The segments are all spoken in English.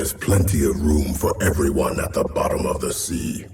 There's plenty of room for everyone at the bottom of the sea.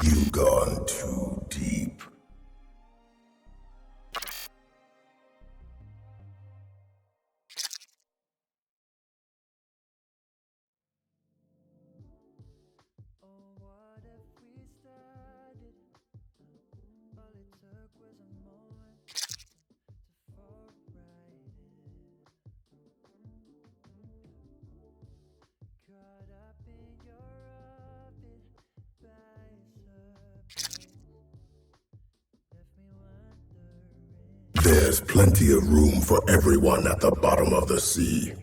You've gone too deep. There's plenty of room for everyone at the bottom of the sea.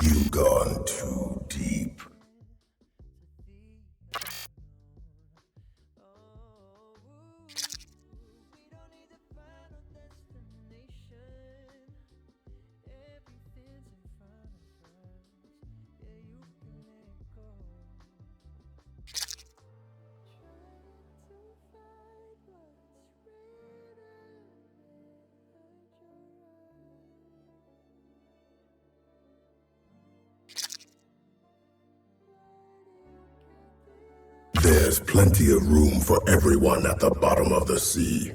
You've gone too deep. There's plenty of room for everyone at the bottom of the sea.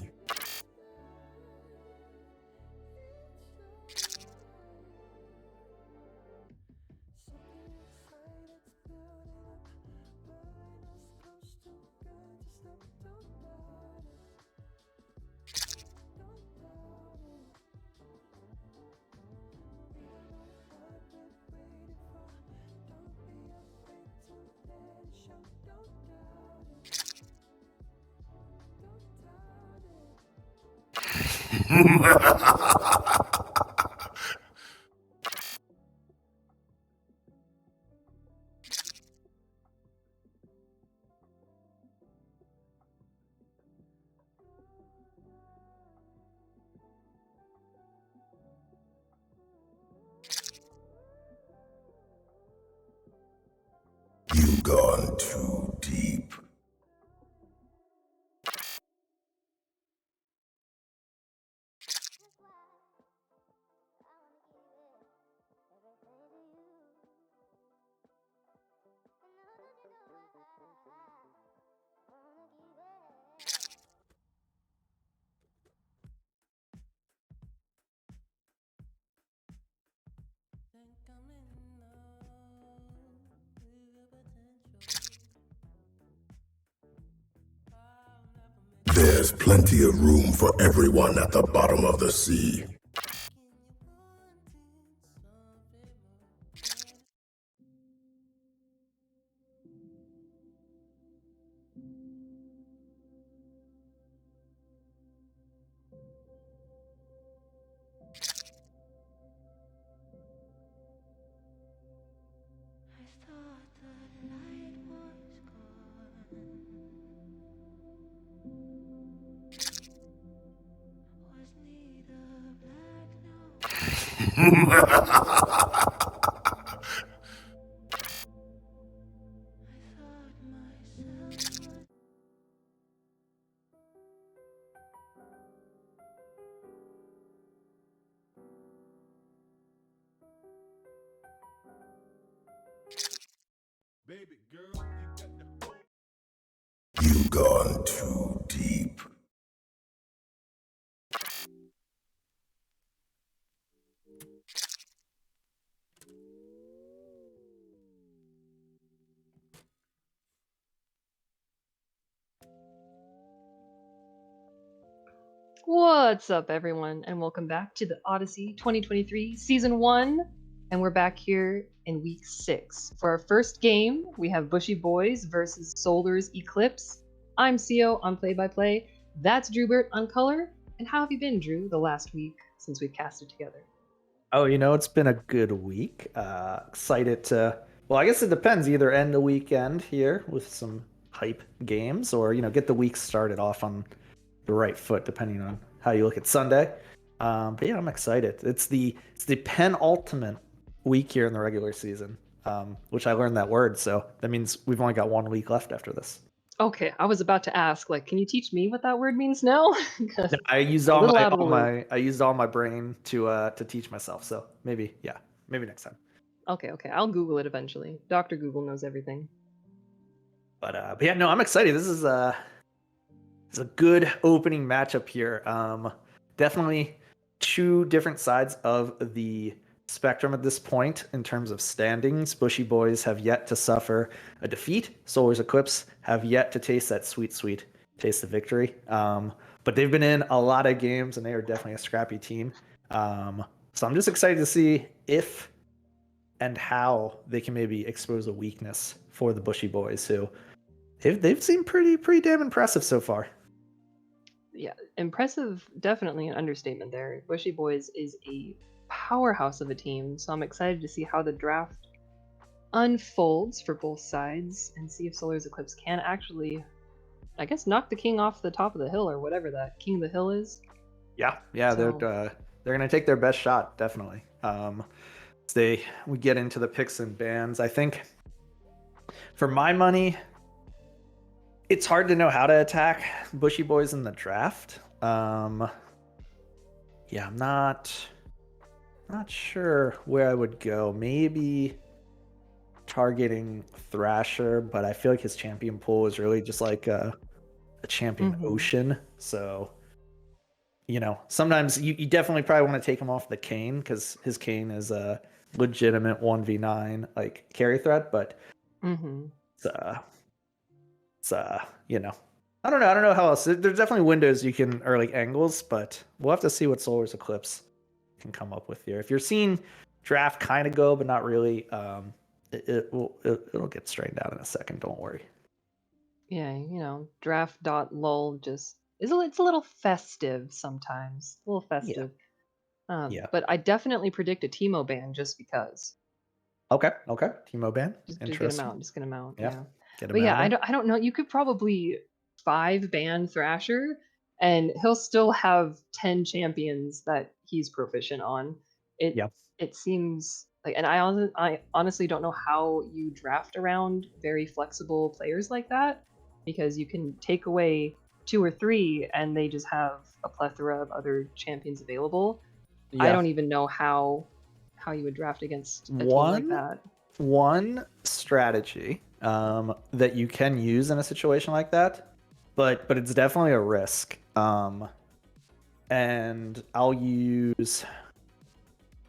You've gone too deep. There's plenty of room for everyone at the bottom of the sea. Baby girl, you've gone too deep. What's up, everyone, and welcome back to the Odyssey 2023 Season 1. And we're back here in Week 6. For our first game, we have Bushy Boys versus Solar's Eclipse. I'm CO on Play-by-Play. That's Drewbert on Color. And how have you been, Drew, the last week since we've casted together? Oh, it's been a good week. Excited to, well, I guess it depends. Either end the weekend here with some hype games or, get the week started off on the right foot, depending on how you look at Sunday. But yeah, I'm excited. It's the penultimate week here in the regular season, which I learned that word. So that means we've only got 1 week left after this. Okay, I was about to ask, can you teach me what that word means now? I used all my brain to teach myself. So maybe next time. Okay, I'll Google it eventually. Dr. Google knows everything. But yeah, no, I'm excited. This is a good opening matchup here. Definitely two different sides of the spectrum at this point in terms of standings. Bushy Boys have yet to suffer a defeat. Solar's Eclipse have yet to taste that sweet, sweet taste of victory. But they've been in a lot of games, and they are definitely a scrappy team. So I'm just excited to see if and how they can maybe expose a weakness for the Bushy Boys, who they've seemed pretty damn impressive so far. Yeah, impressive, definitely an understatement there. Bushy Boys is a powerhouse of a team, so I'm excited to see how the draft unfolds for both sides and see if Solar's Eclipse can actually, I guess, knock the king off the top of the hill or whatever that king of the hill is. Yeah, so, they're gonna take their best shot, definitely. We get into the picks and bans. I think for my money, it's hard to know how to attack Bushy Boys in the draft. Yeah, I'm not sure where I would go. Maybe targeting Thrasher, but I feel like his champion pool is really just like a champion ocean. So, sometimes you definitely probably want to take him off the Kayn because his Kayn is a legitimate 1v9 like carry threat, but it's I don't know how else. There's definitely windows you can, or like angles, but we'll have to see what Solar's Eclipse can come up with here. If you're seeing draft kind of go, but not really, it'll get straightened out in a second. Don't worry. Yeah, draft.lol just it's a little festive sometimes. A little festive. Yeah. But I definitely predict a Teemo ban just because. Okay. Teemo ban. Just get him out. Just get him out. Yeah. Get him But yeah, out. I don't know. You could probably 5 ban Thrasher, and he'll still have 10 champions that he's proficient on. It seems like, and I honestly don't know how you draft around very flexible players like that, because you can take away 2 or 3, and they just have a plethora of other champions available. Yeah. I don't even know how you would draft against a team like that. One strategy that you can use in a situation like that, but it's definitely a risk. And I'll use,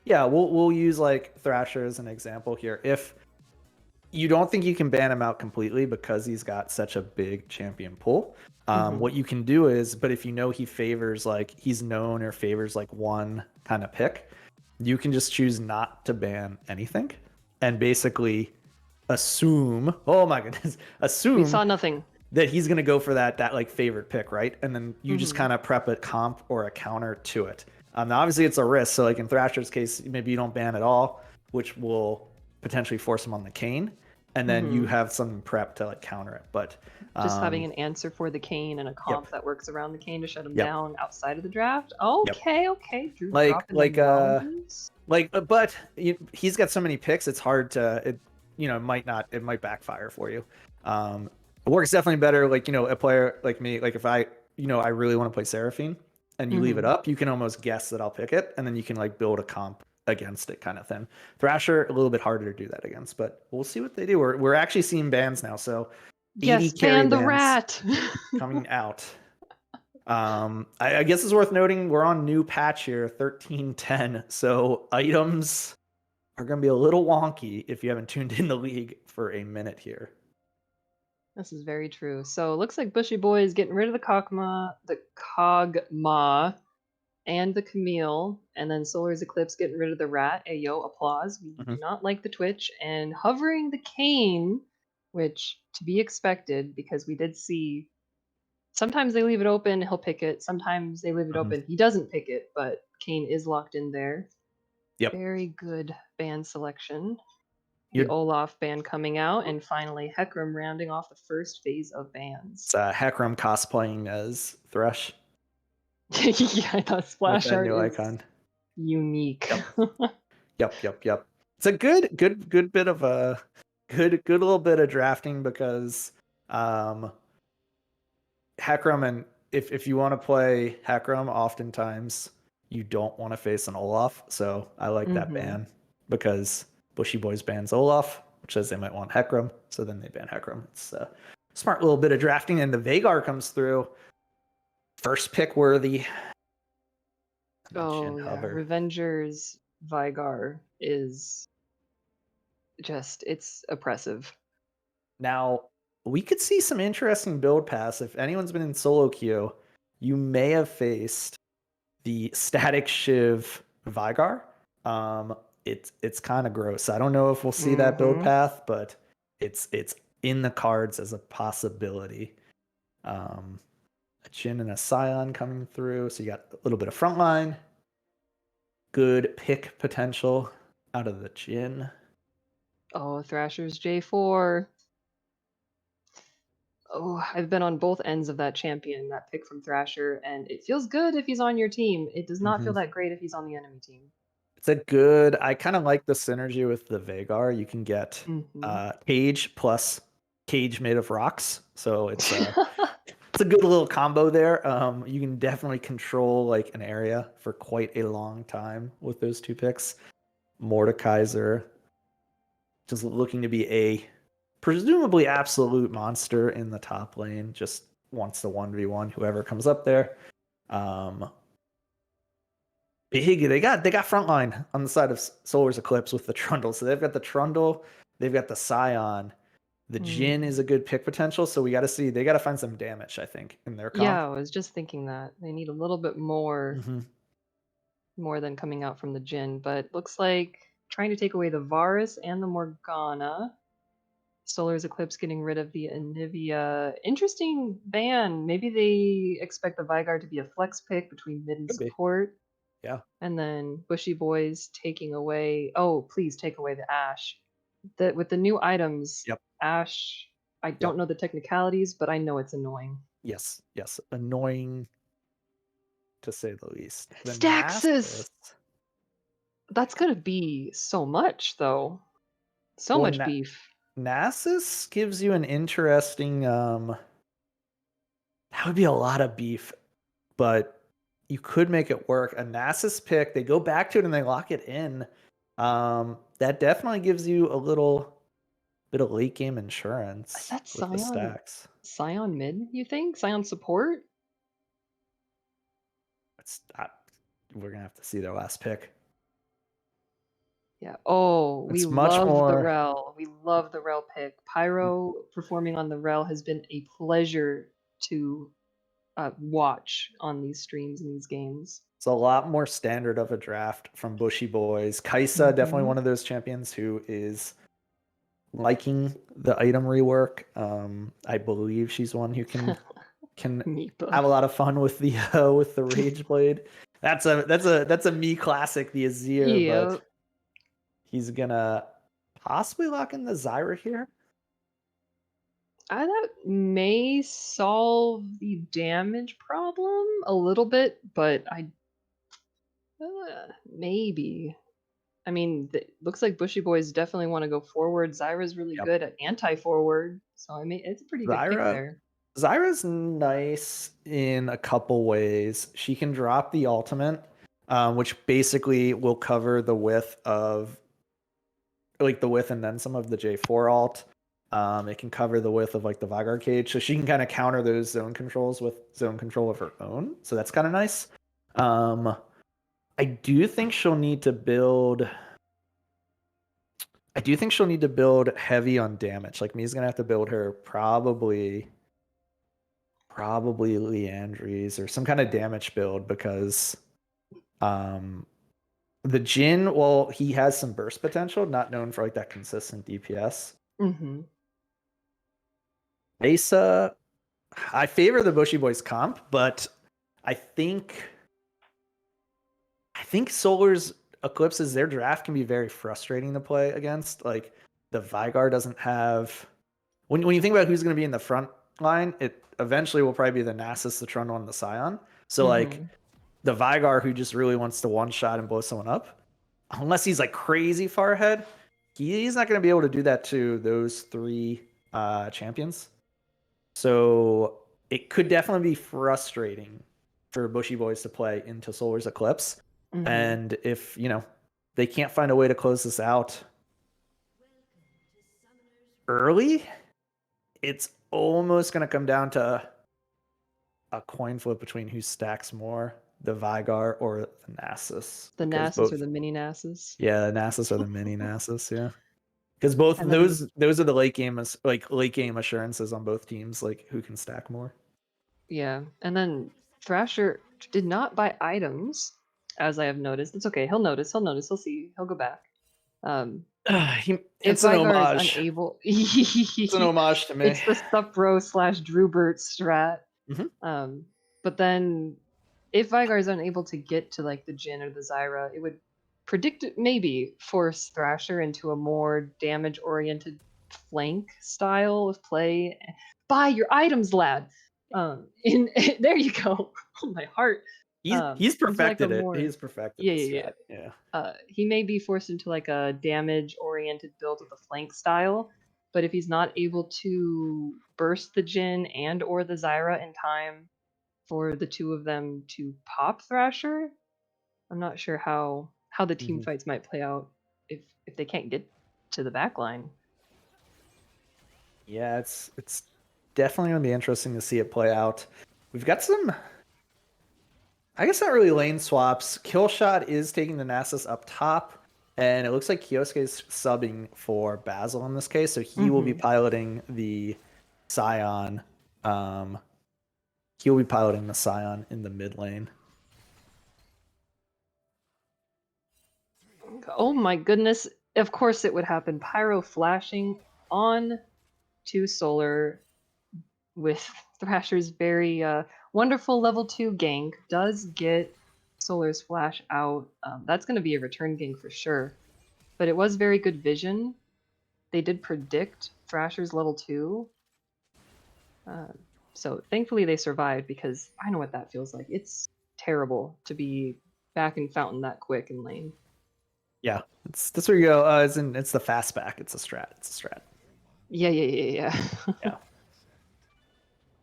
we'll use like Thrasher as an example here. If you don't think you can ban him out completely because he's got such a big champion pool, what you can do is, but if he favors, like he's known or favors like one kind of pick, you can just choose not to ban anything and basically assume, oh my goodness, We saw nothing. That he's going to go for that like favorite pick, right? And then you just kind of prep a comp or a counter to it. Now, obviously, it's a risk. So like in Thrasher's case, maybe you don't ban at all, which will potentially force him on the Kane, and then you have something prepped to like counter it. But just having an answer for the Kane and a comp Yep. that works around the Kane to shut him Yep. down outside of the draft. Okay, okay. Drew Like dropping the numbers. but he's got so many picks. It's hard to it might backfire for you. It works definitely better. Like a player like me. Like if I really want to play Seraphine and you leave it up, you can almost guess that I'll pick it, and then you can like build a comp against it kind of thing. Thrasher, a little bit harder to do that against, but we'll see what they do. We're actually seeing bans now, so 80 yes, carry ban the bans rat coming out. I guess it's worth noting we're on new patch here, 13.10, so items are going to be a little wonky if you haven't tuned in the league for a minute here. This is very true. So it looks like Bushy Boy is getting rid of the Kog'Maw, and the Camille, and then Solar's Eclipse getting rid of the rat. Ayo, applause. We do not like the Twitch. And hovering the Kane, which to be expected because we did see sometimes they leave it open, he'll pick it. Sometimes they leave it open, he doesn't pick it, but Kane is locked in there. Yep. Very good band selection. The Olaf band coming out, and finally Hecarim rounding off the first phase of bands. It's Hecarim cosplaying as Thresh. Yeah, that splash art new is icon. Unique. Yep. It's a good bit of a good little bit of drafting because Hecarim, and if you want to play Hecarim, oftentimes you don't want to face an Olaf. So I like that ban because Bushy Boys bans Olaf, which says they might want Hecarim. So then they ban Hecarim. It's a smart little bit of drafting, and the Veigar comes through. First pick worthy. Oh yeah, Revenger's Veigar is just, it's oppressive. Now, we could see some interesting build paths. If anyone's been in solo queue, you may have faced the Static Shiv Veigar. It's kind of gross. I don't know if we'll see that build path, but it's in the cards as a possibility. A Jhin and a Scion coming through, so you got a little bit of frontline. Good pick potential out of the Jhin. Oh, Thrasher's J4. Oh, I've been on both ends of that champion, that pick from Thrasher, and it feels good if he's on your team. It does not feel that great if he's on the enemy team. It's a good, I kind of like the synergy with the Veigar. You can get Cage plus Cage made of rocks. So it's it's a good little combo there. You can definitely control like an area for quite a long time with those two picks. Mordekaiser just looking to be a presumably absolute monster in the top lane. Just wants to 1v1 whoever comes up there. Big, they got frontline on the side of Solar's Eclipse with the Trundle. So they've got the Trundle, they've got the Scion. The Jhin is a good pick potential, so we got to see. They got to find some damage, I think, in their comp. Yeah, I was just thinking that they need a little bit more, more than coming out from the Jhin. But looks like trying to take away the Varus and the Morgana. Solar's Eclipse getting rid of the Anivia. Interesting ban. Maybe they expect the Veigar to be a flex pick between mid and support. Yeah. And then Bushy Boys taking away. Oh, please take away the Ashe. With the new items, Ashe, I don't know the technicalities, but I know it's annoying. Yes. Annoying to say the least. The Staxis! That's going to be so much, though. So much beef. Nasus gives you an interesting... that would be a lot of beef, but you could make it work. A Nasus pick, they go back to it and they lock it in. That definitely gives you a little bit of late game insurance. Is that with the stacks. Scion mid, you think? Scion support? We're going to have to see their last pick. Yeah. Oh, we love the Rel. We love the Rel pick. Pyro performing on the Rel has been a pleasure to watch on these streams and these games. It's a lot more standard of a draft from Bushy Boys. Kaisa, definitely one of those champions who is liking the item rework. I believe she's one who can have a lot of fun with the Rage Blade. That's a me classic, the Azir, but he's gonna possibly lock in the Zyra here. That may solve the damage problem a little bit, but maybe. I mean, looks like Bushy Boys definitely want to go forward. Zyra's really Yep. good at anti-forward, so I mean, it's a pretty good pick there. Zyra's nice in a couple ways. She can drop the ultimate, which basically will cover the width of, like the width and then some of the J4 alt. It can cover the width of like the Veigar cage, so she can kind of counter those zone controls with zone control of her own. So that's kind of nice. I do think she'll need to build. I do think she'll need to build heavy on damage. Like Mia's gonna have to build her probably Leandries or some kind of damage build because the Jhin, well, he has some burst potential, not known for like that consistent DPS. Mm-hmm. Mesa, I favor the Bushy Boys comp, but I think Solar's Eclipses, their draft can be very frustrating to play against. Like the Veigar doesn't have, when you think about who's going to be in the front line, it eventually will probably be the Nasus, the Trundle, and the Scion. So like the Veigar who just really wants to one shot and blow someone up, unless he's like crazy far ahead, he's not going to be able to do that to those three champions. So it could definitely be frustrating for Bushy Boys to play into Solar's Eclipse. And if, they can't find a way to close this out early, it's almost going to come down to a coin flip between who stacks more, the Veigar or the Nasus. The Nasus or the mini Nasus? Yeah, the Nasus or the mini Nasus, yeah. Because both of those are the late game assurances on both teams, like who can stack more. Yeah. And then Thrasher did not buy items, as I have noticed. It's okay. He'll notice. He'll see. He'll go back. It's an homage. It's an homage to me. It's the Supro / Drubert strat. But then if Veigar is unable to get to like the Jhin or the Zyra, it would maybe force Thrasher into a more damage-oriented flank style of play. Buy your items, lad. There you go. Oh, my heart. He's perfected it. He's perfected it. Yeah. He may be forced into like a damage-oriented build with a flank style, but if he's not able to burst the Jhin and or the Zyra in time for the two of them to pop Thrasher, I'm not sure how the team fights might play out if they can't get to the back line. Yeah, it's definitely going to be interesting to see it play out. We've got some, I guess not really lane swaps. Killshot is taking the Nasus up top, and it looks like Kioske is subbing for Basil in this case, so he will be piloting the Scion. He'll be piloting the Scion in the mid lane. Oh my goodness. Of course it would happen. Pyro flashing on to Solar with Thrasher's very wonderful level 2 gank. Does get Solar's flash out. That's going to be a return gank for sure. But it was very good vision. They did predict Thrasher's level 2. So thankfully they survived, because I know what that feels like. It's terrible to be back in Fountain that quick in lane. Yeah, that's where you go. It's the fast back. It's a strat. Yeah. Yeah.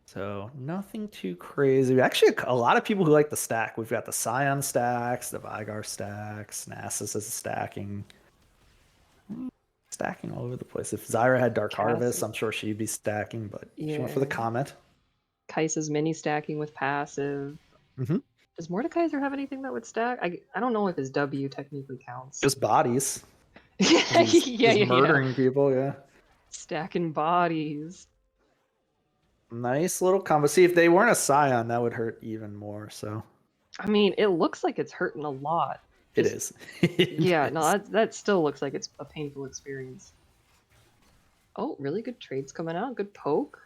So nothing too crazy. Actually, a lot of people who like the stack. We've got the Scion stacks, the Veigar stacks, Nasus is stacking all over the place. If Zyra had Dark Harvest, I'm sure she'd be stacking, but she went for the Comet. Kai'Sa's mini stacking with passive. Does Mordekaiser have anything that would stack? I don't know if his W technically counts. Just bodies. He's murdering people, yeah. Stacking bodies. Nice little combo. See, if they weren't a Scion, that would hurt even more, so. I mean, it looks like it's hurting a lot. It is. No, that still looks like it's a painful experience. Oh, really good trades coming out. Good poke.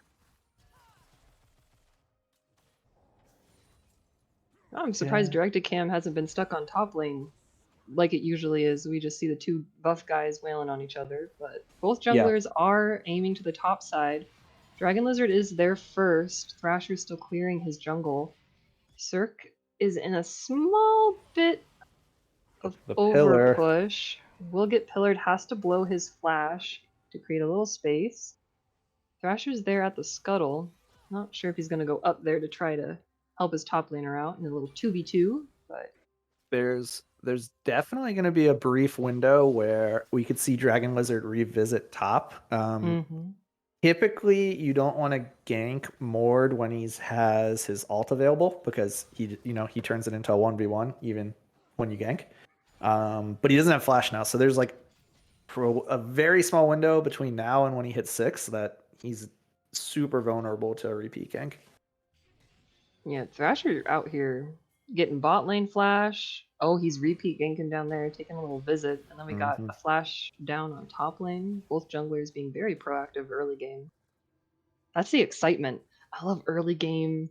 Oh, I'm surprised Directed Cam hasn't been stuck on top lane like it usually is. We just see the two buff guys wailing on each other, but both Yeah. junglers are aiming to the top side. Dragon Lizard is there first. Thrasher's still clearing his jungle. Cirque is in a small bit of The over pillar. push. Will get pillared, has to blow his flash to create a little space. Thrasher's there at the scuttle. Not sure if he's going to go up there to try to help his top laner out in a little 2v2, but There's definitely going to be a brief window where we could see Dragon Lizard revisit top. Typically, you don't want to gank Mord when he has his ult available because he turns it into a 1v1 even when you gank. But he doesn't have flash now, so there's like a very small window between now and when he hits 6 that he's super vulnerable to a repeat gank. Yeah, Thrasher out here getting bot lane flash. Oh, he's repeat ganking down there, taking a little visit. And then we got a flash down on top lane. Both junglers being very proactive early game. That's the excitement. I love early game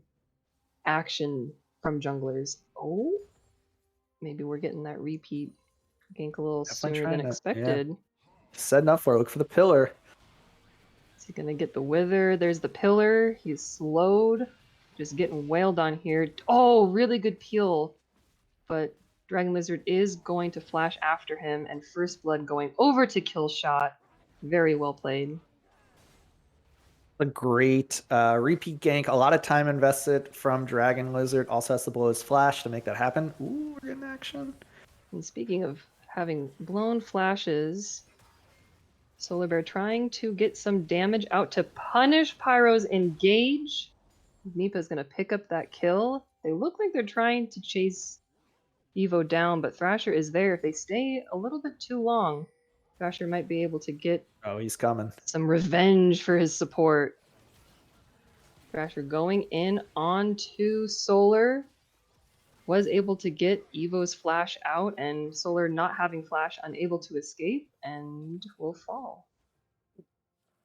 action from junglers. Oh, maybe we're getting that repeat gank a little sooner than expected. Yeah. Setting up for it. Look for the pillar. Is he gonna get the wither? There's the pillar. He's slowed. Just getting wailed on here. Oh, really good peel. But Dragon Lizard is going to flash after him, and First Blood going over to kill shot. Very well played. A great repeat gank. A lot of time invested from Dragon Lizard. Also has to blow his flash to make that happen. Ooh, we're getting action. And speaking of having blown flashes, Solar Bear trying to get some damage out to punish Pyro's engage. Nipa's going to pick up that kill. They look like they're trying to chase Evo down, but Thrasher is there. If they stay a little bit too long, Thrasher might be able to get he's coming. Some revenge for his support. Thrasher going in onto Solar. Was able to get Evo's flash out, and Solar not having flash, unable to escape, and will fall.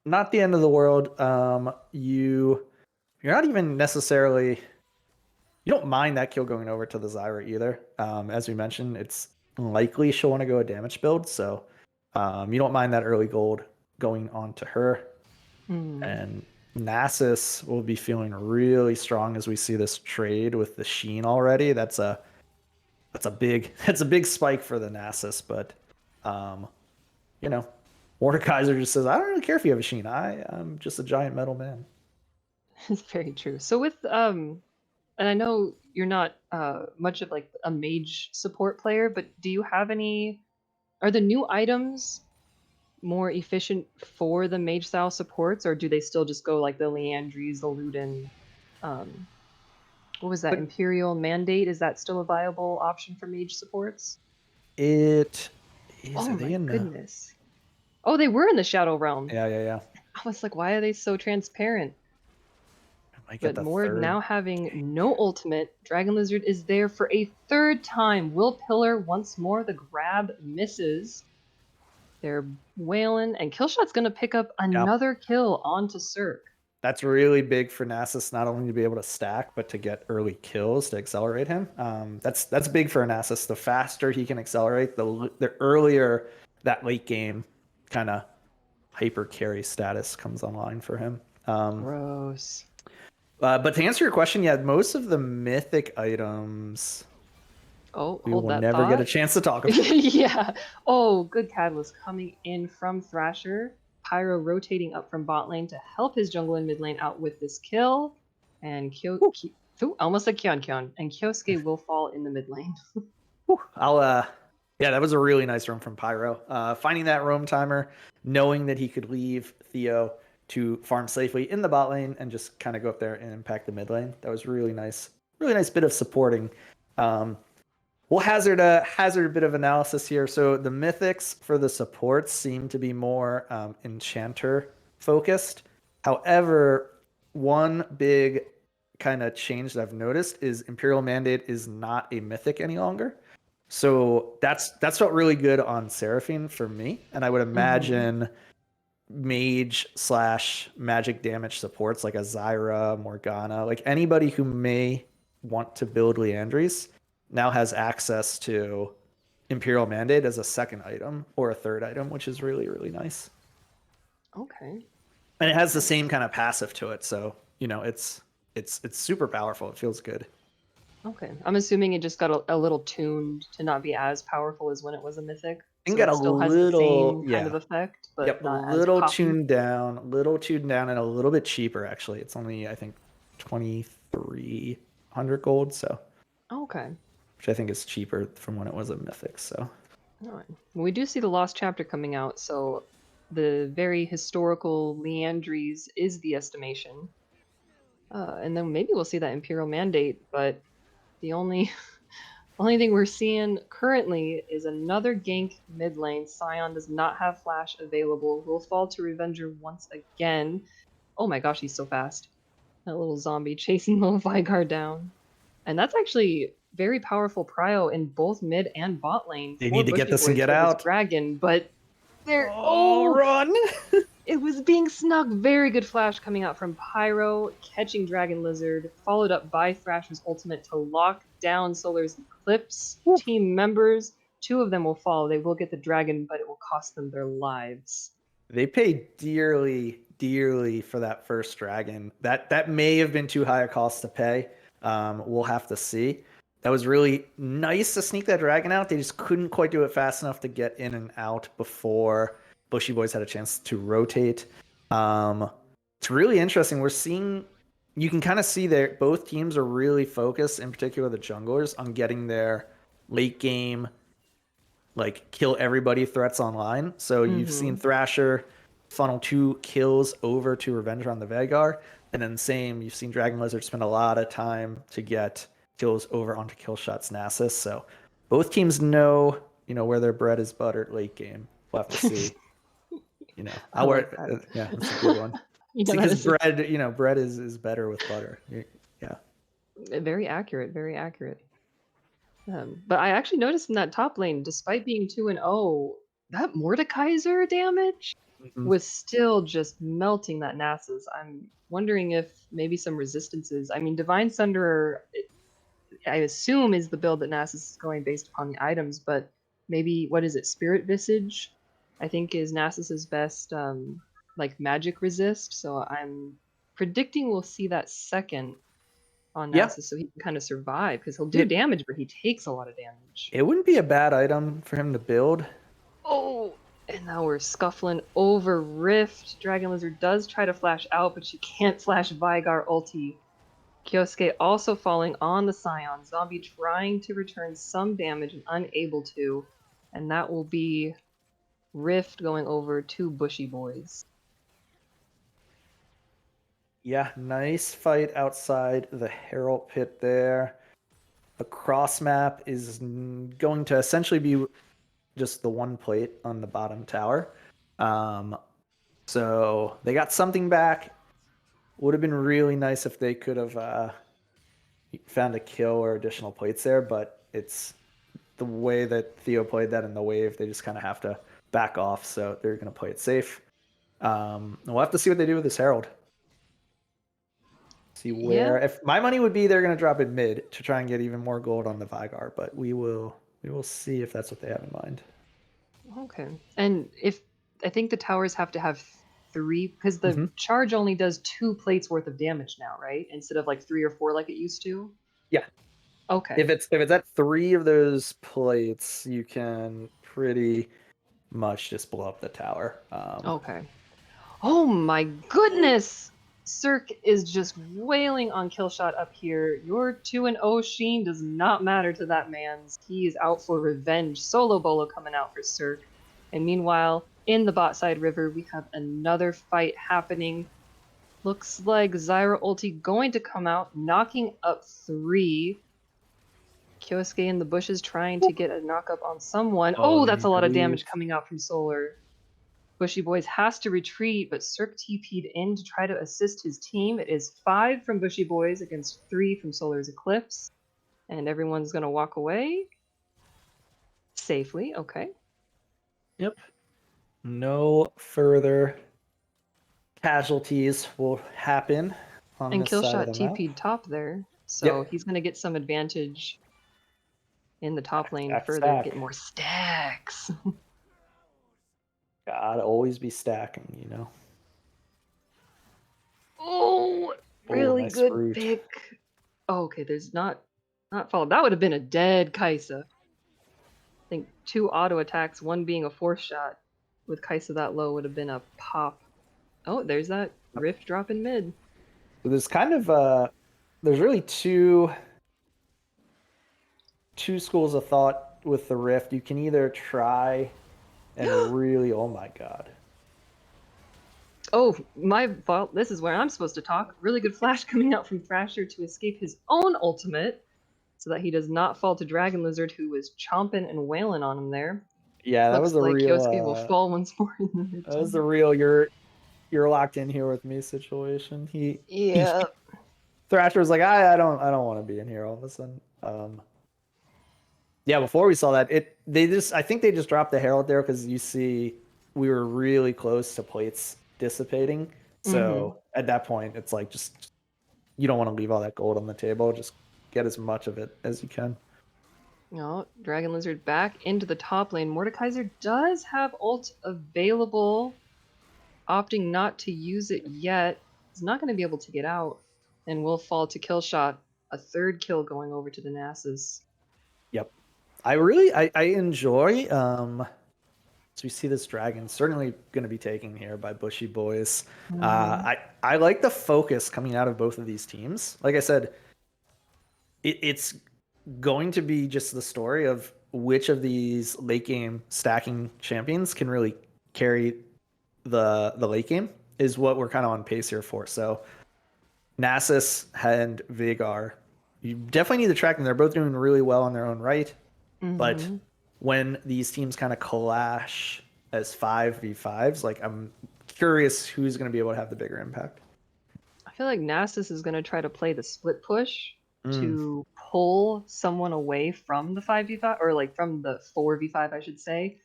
Not the end of the world. You're not even necessarily... You don't mind that kill going over to the Zyra either. As we mentioned, it's likely she'll want to go a damage build, so you don't mind that early gold going on to her. And Nasus will be feeling really strong as we see this trade with the Sheen already. That's a big spike for the Nasus, but Mordekaiser just says, I don't really care if you have a Sheen. I'm just a giant metal man. It's very true. So with and I know you're not much of like a mage support player, but do you have any? Are the new items more efficient for the mage style supports, or do they still just go like the Leandries, the Luden? What was that? Imperial Mandate? Is that still a viable option for mage supports? It is. Oh my goodness! Oh, they were in the Shadow Realm. Yeah. I was like, why are they so transparent? But Mord now having no ultimate, Dragon Lizard is there for a third time. Will Pillar once more, the grab misses. They're wailing, and Killshot's going to pick up another kill onto Cirque. That's really big for Nasus, not only to be able to stack, but to get early kills to accelerate him. That's big for Nasus. The faster he can accelerate, the earlier that late game kind of hyper carry status comes online for him. Gross. But to answer your question, yeah, most of the mythic items... we will never get a chance to talk about. Yeah. Oh, good catalyst coming in from Thrasher. Pyro rotating up from bot lane to help his jungle in mid lane out with this kill. And almost like Kyon. And Kyosuke will fall in the mid lane. Yeah, that was a really nice roam from Pyro. Finding that roam timer, knowing that he could leave Theo to farm safely in the bot lane and just kind of go up there and impact the mid lane. That was really nice bit of supporting. We'll hazard a bit of analysis here. So the mythics for the supports seem to be more enchanter focused. However, one big kind of change that I've noticed is Imperial Mandate is not a mythic any longer. So that's felt really good on Seraphine for me. And I would imagine mage / magic damage supports like a Zyra, Morgana, like anybody who may want to build Leandries now has access to Imperial Mandate as a second item or a third item, which is really, really nice. Okay. And it has the same kind of passive to it, so it's super powerful. It feels good. Okay. I'm assuming it just got a little tuned to not be as powerful as when it was a mythic. And So got it a still has the little, same kind of effect, but yep, a not as little poppy. tuned down, and a little bit cheaper actually. It's only, I think, 2,300 gold, so Okay. which I think is cheaper from when it was a mythic. So All right. Well, we do see the Lost Chapter coming out, so the very historical Leandries is the estimation. And then maybe we'll see that Imperial Mandate, but the only only thing we're seeing currently is another gank mid lane. Scion does not have flash available. Will fall to Revenger once again. Oh my gosh, he's so fast. That little zombie chasing little Vygar down. And that's actually very powerful prio in both mid and bot lane they for need to get Bushy this and Boys get for this out. dragon, but they're Run! it was being snuck. Very good flash coming out from Pyro, catching Dragon Lizard, followed up by Thrasher's ultimate to lock down Solar's Eclipse team members. 2 of them will fall. They will get the dragon, but it will cost them their lives. They paid dearly, dearly for that first dragon. That may have been too high a cost to pay. We'll have to see. That was really nice to sneak that dragon out. They just couldn't quite do it fast enough to get in and out before Bushy Boys had a chance to rotate. It's really interesting. We're seeing, you can kind of see that both teams are really focused, in particular the junglers, on getting their late game, like, kill everybody threats online. So you've seen Thrasher funnel 2 kills over to Revenge on the Vagar, and then same, you've seen Dragon Lizard spend a lot of time to get kills over onto Killshot's Nasus. So both teams know, where their bread is buttered late game. We'll have to see. I like that. Yeah, that's a good one. Because bread, bread is better with butter. Yeah. Very accurate, very accurate. But I actually noticed in that top lane, despite being 2-0, that Mordekaiser damage was still just melting that Nasus. I'm wondering if maybe some resistances. I mean, Divine Sunderer, I assume, is the build that Nasus is going based upon the items, but maybe, what is it, Spirit Visage, I think is Nasus's best like magic resist. So I'm predicting we'll see that second on Nasus, so he can kind of survive, because he'll do damage, but he takes a lot of damage. It wouldn't be a bad item for him to build. Oh, and now we're scuffling over Rift. Dragon Lizard does try to flash out, but she can't flash Vygar ulti. Kyosuke also falling on the Scion. Zombie trying to return some damage and unable to. And that will be Rift going over to Bushy Boys. Yeah, nice fight outside the Herald Pit there. The cross map is going to essentially be just the one plate on the bottom tower. So they got something back. Would have been really nice if they could have found a kill or additional plates there, but it's the way that Theo played that in the wave. They just kind of have to back off, so they're going to play it safe. We'll have to see what they do with this Herald. See where, if my money would be, they're going to drop it mid to try and get even more gold on the Vygar, but we will see if that's what they have in mind. Okay. And if I think the towers have to have 3, because the charge only does 2 plates worth of damage now, right? Instead of like 3 or 4 like it used to. Yeah. Okay. If it's at 3 of those plates, you can pretty much just blow up the tower. Okay. Oh my goodness! Cirque is just wailing on Killshot up here. Your 2-0 Sheen does not matter to that man's. He is out for revenge. Solo Bolo coming out for Cirque. And meanwhile, in the bot side river, we have another fight happening. Looks like Zyra ulti going to come out, knocking up 3. Kyosuke in the bushes trying to get a knock up on someone. Oh, that's a lot of damage coming out from Solar. Bushy Boys has to retreat, but Cirque TP'd in to try to assist his team. It is 5 from Bushy Boys against 3 from Solar's Eclipse. And everyone's going to walk away safely. Okay. Yep. No further casualties will happen on this side of the map. And Killshot TP'd top there, so he's going to get some advantage in the top lane Stack, further to stack. get more stacks. Gotta always be stacking, you know. Oh, really nice good root. pick. Oh, okay, there's not followed. That would have been a dead Kaisa. I think 2 auto attacks, one being a force shot. With Kaisa that low would have been a pop. Oh, there's that rift drop in mid. So there's kind of there's really two schools of thought with the rift. You can either try and really, oh my god. Oh, my fault. This is where I'm supposed to talk. Really good flash coming out from Thrasher to escape his own ultimate so that he does not fall to Dragon Lizard, who was chomping and wailing on him there. Yeah, that Looks was a like real Yosuke will fall once more in the mid. that was the real you're locked in here with me situation. Yeah. Thrasher was like, I don't want to be in here all of a sudden. Yeah, before we saw that, I think they just dropped the Herald there because you see we were really close to plates dissipating. So at that point, it's like just you don't want to leave all that gold on the table. Just get as much of it as you can. No, Dragon Lizard back into the top lane. Mordekaiser does have ult available, opting not to use it yet. He's not going to be able to get out and will fall to kill shot. A 3rd kill going over to the Nasus. Yep. I enjoy so we see this dragon certainly going to be taken here by Bushy Boys. I like the focus coming out of both of these teams. Like I said, it's going to be just the story of which of these late game stacking champions can really carry the late game is what we're kind of on pace here for. So Nasus and Veigar, you definitely need to track them. They're both doing really well in their own right. But when these teams kind of clash as 5v5s, like I'm curious who's going to be able to have the bigger impact. I feel like Nasus is going to try to play the split push to pull someone away from the 5v5, or like from the 4v5, I should say.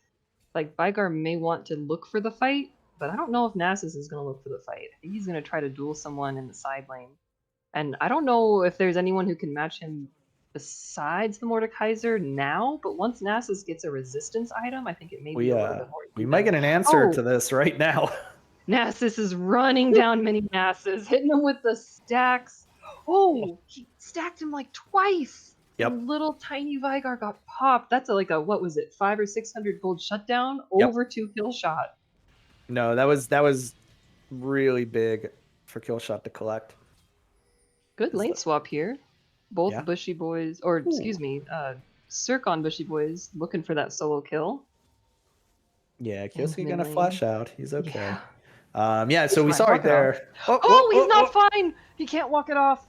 Like Veigar may want to look for the fight, but I don't know if Nasus is going to look for the fight. I think he's going to try to duel someone in the side lane. And I don't know if there's anyone who can match him besides the Mordekaiser now, but once Nasus gets a resistance item, I think it may be a little bit more we even. might get an answer to this right now. Nasus is running down mini Nasus, hitting him with the stacks. Oh, he stacked him like twice. Yep. The little tiny Veigar got popped. That's like a, what was it, 500 or 600 gold shutdown over 2 kill shot. No, that was really big for kill shot to collect. Good lane swap here. Both Bushy Boys, or excuse me, Cirque on Bushy Boys looking for that solo kill. Yeah, Kyosuke gonna flash out. He's okay. He's so we fine. saw right there. He's not fine. He can't walk it off.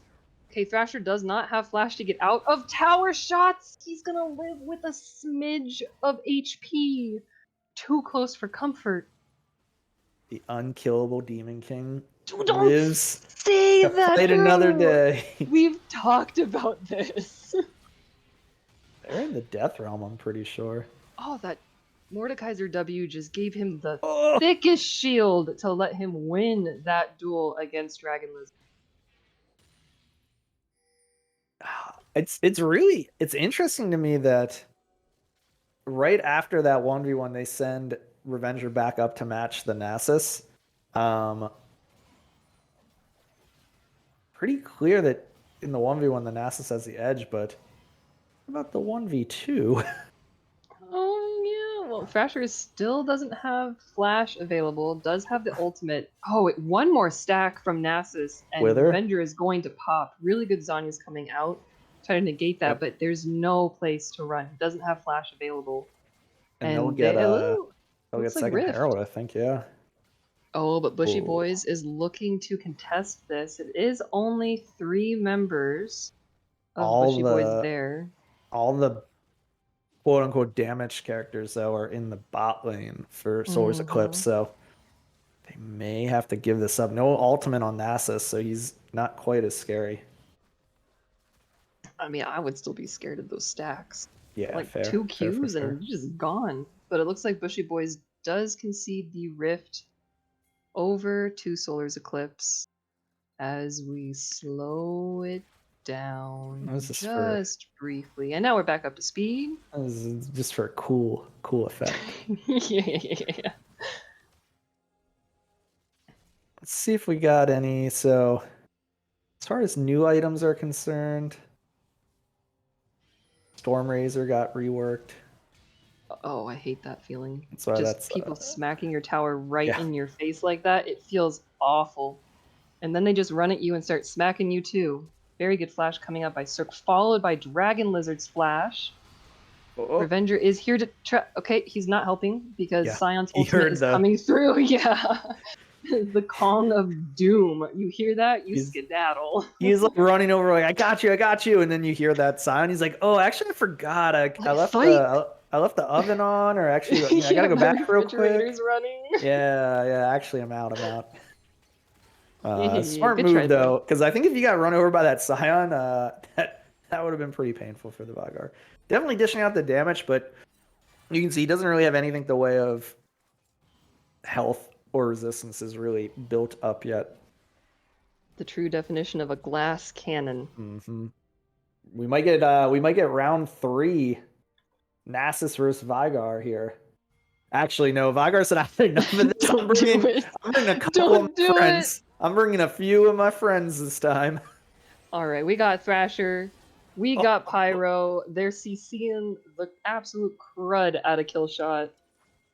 Okay, Thrasher does not have flash to get out of tower shots. He's gonna live with a smidge of HP. Too close for comfort. The unkillable Demon King Don't say that. Fight another day. We've talked about this. They're in the Death Realm, I'm pretty sure. Oh, that Mordekaiser W just gave him the thickest shield to let him win that duel against Dragon Lizard. It's interesting to me that right after that 1v1 they send Revenger back up to match the Nasus. Pretty clear that in the 1v1 the Nasus has the edge, but what about the 1v2? Oh, yeah. Well, Thrasher still doesn't have flash available, does have the ultimate. Oh, one more stack from Nasus, and Revenger is going to pop. Really good Zanya's coming out, trying to negate that, but there's no place to run. He doesn't have flash available. And they'll get second Rift. Herald, I think, yeah. Oh, but Bushy Boys is looking to contest this. It is only 3 members of Bushy Boys there. All the quote-unquote damaged characters, though, are in the bot lane for Solar's Eclipse, so they may have to give this up. No ultimate on Nasus, so he's not quite as scary. I mean, I would still be scared of those stacks. Yeah, like fair, 2 Qs and just gone. But it looks like Bushy Boys does concede the Rift over to Solar's Eclipse as we slow it down This is just briefly. And now we're back up to speed. This is just for a cool effect. Yeah. Let's see if we got any. So, as far as new items are concerned, Storm Razor got reworked. Oh, I hate that feeling. That's why Just that's people smacking your tower right yeah. in your face like that. It feels awful. And then they just run at you and start smacking you too. Very good flash coming up by Cirque, followed by Dragon Lizard's flash. Oh. Revenger is here to try. Okay, he's not helping because Scion's ultimate is coming through. Yeah. The Kong of Doom. You hear that? You skedaddle. He's like running over, like, I got you. And then you hear that Scion. He's like, oh, actually, I forgot. I left the oven on, or actually, I gotta go back real quick. Running. Yeah. Actually, I'm out. Smart good move try, though, because I think if you got run over by that Scion, that would have been pretty painful for the Vagar. Definitely dishing out the damage, but you can see he doesn't really have anything the way of health or resistance is really built up yet. The true definition of a glass cannon. Mm-hmm. We might get round 3, Nasus versus Vygar here. Actually, no. Vygar said after enough of this, I'm bringing a couple of my friends. I'm bringing a few of my friends this time. All right, we got Thrasher. We got Pyro. They're CCing the absolute crud out of Killshot,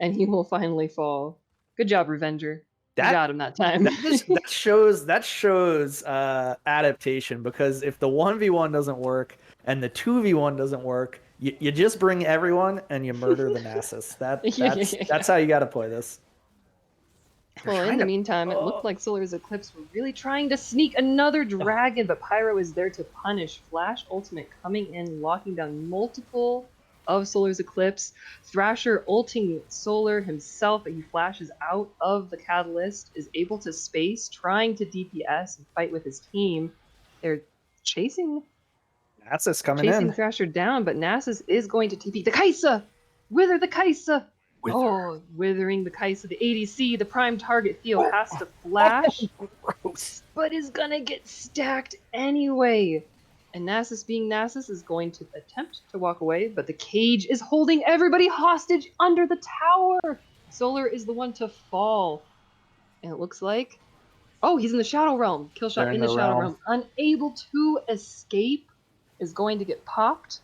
and he will finally fall. Good job, Revenger. You got him that time. that shows adaptation, because if the 1v1 doesn't work and the 2v1 doesn't work, you just bring everyone and you murder the Nasus. That's how you got to play this. Well, in the meantime, it looked like Solar's Eclipse were really trying to sneak another dragon, but Pyro is there to punish. Flash ultimate coming in, locking down multiple of Solar's Eclipse. Thrasher ulting Solar himself, but he flashes out of the Catalyst, is able to space, trying to DPS and fight with his team. They're chasing Nasus coming in. Thrasher down, but Nasus is going to TP. The Kaisa! Wither the Kaisa! Oh, withering the Kaisa, the ADC, the prime target. Theo has to flash, but is gonna get stacked anyway. And Nasus, being Nasus, is going to attempt to walk away, but the cage is holding everybody hostage under the tower. Solar is the one to fall. And it looks like... Oh, he's in the Shadow Realm. Killshot in the Shadow Realm. Unable to escape, is going to get popped.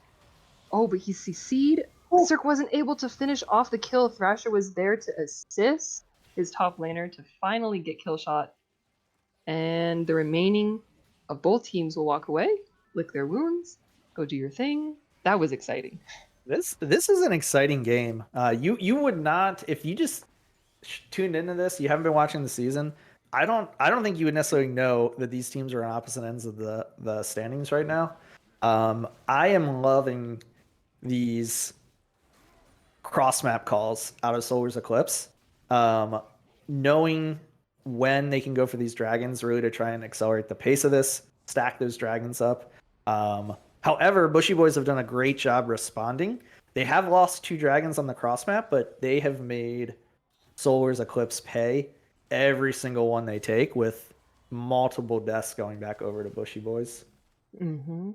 Oh, but he's CC'd. Cirque wasn't able to finish off the kill. Thrasher was there to assist his top laner to finally get Killshot. And the remaining of both teams will walk away, lick their wounds, go do your thing. That was exciting. This is an exciting game. You would not, if you just tuned into this, you haven't been watching the season, I don't think you would necessarily know that these teams are on opposite ends of the standings right now. I am loving these cross map calls out of Solar's Eclipse, knowing when they can go for these dragons, really to try and accelerate the pace of this, stack those dragons up. However, Bushy Boys have done a great job responding. They have lost 2 dragons on the cross map, but they have made Solar's Eclipse pay every single one they take, with multiple deaths going back over to Bushy Boys. Mm-hmm.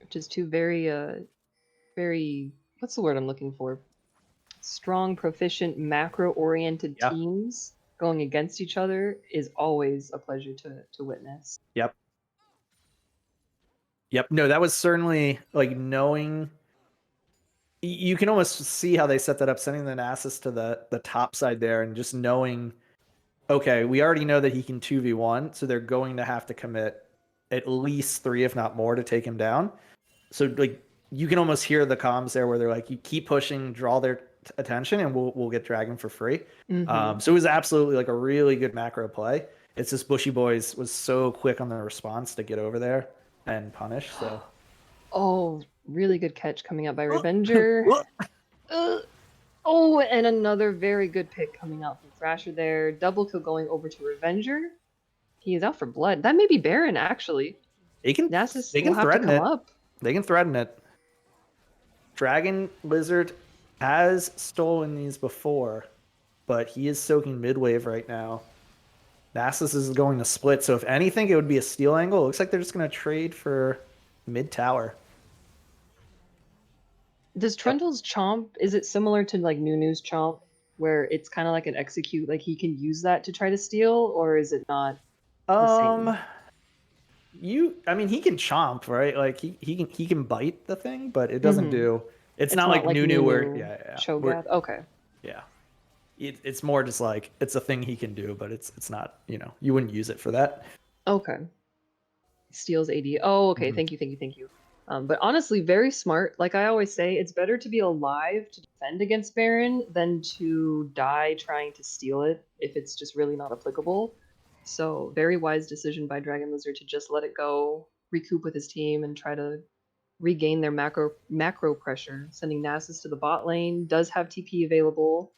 Which is 2 very, what's the word I'm looking for? Strong, proficient, macro-oriented teams going against each other is always a pleasure to witness. Yep. No, that was certainly, like, knowing... You can almost see how they set that up, sending the Nasus to the top side there, and just knowing, okay, we already know that he can 2v1, so they're going to have to commit at least 3, if not more, to take him down. So, like, you can almost hear the comms there where they're like, you keep pushing, draw their attention, and we'll get Dragon for free. Mm-hmm. So it was absolutely like a really good macro play. It's just Bushy Boys was so quick on the response to get over there and punish. So, oh, really good catch coming out by Revenger. Oh, and another very good pick coming out from Thrasher there. Double kill going over to Revenger. He is out for blood. That may be Baron, actually. They can threaten it. They can threaten it. Dragon Lizard has stolen these before, but he is soaking mid wave right now. Nasus is going to split, so if anything, it would be a steal angle. It looks like they're just going to trade for mid tower. Does Trundle's chomp, is it similar to like Nunu's chomp, where it's kind of like an execute, like he can use that to try to steal, or is it not the same? I mean, he can chomp, right? Like he can bite the thing, but it doesn't Mhm. do. It's It's not like Nunu where Nunu, yeah. Cho'Gath. Okay. Yeah. It's more just like it's a thing he can do, but it's not, you wouldn't use it for that. Okay. Steals AD. Oh, okay. Mhm. Thank you. But honestly, very smart. Like I always say, it's better to be alive to defend against Baron than to die trying to steal it if it's just really not applicable. So very wise decision by Dragon Lizard to just let it go, recoup with his team, and try to regain their macro pressure. Sending Nasus to the bot lane, does have TP available.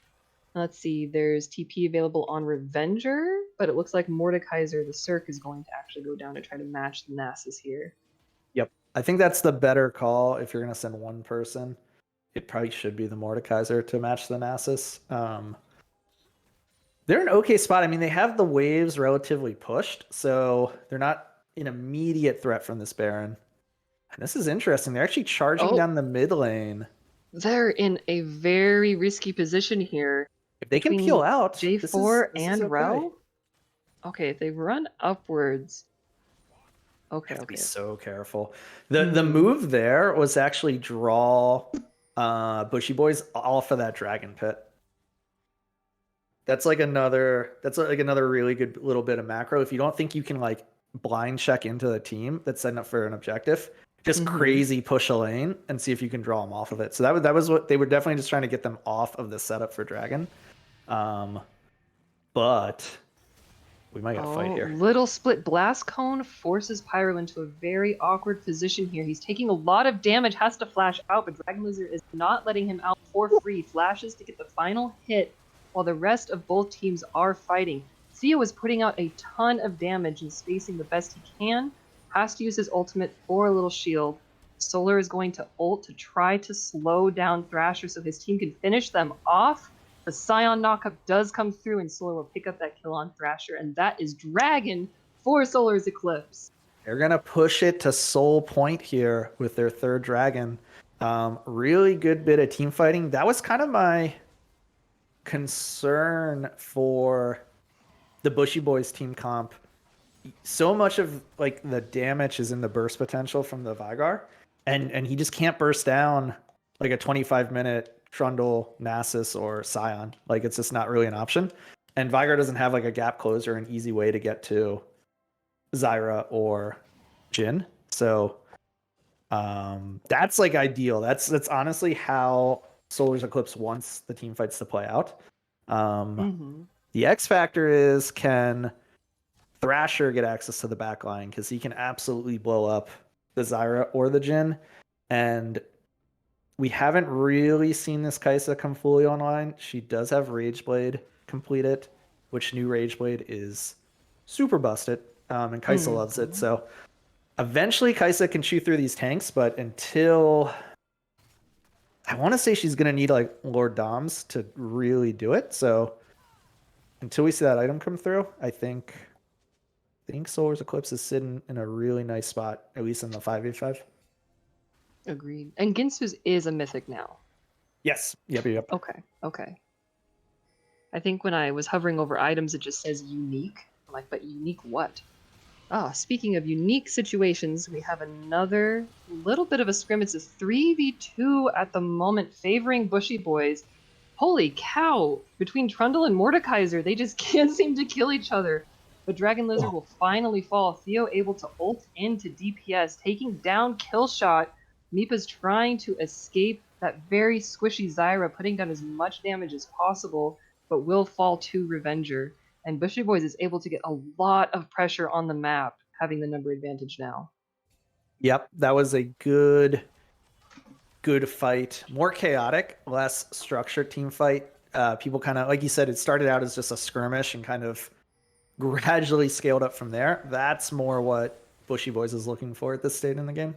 Let's see, there's TP available on Revenger, but it looks like Mordekaiser the Cirque is going to actually go down to try to match the Nasus here. Yep. I think that's the better call if you're going to send one person. It probably should be the Mordekaiser to match the Nasus. They're in an okay spot. I mean, they have the waves relatively pushed, so they're not an immediate threat from this Baron. And this is interesting. They're actually charging down the mid lane. They're in a very risky position here. If they can peel out, J4 this is and okay. Rel? Okay, if they run upwards. Okay, Be okay. so careful. The move there was actually draw Bushy Boys off of that dragon pit. That's like another really good little bit of macro. If you don't think you can like blind check into the team that's setting up for an objective, just crazy push a lane and see if you can draw them off of it. So that was what they were definitely just trying to get them off of the setup for dragon. But we might get a fight here. Little split blast cone forces Pyro into a very awkward position here. He's taking a lot of damage, has to flash out, but Dragon Lizard is not letting him out for free. Flashes to get the final hit while the rest of both teams are fighting. Theo is putting out a ton of damage and spacing the best he can. Has to use his ultimate for a little shield. Solar is going to ult to try to slow down Thrasher so his team can finish them off. The Scion knockup does come through, and Solar will pick up that kill on Thrasher, and that is Dragon for Solar's Eclipse. They're going to push it to Soul Point here with their third dragon. Really good bit of team fighting. That was kind of my concern for the Bushy Boys team comp. So much of like the damage is in the burst potential from the Vygar, and he just can't burst down like a 25-minute Trundle, Nasus, or Scion. Like it's just not really an option. And Vygar doesn't have like a gap closer, an easy way to get to Zyra or Jhin. So that's like ideal. That's honestly how Solar's Eclipse wants the team fights to play out. The X factor is, can Thrasher get access to the back line? Because he can absolutely blow up the Zyra or the Jhin. And we haven't really seen this Kai'Sa come fully online. She does have Rageblade completed, which new Rageblade is super busted. And Kai'Sa loves it. So eventually Kai'Sa can chew through these tanks, but until, I want to say she's going to need like Lord Doms to really do it. So until we see that item come through, I think Solar's Eclipse is sitting in a really nice spot, at least in the 5v5. Agreed. And Ginsu's is a mythic now. Yes. Yep. Okay. I think when I was hovering over items, it just says unique. I'm like, but unique what? Speaking of unique situations, we have another little bit of a scrim. It's a 3v2 at the moment, favoring Bushy Boys. Holy cow! Between Trundle and Mordekaiser, they just can't seem to kill each other. But Dragon Lizard will finally fall. Theo able to ult into DPS, taking down Killshot. Mipa's trying to escape that very squishy Zyra, putting down as much damage as possible, but will fall to Revenger. And Bushy Boys is able to get a lot of pressure on the map, having the number advantage now. Yep, that was a good fight. More chaotic, less structured team fight. People kind of, like you said, it started out as just a skirmish and kind of gradually scaled up from there. That's more what Bushy Boys is looking for at this stage in the game.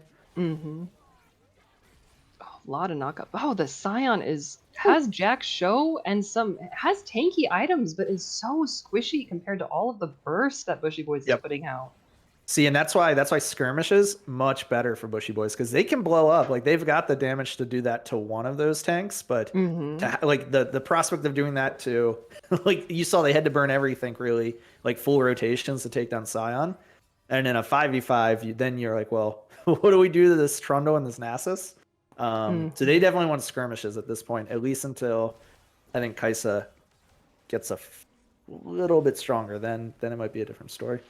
A lot of knockup. The Scion is has Jack Show and has tanky items, but is so squishy compared to all of the bursts that Bushy Boys is putting out. See, and that's why skirmish is much better for Bushy Boys, because they can blow up. Like, they've got the damage to do that to one of those tanks, but like the prospect of doing that to, like, you saw they had to burn everything really, like full rotations to take down Scion, and in a 5v5, then you're like, well, what do we do to this Trundle and this Nasus? So they definitely want skirmishes at this point, at least until I think Kai'Sa gets a little bit stronger. Then it might be a different story.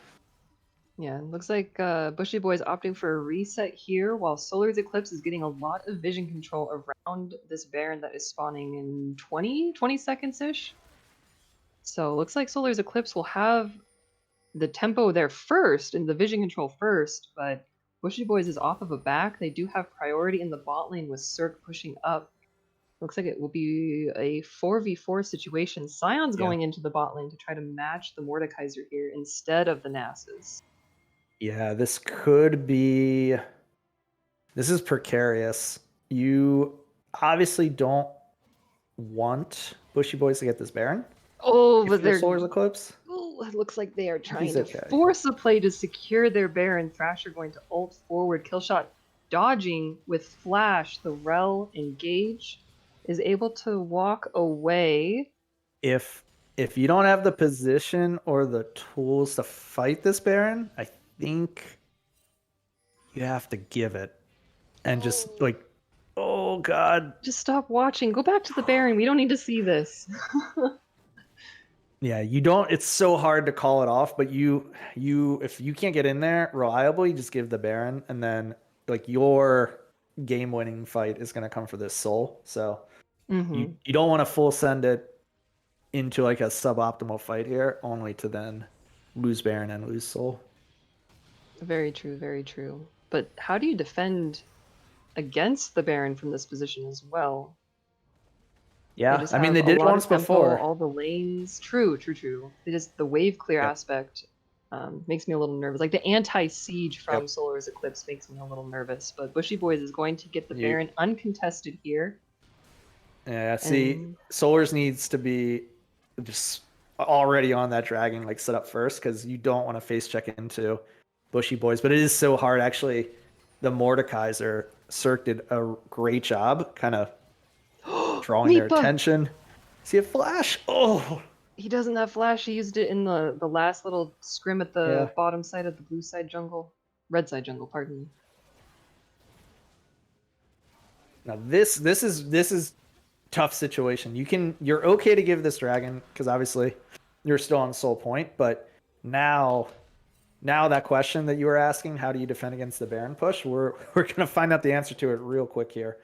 Yeah, looks like Bushy Boy's opting for a reset here, while Solar's Eclipse is getting a lot of vision control around this Baron that is spawning in 20 seconds-ish. So looks like Solar's Eclipse will have the tempo there first and the vision control first, but Bushy Boys is off of a back. They do have priority in the bot lane with Cirque pushing up. Looks like it will be a 4v4 situation. Scion's going into the bot lane to try to match the Mordekaiser here instead of the Nasus. Yeah, this is precarious. You obviously don't want Bushy Boys to get this Baron. Oh, but they're Solar's Eclipse. Oh, it looks like they are trying to force a play to secure their Baron. Thrasher going to ult forward. Killshot dodging with flash. The Rel engage is able to walk away. If you don't have the position or the tools to fight this Baron, I think you have to give it and just like, oh god, just stop watching. Go back to the Baron. We don't need to see this. Yeah, you don't. It's so hard to call it off, but if you can't get in there reliably, just give the Baron, and then like your game-winning fight is going to come for this soul. So you don't want to full send it into like a suboptimal fight here, only to then lose Baron and lose soul. Very true, very true. But how do you defend against the Baron from this position as well? Yeah, I mean, they did it once before. All the lanes. True. The wave clear aspect makes me a little nervous. Like the anti-siege from Solar's Eclipse makes me a little nervous. But Bushy Boys is going to get the Baron uncontested here. Yeah, see, Solar's needs to be just already on that dragon, like set up first, because you don't want to face check into Bushy Boys. But it is so hard, actually. The Mordekaiser, Cirque did a great job, kind of drawing their attention. See a flash? Oh, he doesn't have flash. He used it in the last little scrim at the bottom side of the blue side jungle, red side jungle. Pardon me. Now this is tough situation. You're okay to give this dragon because obviously you're still on soul point, but now that question that you were asking, how do you defend against the Baron push? We're gonna find out the answer to it real quick here.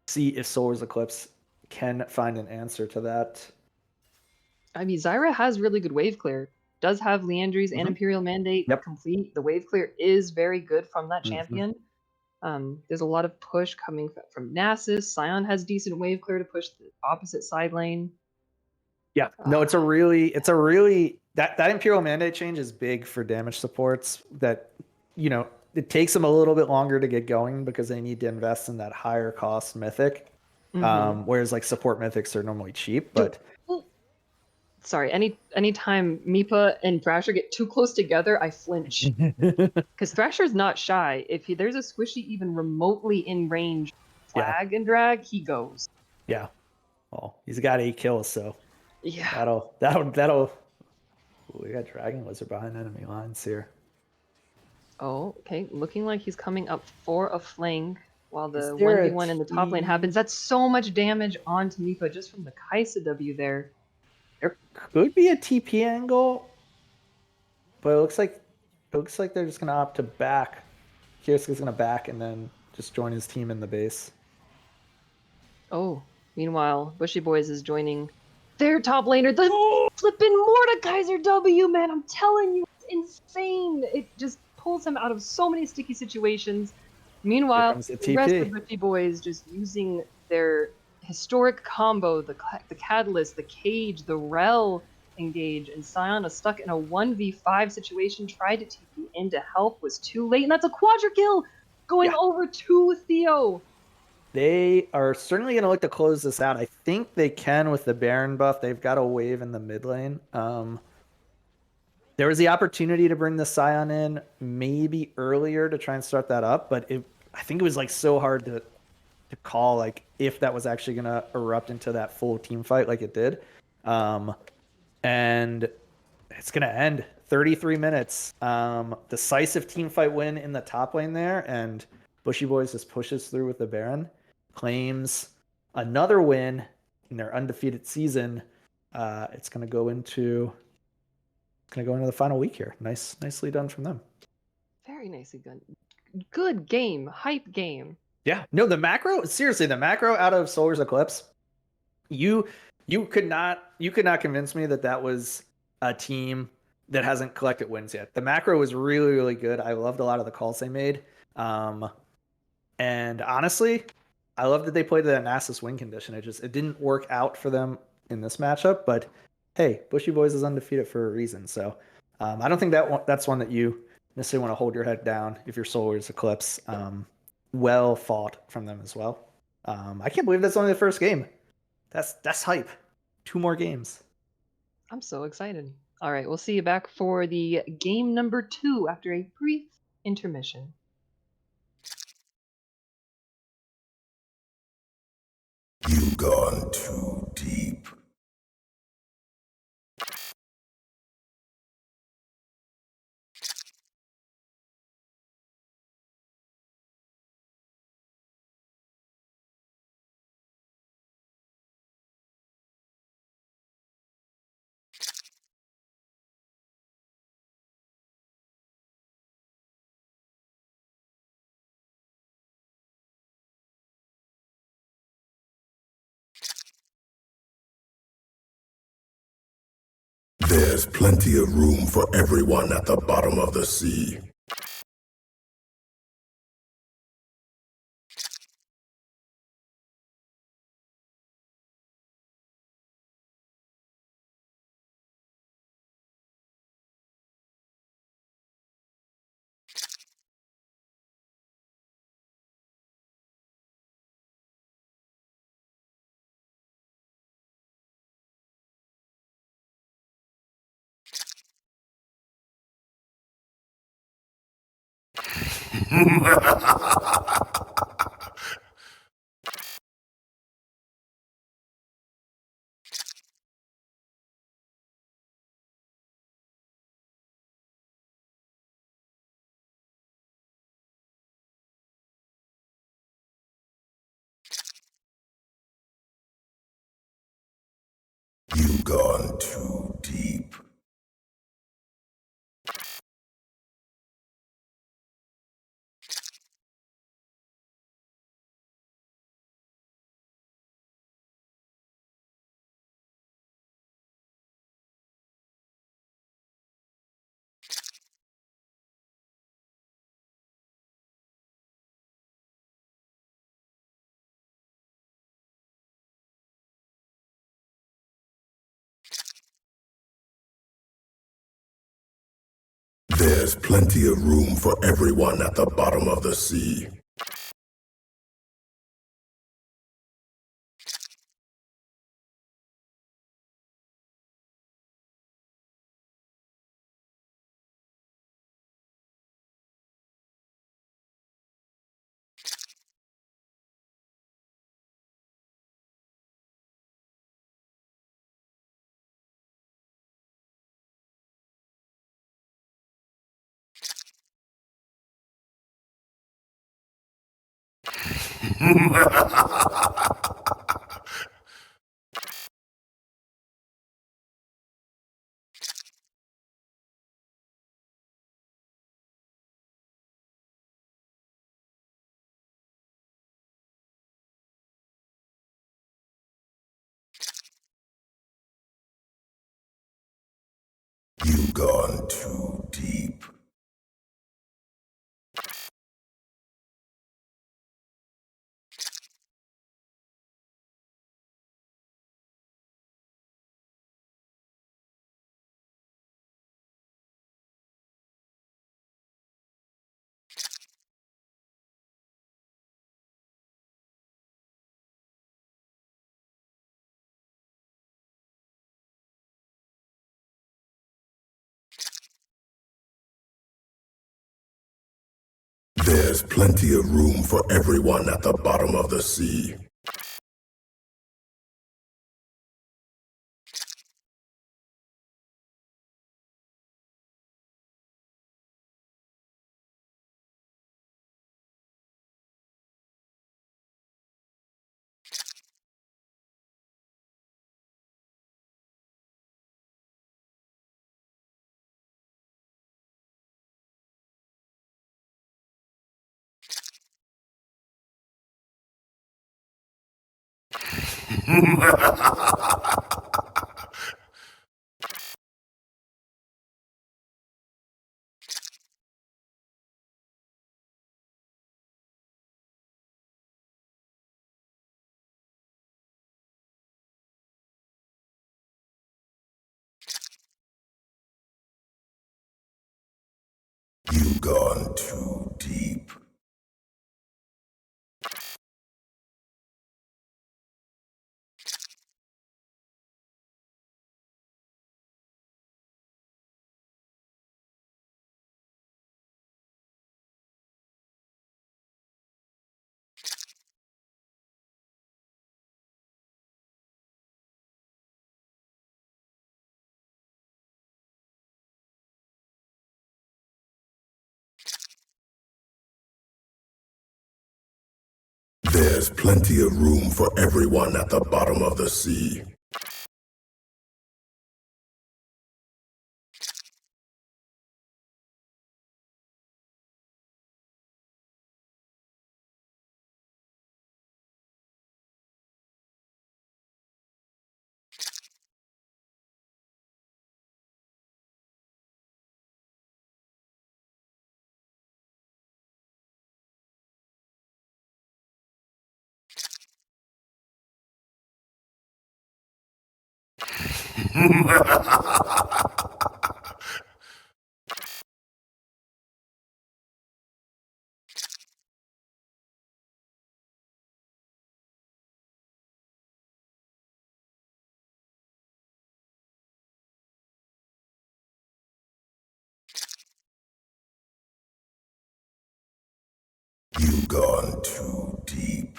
See if Solar's Eclipse can find an answer to that. I mean, Zyra has really good wave clear. Does have Leandry's and Imperial Mandate complete. The wave clear is very good from that champion. There's a lot of push coming from Nasus. Scion has decent wave clear to push the opposite side lane. Yeah, no, it's a really that Imperial Mandate change is big for damage supports. That it takes them a little bit longer to get going because they need to invest in that higher cost mythic. Whereas like support mythics are normally cheap, but sorry, anytime Mipa and Thrasher get too close together, I flinch. Because Thrasher's not shy. If there's a squishy even remotely in range flag and drag, he goes. Yeah. Well, he's got 8 kills, so yeah. That'll we got Dragon Lizard behind enemy lines here. Oh, okay. Looking like he's coming up for a flank while the 1v1 in the top lane happens. That's so much damage onto Mipa just from the Kai'Sa W there. There could be a TP angle, but it looks like they're just gonna opt to back. Kierska's gonna back and then just join his team in the base. Oh, meanwhile, Bushy Boys is joining their top laner. The flippin' Mordekaiser W, man! I'm telling you, it's insane. It just pulls him out of so many sticky situations. Meanwhile, the rest of Bushy Boys just using their historic combo, the Catalyst, the Cage, the Rel engage, and Scion is stuck in a 1v5 situation, tried to TP in to help, was too late, and that's a quadra kill going over to Theo. They are certainly going to look to close this out. I think they can with the Baron buff. They've got a wave in the mid lane. There was the opportunity to bring the Scion in maybe earlier to try and start that up, but I think it was like so hard to call like if that was actually going to erupt into that full team fight like it did. And it's going to end 33 minutes. Decisive team fight win in the top lane there, and Bushy Boys just pushes through with the Baron, claims another win in their undefeated season. It's going to go into the final week here. Nicely done from them. Very nicely done. Good game, hype game. Yeah, no, the macro out of Solar's Eclipse, you could not convince me that was a team that hasn't collected wins yet. The macro was really, really good. I loved a lot of the calls they made. And honestly, I love that they played the Nasus win condition. It didn't work out for them in this matchup, but hey, Bushy Boys is undefeated for a reason. So I don't think that's one that you necessarily want to hold your head down if you're Solar's Eclipse. Well fought from them as well. I can't believe that's only the first game. That's hype. 2 more games. I'm so excited. All right, we'll see you back for the game number 2 after a brief intermission. You've gone too deep. There's plenty of room for everyone at the bottom of the sea. You've gone too deep. There's plenty of room for everyone at the bottom of the sea. You've gone too deep. There's plenty of room for everyone at the bottom of the sea. You've gone too deep. There's plenty of room for everyone at the bottom of the sea. You've gone too deep.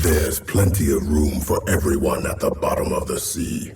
There's plenty of room for everyone at the bottom of the sea.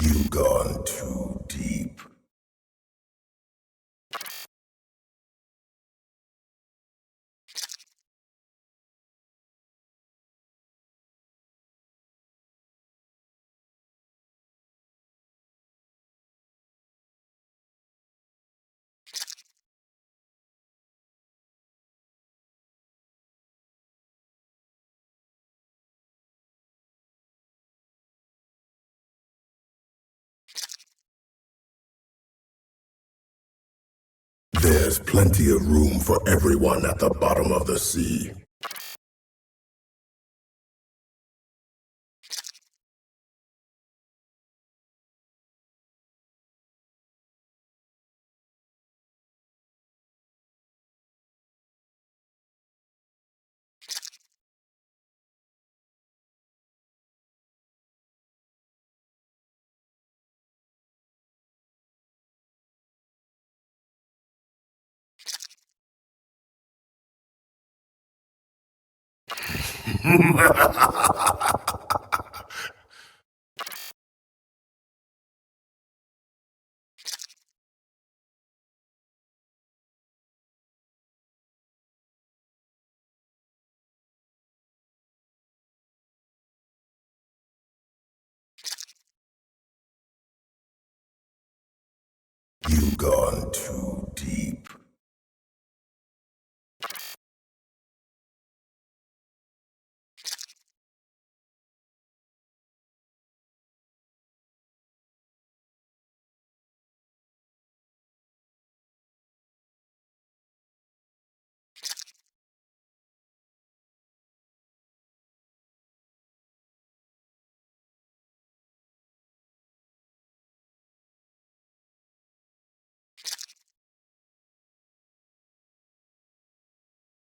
You've gone too deep. There's plenty of room for everyone at the bottom of the sea. You've gone too deep.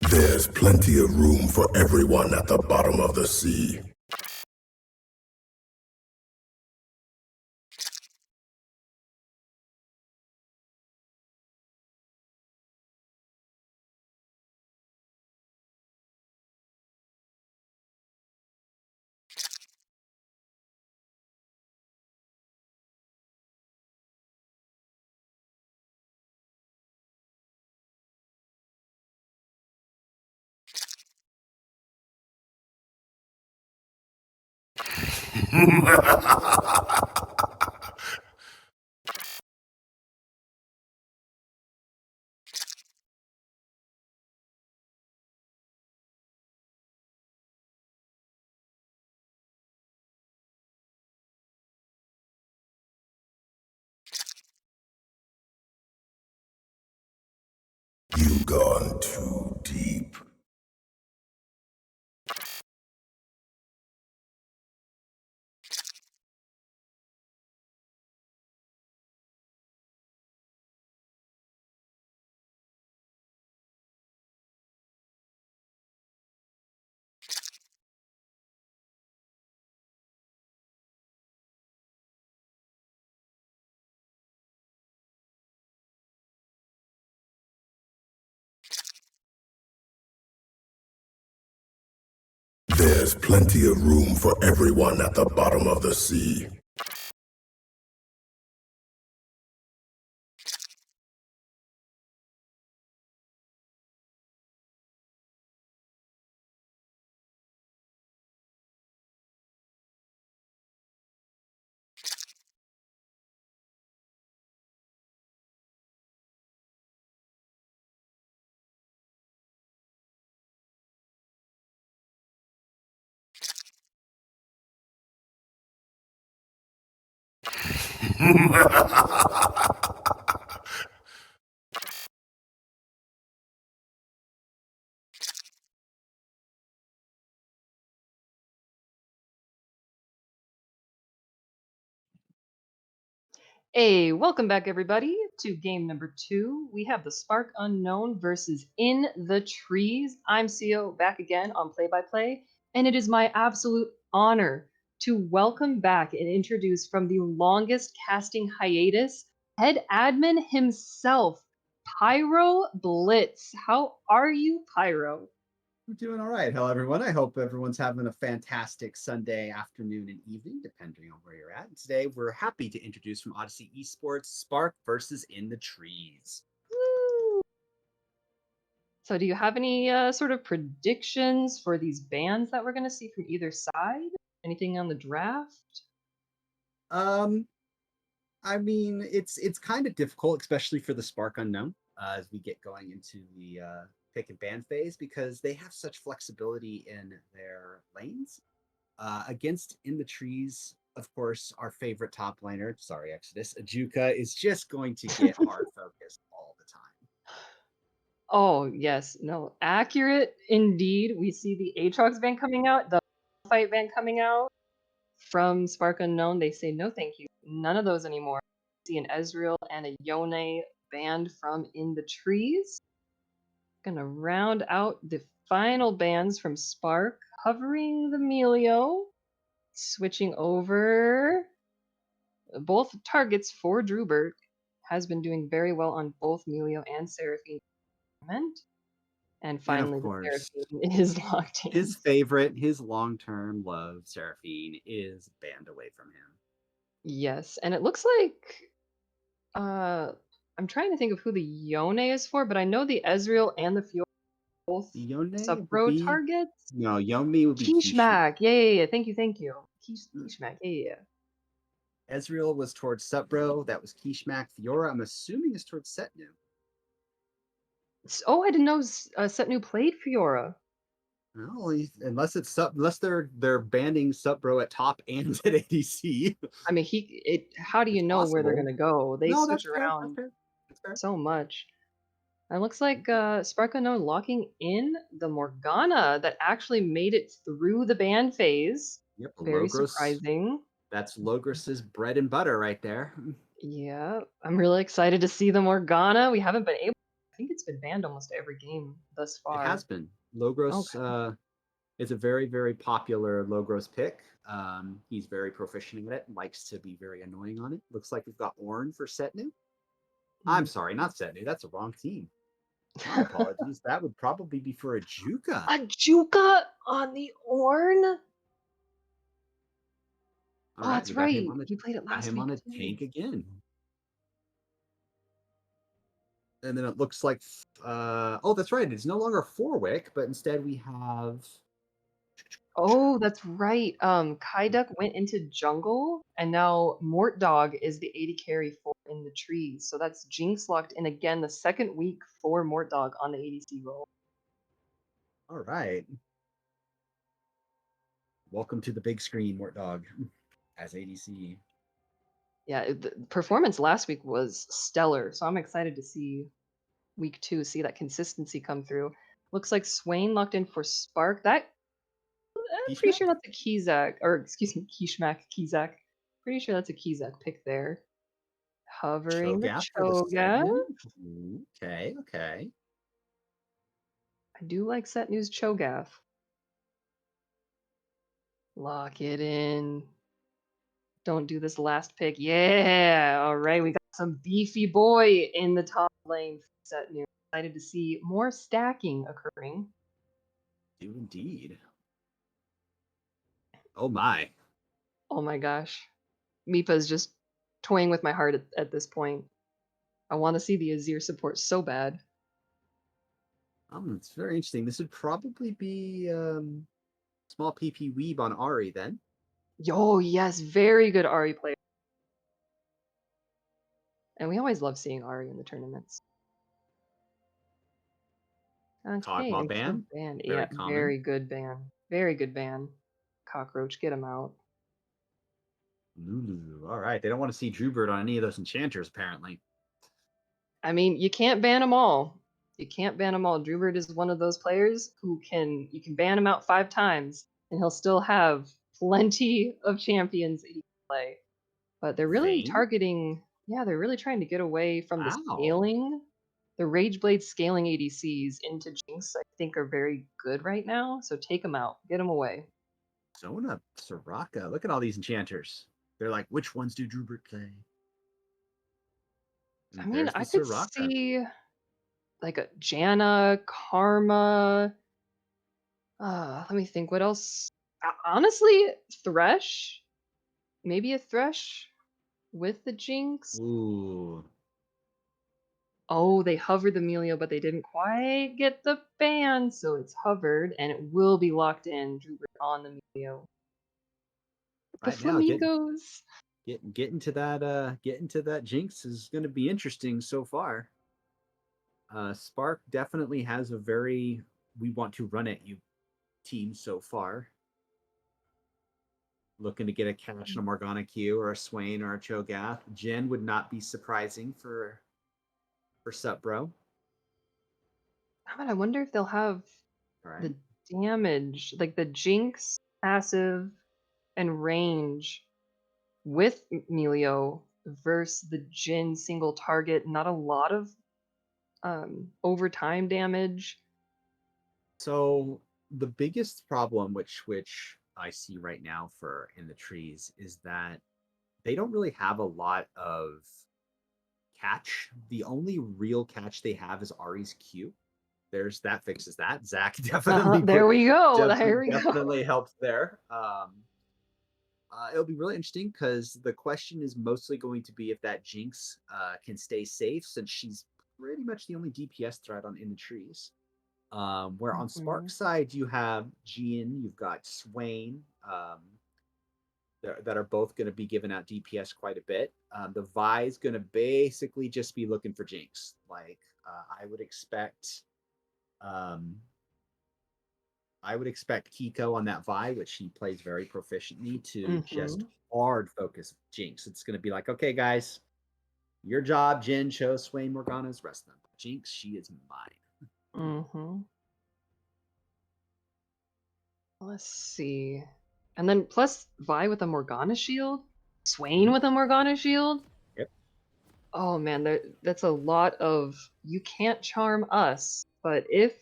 There's plenty of room for everyone at the bottom of the sea. You've gone too deep. There's plenty of room for everyone at the bottom of the sea. Hey, welcome back everybody to game number 2. We have the Spark Unknown versus In the Trees. I'm CO back again on play-by-play, and it is my absolute honor to welcome back and introduce from the longest casting hiatus, head admin himself, Pyro Blitz. How are you, Pyro? I'm doing all right. Hello, everyone. I hope everyone's having a fantastic Sunday afternoon and evening, depending on where you're at. And today, we're happy to introduce from Odyssey Esports, Spark versus In the Trees. Woo! So, do you have any sort of predictions for these bands that we're going to see from either side? Anything on the draft? I mean, it's kind of difficult, especially for the Spark Unknown, as we get going into the pick and ban phase, because they have such flexibility in their lanes. Against In the Trees, of course, our favorite top laner, sorry, Exodus, Ajuka, is just going to get hard focused all the time. Oh, yes. No, accurate indeed. We see the Aatrox van coming out, the fight van coming out from Spark Unknown. They say, no, thank you. None of those anymore. We see an Ezreal and a Yone banned from In the Trees. Gonna round out the final bans from Spark, hovering the Melio, switching over. Both targets for Drubert has been doing very well on both Melio and Seraphine. And And of finally, the course, Seraphine is locked in. his favorite, his long-term love, Seraphine, is banned away from him. Yes, and it looks like I'm trying to think of who the Yone is for, but I know the Ezreal and the Fiora both Yone would sub-pro be targets. no, Yomi would be Kishmak, yeah. Thank you. Kishmak, yeah. Ezreal was towards Supbro. That was Kishmak. Fiora, I'm assuming, is towards Setnu. Oh, I didn't know Setnu played Fiora. Well, unless it's unless they're banning Supbro at top and at ADC. I mean, how do you It's know where they're possible. gonna go? They No, switch that's fair. That's around fair. That's fair. so much. It looks like Spark Unknown locking in the Morgana that actually made it through the ban phase. Yep, Very Logros. surprising. That's Logros's bread and butter right there. Yeah, I'm really excited to see the Morgana. We haven't been able. I think it's been banned almost every game thus It has far. been. Logros is a very, very popular Logros pick. He's very proficient at it, likes to be very annoying on it. Looks like we've got Ornn for Setnu. I'm sorry, not Setnu. That's a wrong team. My apologies. That would probably be for a Juka. A Juka on the Ornn? All right, That's right. He played it last week. on a tank again. And then it looks like, oh, that's right. It's no longer Forwick, but instead we have. Oh, that's right. Kaiduck went into jungle, and now Mort Dog is the AD carry for in the trees. So that's Jinx locked in again the second week for Mort Dog on the ADC role. All right. Welcome to the big screen, Mort Dog, as ADC. Yeah, the performance last week was stellar, so I'm excited to see week 2, see that consistency come through. Looks like Swain locked in for Spark. I'm pretty sure that's a Kizak, or excuse me, Kishmak. Pretty sure that's a Kizak pick there. Hovering the Cho'Gath for the Cho'Gath. segment. Okay. I do like Set News Cho'Gath. Lock it in. Don't do this last pick. Yeah. All right. We got some beefy boy in the top lane for Set News. Excited to see more stacking occurring. Do indeed. Oh my. Oh my gosh. Mipa's just toying with my heart at this point. I want to see the Azir support so bad. It's very interesting. This would probably be small PP Weeb on Ari then. Yo, yes, very good Ari player. And we always love seeing Ari in the tournaments. Okay, Kog'Maw ban. ban. Very Yeah, common. very good ban. Very good ban. Cockroach, get him out. Lulu. All right. They don't want to see Drewbird on any of those enchanters, apparently. I mean, you can't ban them all. You can't ban them all. Drewbird is one of those players who you can ban him out 5 times and he'll still have plenty of champions that he can play. But they're really targeting, they're really trying to get away from the scaling. The Rageblade scaling ADCs into Jinx, I think, are very good right now. So take them out, get them away. Zona, Soraka. Look at all these enchanters. They're like, which ones do Drewbird play? And I mean, I could Soraka. see like a Janna, Karma. Let me think. What else? Honestly, Thresh. Maybe a Thresh with the Jinx. Ooh. Oh, they hovered the Melio, but they didn't quite get the ban, so it's hovered, and it will be locked in. Drewbird on the Melio. The Right now, flamingos. Getting to that Jinx is going to be interesting so far. Spark definitely has a very we want to run at you team so far. Looking to get a Cash and a Morgana Q or a Swain or a Cho'Gath. Jhin would not be surprising for Supbro. I wonder if they'll have the damage, like the Jinx passive and range with Melio versus the Jhin single target. Not a lot of overtime damage. So the biggest problem which I see right now for in the trees is that they don't really have a lot of catch. The only real catch they have is Ari's Q. that fixes that. Zach definitely There we go. There we go. definitely helped there. It'll be really interesting because the question is mostly going to be if that Jinx can stay safe, since she's pretty much the only DPS threat in the trees. Where on Spark's side you have Gian, you've got Swain, that are both going to be giving out DPS quite a bit. The Vi's going to basically just be looking for Jinx. Like I would expect Kiko on that Vi, which he plays very proficiently, to just hard focus Jinx. It's going to be like, okay, guys, your job, Jin, Cho, Swain, Morgana's, rest of them. Jinx, she is mine. Let's see. And then plus Vi with a Morgana shield, Swain with a Morgana shield. Yep. Oh man, that's a lot of, you can't charm us, but if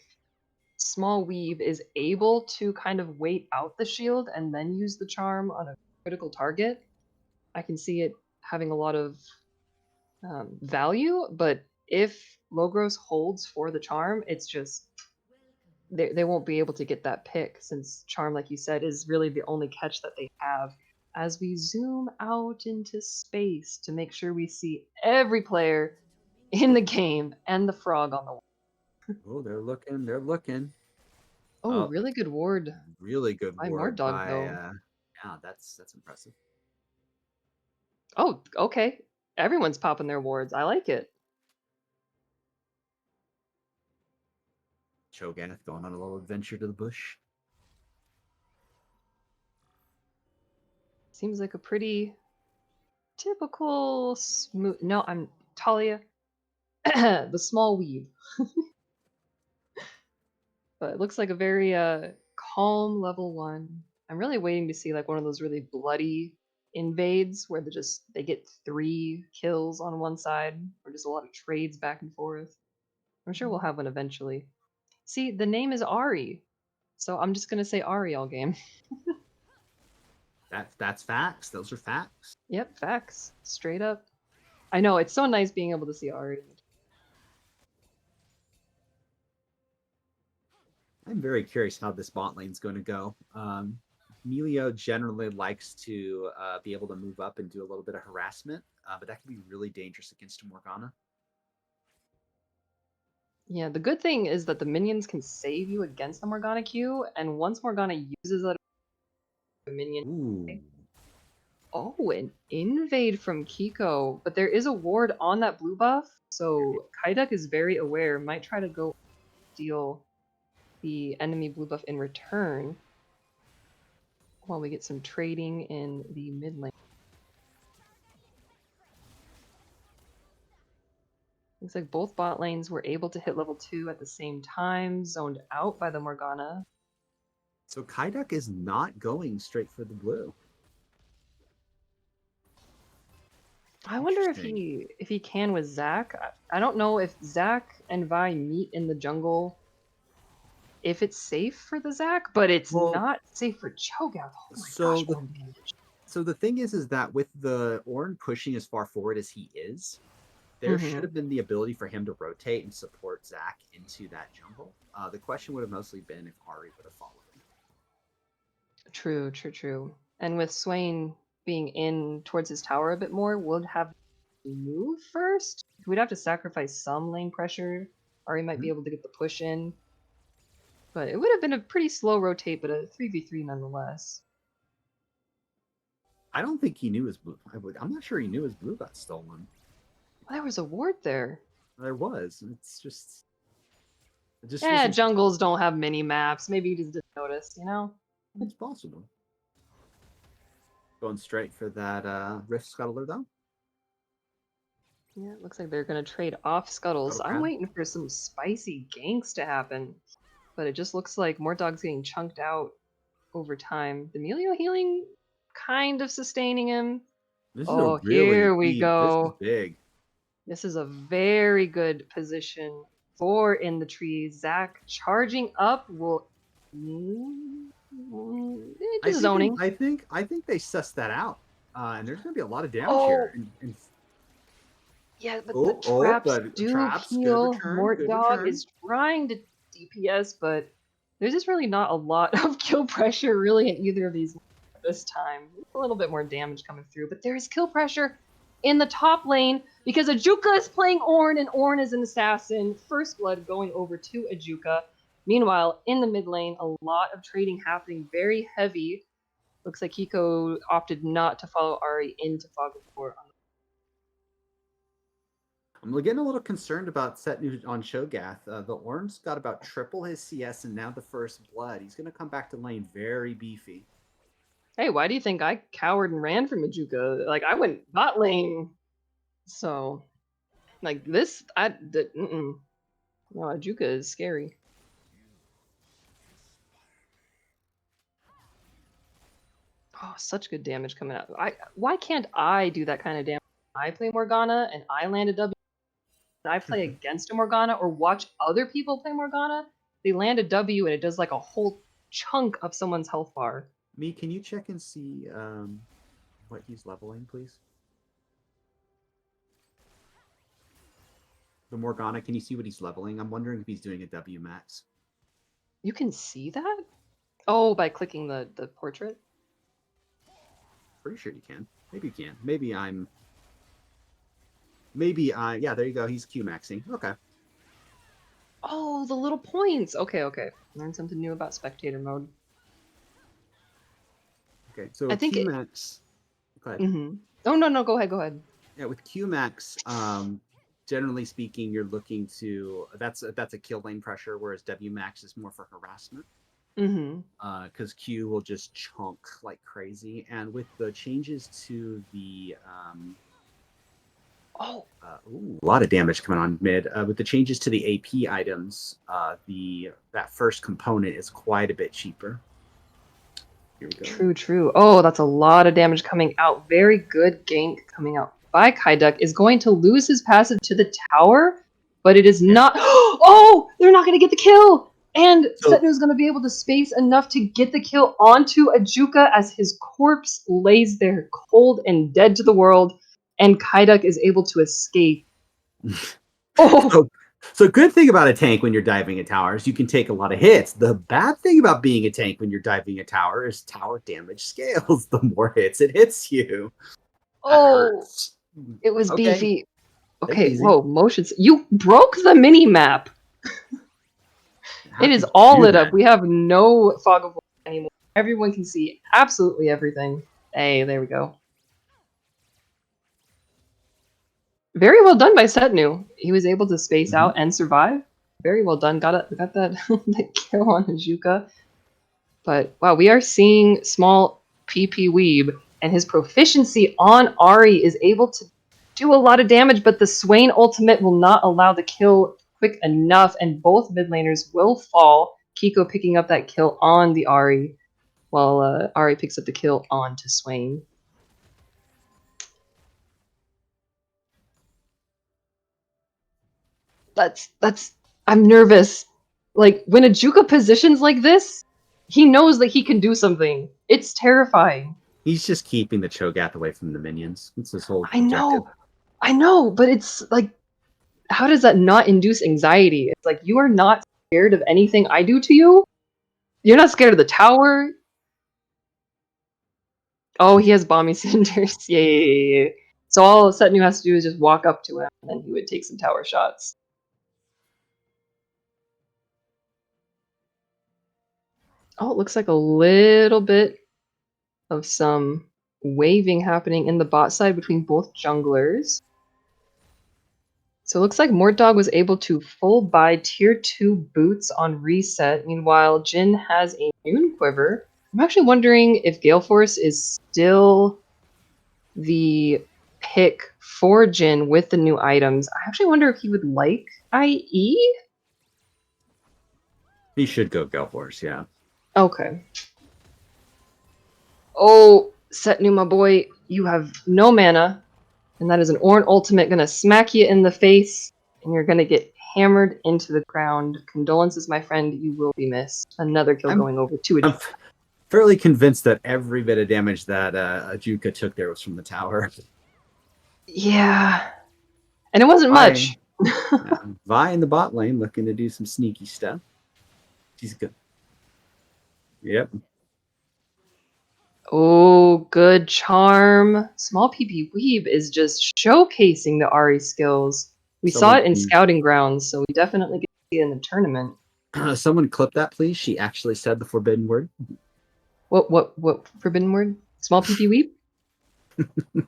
Small Weave is able to kind of wait out the shield and then use the charm on a critical target, I can see it having a lot of value. But if Logros holds for the charm, it's just they won't be able to get that pick, since charm, like you said, is really the only catch that they have. As we zoom out into space to make sure we see every player in the game and the frog on the wall. Oh, they're looking. Oh, really good ward. Really good By ward Mordog, by though. yeah, that's impressive. Oh, okay. Everyone's popping their wards. I like it. Cho'Gath going on a little adventure to the bush. Seems like a pretty typical smooth. No, I'm Talia. The Small Weave. But it looks like a very calm level 1. I'm really waiting to see like one of those really bloody invades where they get 3 kills on one side, or just a lot of trades back and forth. I'm sure we'll have one eventually. See, the name is Ari, so I'm just gonna say Ari all game. That's facts. Those are facts. Yep, facts. Straight up. I know, it's so nice being able to see Ari. I'm very curious how this bot lane's going to go. Melio generally likes to be able to move up and do a little bit of harassment, but that can be really dangerous against a Morgana. Yeah, the good thing is that the minions can save you against the Morgana Q, and once Morgana uses that minion... Ooh. Oh, an invade from Kiko, but there is a ward on that blue buff, so Kaiduk is very aware, might try to go deal the enemy blue buff in return while we get some trading in the mid lane. Looks like both bot lanes were able to hit level 2 at the same time, zoned out by the Morgana. So Kaiduk is not going straight for the blue. I wonder if he can with Zac. I don't know if Zac and Vi meet in the jungle, if it's safe for the Zac, but it's not safe for Cho'Gath. Oh my gosh, so the thing is that with the Ornn pushing as far forward as he is, there should have been the ability for him to rotate and support Zac into that jungle. The question would have mostly been if Ari would have followed him. True. And with Swain being in towards his tower a bit more, would have to move first. We'd have to sacrifice some lane pressure. Ari might be able to get the push in. But it would have been a pretty slow rotate, but a 3v3 nonetheless. I don't think he knew his blue. I'm not sure he knew his blue got stolen. Well, there was a ward there. There was. It's just. Jungles don't have mini maps. Maybe he just didn't notice, you know? It's possible. Going straight for that Rift Scuttler, though. Yeah, it looks like they're going to trade off Scuttles. I'm waiting for some spicy ganks to happen. But it just looks like Mordog's getting chunked out over time. The Melio healing kind of sustaining him. Here we go. This is big. This is a very good position for in the trees. Zac charging up will... Just zoning. I think they sussed that out. And there's going to be a lot of damage here. Yeah, but the traps do heal. Mordog is trying to DPS, but there's just really not a lot of kill pressure really in either of these this time. A little bit more damage coming through, but there is kill pressure in the top lane because Ajuka is playing Ornn, and Ornn is an assassin. First blood going over to Ajuka. Meanwhile, in the mid lane, a lot of trading happening, very heavy. Looks like Hiko opted not to follow Ahri into Fog of War. I'm getting a little concerned about Setnu on Shogath. The Ornn's got about triple his CS and now the first blood. He's going to come back to lane very beefy. Hey, why do you think I cowered and ran from Ajuka? Like, I went bot lane. So, like, this, no, Ajuka is scary. Oh, such good damage coming out. Why can't I do that kind of damage? I play Morgana and I land a W. And I play against a Morgana or watch other people play Morgana. They land a W and it does like a whole chunk of someone's health bar. Me, can you check and see what he's leveling, please? The Morgana, can you see what he's leveling? I'm wondering if he's doing a W max. You can see that? Oh, by clicking the portrait? Pretty sure you can. Maybe you can. Yeah, there you go. He's Q maxing. Okay. Oh, the little points. Okay. Learned something new about spectator mode. Okay, so I think Q-Max... Go ahead. Mm-hmm. Oh, no, go ahead. Yeah, with Q-Max, generally speaking, you're looking to... That's a kill lane pressure, whereas W-Max is more for harassment. Mm-hmm. Because Q will just chunk like crazy. And with the changes to the... a lot of damage coming on mid. With the changes to the AP items, that first component is quite a bit cheaper. Here we go. True. Oh, that's a lot of damage coming out. Very good gank coming out by Kaiduk. Is going to lose his passive to the tower, but it is not... Oh, they're not going to get the kill! And Setnu is going to be able to space enough to get the kill onto Ajuka as his corpse lays there cold and dead to the world, and Kaiduk is able to escape. Oh! So good thing about a tank when you're diving a tower is you can take a lot of hits. The bad thing about being a tank when you're diving a tower is tower damage scales. The more hits it hits you. Oh! It was Okay. beefy. Okay, whoa, motions. You broke the mini map. It is all lit up. We have no fog of war anymore. Everyone can see absolutely everything. Hey, there we go. Very well done by Setnu. He was able to space out and survive. Very well done. Got that that kill on Ajuka. But wow, we are seeing small PP Weeb, and his proficiency on Ahri is able to do a lot of damage, but the Swain ultimate will not allow the kill quick enough, and both mid laners will fall. Kiko picking up that kill on the Ahri, while Ahri picks up the kill onto Swain. I'm nervous. Like, when Ajuka positions like this, he knows that he can do something. It's terrifying. He's just keeping the Cho'Gath away from the minions. It's his whole objective. I know, but it's like, how does that not induce anxiety? It's like, you are not scared of anything I do to you? You're not scared of the tower? Oh, he has Bomby Cinders. Yeah. So all Setnu has to do is just walk up to him, and then he would take some tower shots. Oh, it looks like a little bit of some waving happening in the bot side between both junglers. So it looks like Mortdog was able to full buy tier 2 boots on reset. Meanwhile, Jhin has a Moon Quiver. I'm actually wondering if Gale Force is still the pick for Jhin with the new items. I actually wonder if he would like IE? He should go Gale Force, yeah. Okay. Oh, Setnu, my boy, you have no mana, and that is an Ornn ultimate gonna smack you in the face, and you're gonna get hammered into the ground. Condolences, my friend, you will be missed. Another kill going over to I'm fairly convinced that every bit of damage that Ajuka took there was from the tower. Yeah. And it wasn't much. Vi in the bot lane looking to do some sneaky stuff. She's good. Yep. Oh, good charm. Small PP Weeb is just showcasing the Ari skills. We saw it in scouting grounds, so we definitely get to see it in the tournament. Someone clip that, please. She actually said the forbidden word. What forbidden word? Small PP Weeb?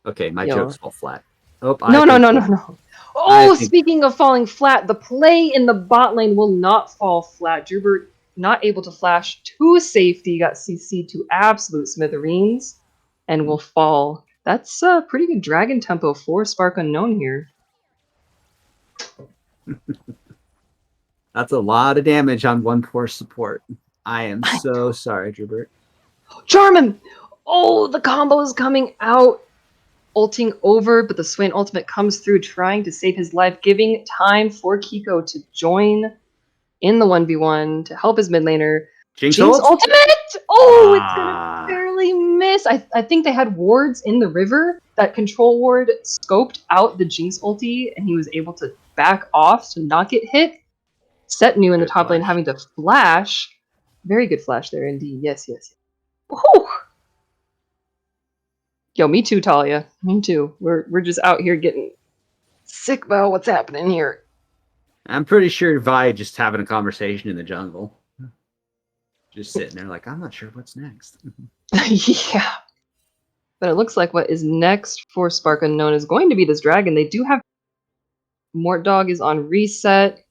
Okay, my jokes fall flat. Oh, No. Oh, speaking of falling flat, the play in the bot lane will not fall flat. Drubert not able to flash to safety, got CC'd to absolute smithereens, and will fall. That's a pretty good dragon tempo for Spark Unknown here. That's a lot of damage on one poor support. I am so sorry, Drubert. Charm him! Oh, the combo is coming out. Ulting over, but the Swain ultimate comes through, trying to save his life, giving time for Kiko to join in the 1v1 to help his mid laner. Jinx ultimate! Oh, it's gonna barely miss. I think they had wards in the river. That control ward scoped out the Jinx ulti, and he was able to back off to not get hit. Set new in the top lane having to flash. Very good flash there indeed. Yes. Whew. Yo, me too, Talia. Me too. We're just out here getting sick about what's happening here. I'm pretty sure Vi just having a conversation in the jungle. Just sitting there like, I'm not sure what's next. Yeah. But it looks like what is next for Spark Unknown is going to be this dragon. They do have Mort Dog is on reset.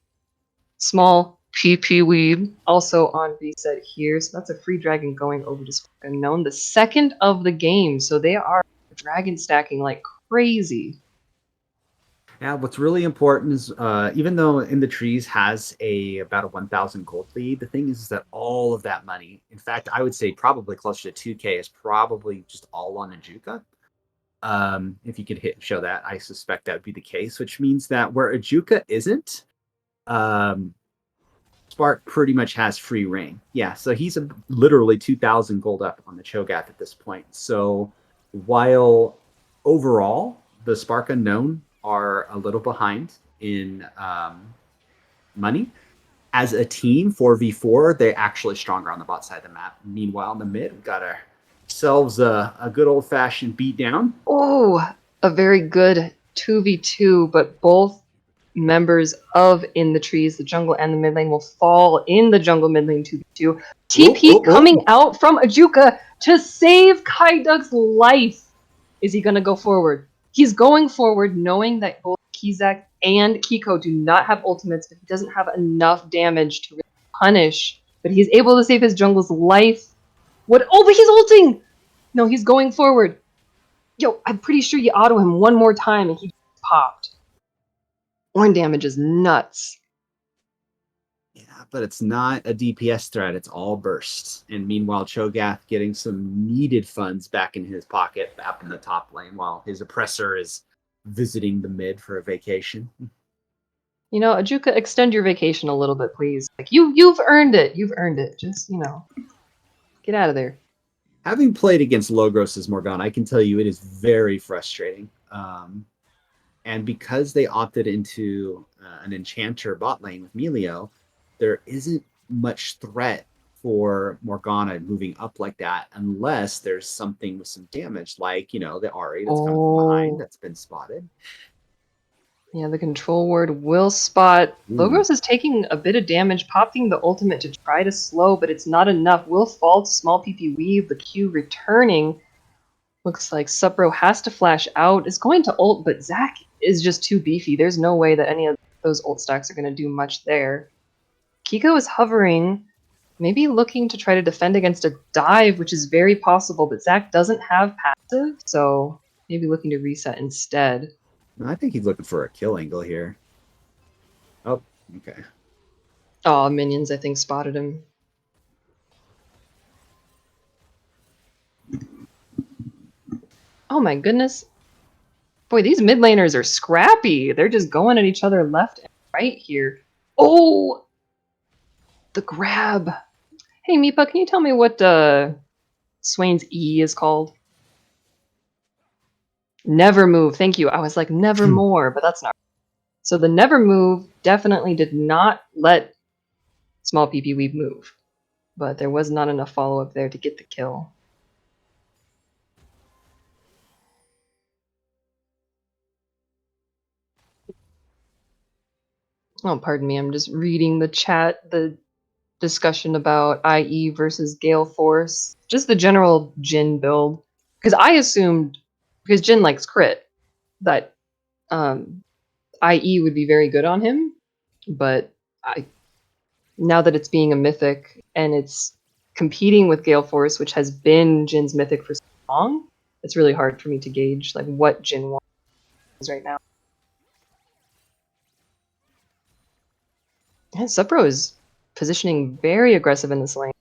Small PP Weeb also on reset here. So that's a free dragon going over to Spark Unknown. The second of the game. So they are dragon stacking like crazy. Yeah, what's really important is even though In the Trees has about a 1,000 gold lead, the thing is that all of that money, in fact, I would say probably closer to 2K, is probably just all on Ajuka. If you could show that, I suspect that would be the case, which means that where Ajuka isn't, Spark pretty much has free reign. Yeah, so he's literally 2,000 gold up on the Cho'Gath at this point. So while overall the Spark Unknown are a little behind in money, as a team 4v4 they're actually stronger on the bot side of the map. Meanwhile in the mid we've got ourselves a good old-fashioned beatdown. Oh, a very good 2v2, but both members of In the Trees, the jungle and the mid lane, will fall in the jungle mid lane 2v2. TP coming out from Ajuka to save Kaidug's life. Is he going to go forward? He's going forward knowing that both Kizak and Kiko do not have ultimates, but he doesn't have enough damage to really punish. But he's able to save his jungle's life. What? Oh, but he's ulting! No, he's going forward. Yo, I'm pretty sure you auto him one more time and he just popped. One damage is nuts. Yeah, but it's not a DPS threat. It's all bursts. And meanwhile, Cho'Gath getting some needed funds back in his pocket up in the top lane while his oppressor is visiting the mid for a vacation. You know, Ajuka, extend your vacation a little bit, please. Like you've earned it. You've earned it. Just, get out of there. Having played against Logros' Morgana, I can tell you it is very frustrating. And because they opted into an Enchanter bot lane with Melio, there isn't much threat for Morgana moving up like that unless there's something with some damage, like, the Ahri that's coming from behind that's been spotted. Yeah, the control ward will spot. Logros is taking a bit of damage, popping the ultimate to try to slow, but it's not enough. Will fall to small PP Weave, the Q returning. Looks like Supro has to flash out. Is going to ult, but Zac is just too beefy. There's no way that any of those ult stacks are going to do much there. Kiko is hovering, maybe looking to try to defend against a dive, which is very possible, but Zac doesn't have passive, so maybe looking to reset instead. I think he's looking for a kill angle here. Oh, okay. Oh, minions, I think, spotted him. Oh my goodness. Boy, these mid laners are scrappy. They're just going at each other left and right here. Oh! The grab. Hey, Meepa, can you tell me what Swain's E is called? Never move. Thank you. I was like, never more, but that's not. So the never move definitely did not let small PP Weave move, but there was not enough follow-up there to get the kill. Oh, pardon me, I'm just reading the chat, the discussion about IE versus Gale Force, just the general Jhin build. Because I assumed, because Jhin likes crit, that IE would be very good on him, but now that it's being a mythic and it's competing with Gale Force, which has been Jin's mythic for so long, it's really hard for me to gauge like what Jhin wants right now. And Supro is positioning very aggressive in this lane.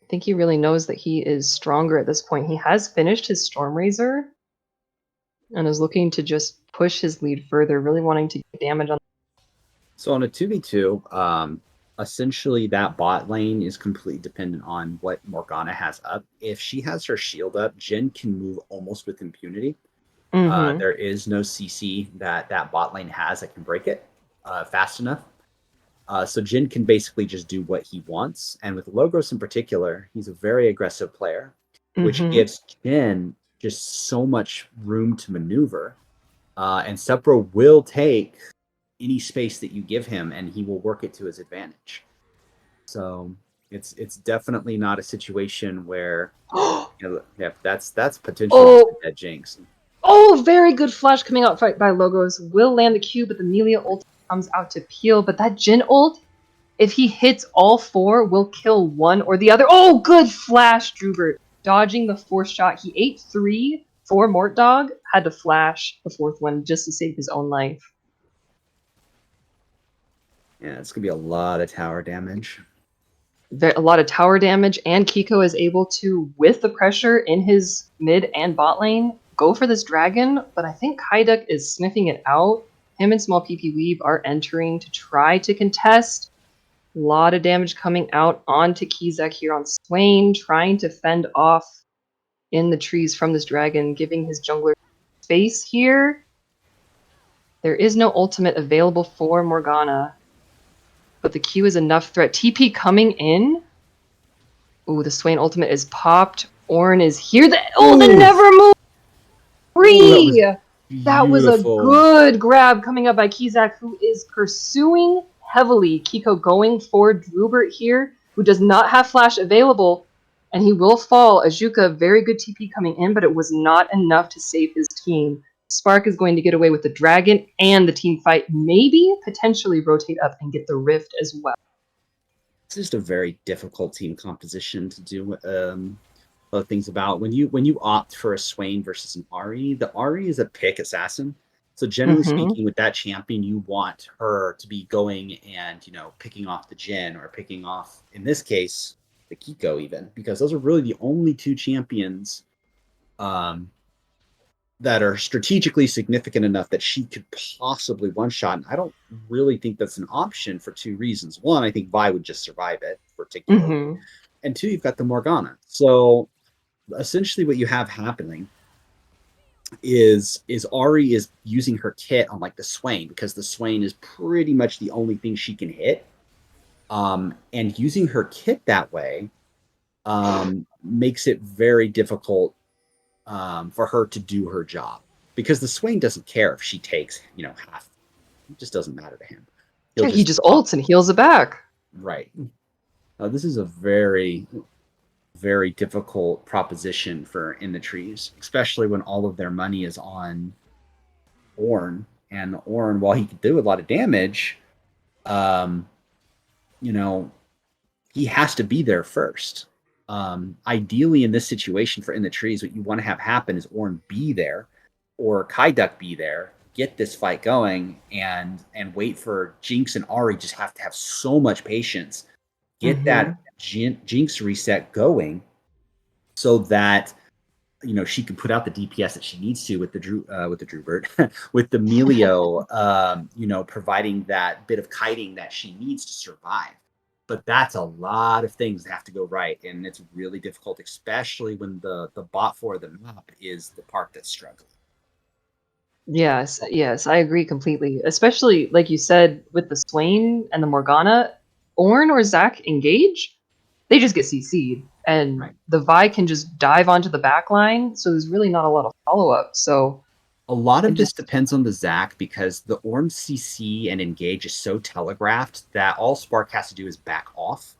I think he really knows that he is stronger at this point. He has finished his Stormrazor and is looking to just push his lead further, really wanting to get damage on. So on a 2v2, essentially that bot lane is completely dependent on what Morgana has up. If she has her shield up, Jhin can move almost with impunity. There is no CC that bot lane has that can break it fast enough. So Jhin can basically just do what he wants. And with Logos in particular, he's a very aggressive player, which gives Jhin just so much room to maneuver. And Supro will take any space that you give him, and he will work it to his advantage. So it's definitely not a situation where that's potentially a Jinx. Oh, very good flash coming out by Logos. Will land the Q, but the Melia ult comes out to peel. But that Jhin ult, if he hits all four, will kill one or the other. Oh, good flash, Drubert. Dodging the fourth shot. He ate 3 for Mort Dog, had to flash the fourth one just to save his own life. Yeah, it's going to be a lot of tower damage. A lot of tower damage, and Kiko is able to, with the pressure in his mid and bot lane, go for this dragon, but I think Kaiduk is sniffing it out. Him and Small PP Weave are entering to try to contest. A lot of damage coming out onto Kizek here on Swain, trying to fend off in the trees from this dragon, giving his jungler space here. There is no ultimate available for Morgana, but the Q is enough threat. TP coming in. Ooh, the Swain ultimate is popped. Ornn is here. The never move. Free. That was a good grab coming up by Kizak, who is pursuing heavily. Kiko going for Drubert here, who does not have flash available, and he will fall. Ajuka, very good TP coming in, but it was not enough to save his team. Spark is going to get away with the dragon and the team fight, maybe potentially rotate up and get the rift as well. It's just a very difficult team composition to do other things about. When you opt for a Swain versus an Ahri, the Ahri is a pick assassin. So generally speaking, with that champion, you want her to be going and picking off the Jhin or picking off, in this case, the Kiko even, because those are really the only two champions that are strategically significant enough that she could possibly one-shot. And I don't really think that's an option for 2 reasons. One, I think Vi would just survive it, particularly. And 2, you've got the Morgana. So essentially what you have happening is Ahri is using her kit on like the Swain, because the Swain is pretty much the only thing she can hit. And using her kit that way makes it very difficult for her to do her job, because the Swain doesn't care if she takes half. It just doesn't matter to him. He just ults and heals it back. Right. This is a very, very difficult proposition for In the Trees, especially when all of their money is on Ornn. And Ornn, while he could do a lot of damage, he has to be there first. Ideally, in this situation for In the Trees, what you want to have happen is Ornn be there, or Kaiduk be there, get this fight going, and wait for Jinx and Ahri. Just have to have so much patience, get that Jinx reset going, so that she can put out the DPS that she needs to with the Drubert, with the Melio, providing that bit of kiting that she needs to survive. But that's a lot of things that have to go right, and it's really difficult, especially when the bot for the map is the part that's struggling. Yes, yes, I agree completely. Especially like you said with the Swain and the Morgana, Ornn or Zac engage, they just get CC'd, and Right. the Vi can just dive onto the back line, so there's really not a lot of follow up. So A lot it of this just depends on the Zac because the Ornn CC and engage is so telegraphed that all Spark has to do is back off,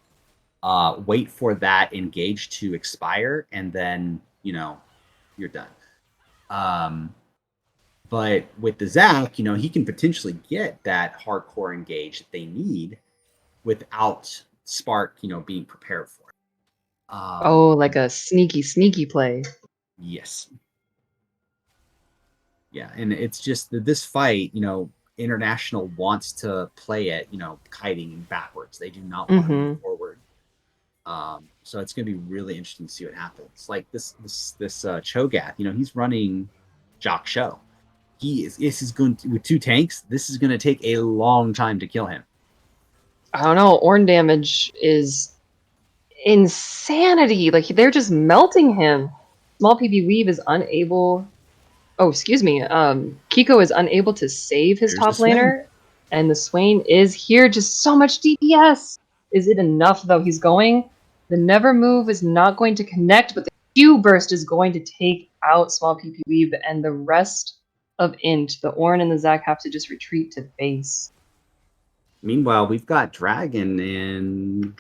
wait for that engage to expire, and then you're done. Um, but with the Zac, he can potentially get that hardcore engage that they need without Spark, being prepared for it. oh, like a sneaky play. Yes. Yeah, and it's just that this fight, International wants to play it, kiting backwards. They do not want to move Mm-hmm. forward. So it's going to be really interesting to see what happens. Like this Cho'Gath, he's running Jock Show. This is going to, with 2 tanks. This is going to take a long time to kill him. I don't know, Ornn damage is insanity. Like they're just melting him. Small PB Weave is unable. Oh, excuse me. Kiko is unable to save his There's the top Swain. laner, and the Swain is here. Just so much DPS. Is it enough though? He's going. The Never Move is not going to connect, but the Q Burst is going to take out Small PP Weave, and the rest of Int, the Ornn and the Zac have to just retreat to base. Meanwhile, we've got Dragon, and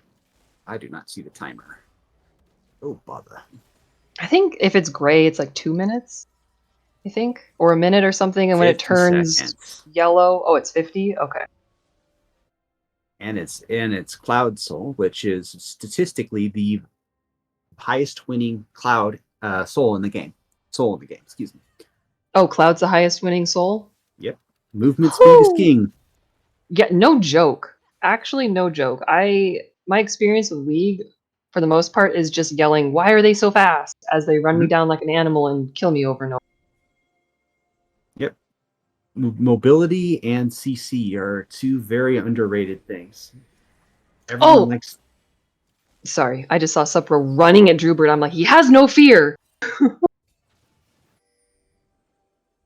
I do not see the timer. Oh, bother. I think if it's gray, it's like 2 minutes. I think, or a minute or something, and when it 50 turns seconds. yellow, oh, it's 50. Okay. And it's Cloud Soul, which is statistically the highest winning Cloud soul in the game. Excuse me. Oh, Cloud's the highest winning soul. Yep. Movement speed is Whew. king. Yeah, no joke. Actually, no joke. My experience with League, for the most part, is just yelling, "Why are they so fast?" as they run me down like an animal and kill me over and over. Yep. Mobility and CC are 2 very underrated things. Everyone likes. Sorry, I just saw Supra running at Drubert. I'm like, he has no fear.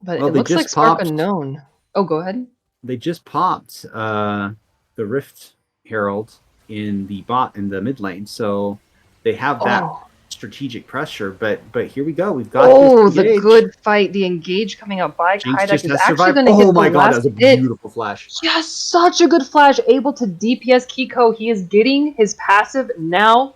But Well, it they looks like just Spark popped. Unknown. Oh, go ahead. They just popped the Rift Herald in the mid lane, so they have that strategic pressure. But here we go. We've got this the engage. good fight. The engage coming up by Jinx Kaidak just is has actually survived. going to Oh get my the god, that last was a hit. beautiful flash. Yes, such a good flash. Able to DPS Kiko. He is getting his passive now.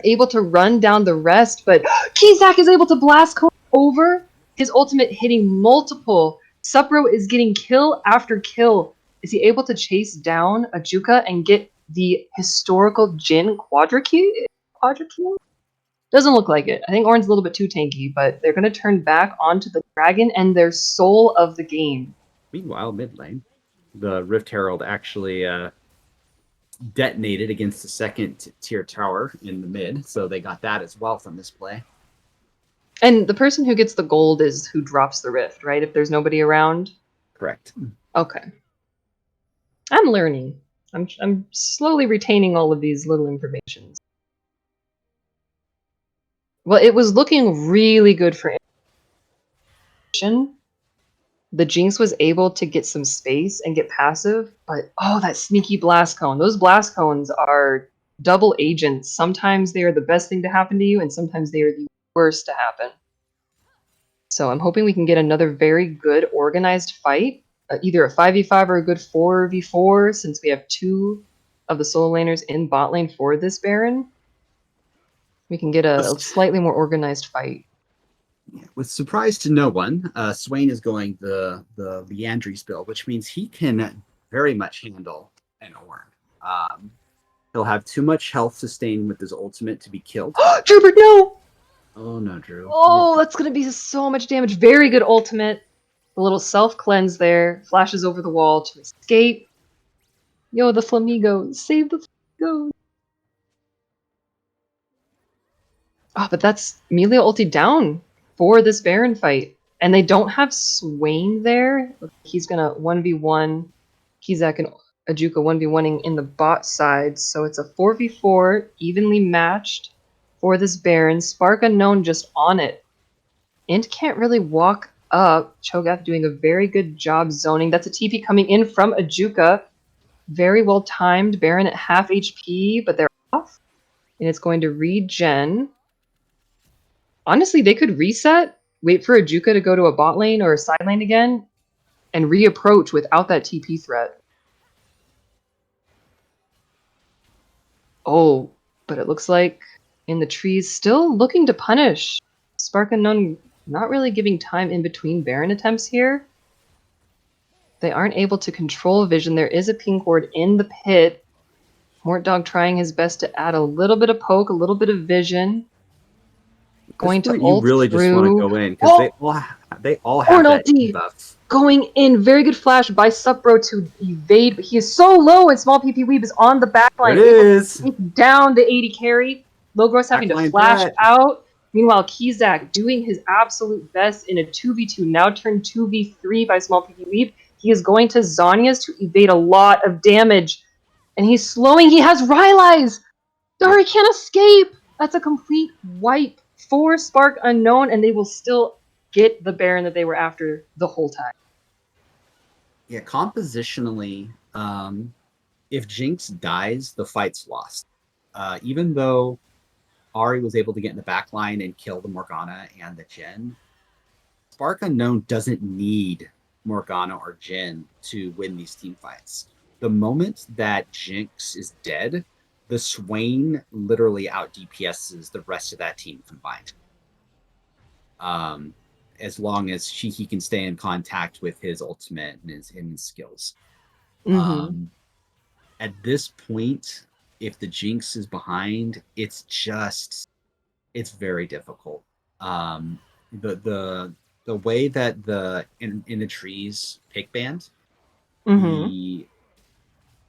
Able to run down the rest, but Kizak is able to blast Cone over. His ultimate hitting multiple. Supro is getting kill after kill. Is he able to chase down Ajuka and get the historical Jhin quadra-kill? Doesn't look like it. I think Ornn's a little bit too tanky, but they're going to turn back onto the dragon and their soul of the game. Meanwhile, mid lane, the Rift Herald actually detonated against the 2nd tier tower in the mid, so they got that as well from this play. And the person who gets the gold is who drops the rift, right? If there's nobody around? Correct. Okay. I'm learning. I'm slowly retaining all of these little informations. Well, it was looking really good for animation. The Jinx was able to get some space and get passive, but oh, that sneaky blast cone. Those blast cones are double agents. Sometimes they are the best thing to happen to you, and sometimes they are the worst to happen. So I'm hoping we can get another very good organized fight, either a 5v5 or a good 4v4, since we have 2 of the solo laners in bot lane for this Baron. We can get a slightly more organized fight. With surprise to no one, Swain is going the Leandry's build, which means he can very much handle an Ornn. He'll have too much health sustained with his ultimate to be killed. Drubert, no! Oh no, Drew. Oh, that's going to be so much damage. Very good ultimate. The little self-cleanse there. Flashes over the wall to escape. Yo, the Flamingos. Save the Flamingos. Oh, but that's Melia ulti down for this Baron fight. And they don't have Swain there. He's going to 1v1 Kizak and Ajuka 1v1ing in the bot side. So it's a 4v4, evenly matched for this Baron. Spark Unknown just on it. Int can't really walk up. Cho'Gath doing a very good job zoning. That's a TP coming in from Ajuka. Very well timed. Baron at half HP, but they're off. And it's going to regen. Honestly, they could reset, wait for Ajuka to go to a bot lane or a side lane again, and reapproach without that TP threat. Oh, but it looks like in the trees, still looking to punish. Spark Unknown not really giving time in between Baron attempts here. They aren't able to control vision. There is a pink ward in the pit. Mortdog trying his best to add a little bit of poke, a little bit of vision. Going to you ult really through. just want to go in because they all have that debuff. Going in, very good flash by Supbro to evade, but he is so low and small PP Weeb is on the backline. It is. Down the 80 carry. Logros having to flash out. Meanwhile, Kizak doing his absolute best in a 2v2, now turned 2v3 by small PP Weeb. He is going to Zhonya's to evade a lot of damage. And he's slowing. He has Rylai's! Dari can't escape! That's a complete wipe for Spark Unknown, and they will still get the Baron that they were after the whole time. Yeah, compositionally, if Jinx dies, the fight's lost. Even though Ahri was able to get in the back line and kill the Morgana and the Jhin, Spark Unknown doesn't need Morgana or Jhin to win these team fights. The moment that Jinx is dead, the Swain literally out DPSs the rest of that team combined. As long as he can stay in contact with his ultimate and his skills. Mm-hmm. At this point, if the Jinx is behind, it's very difficult. The way that the in the trees pick band, Mm-hmm.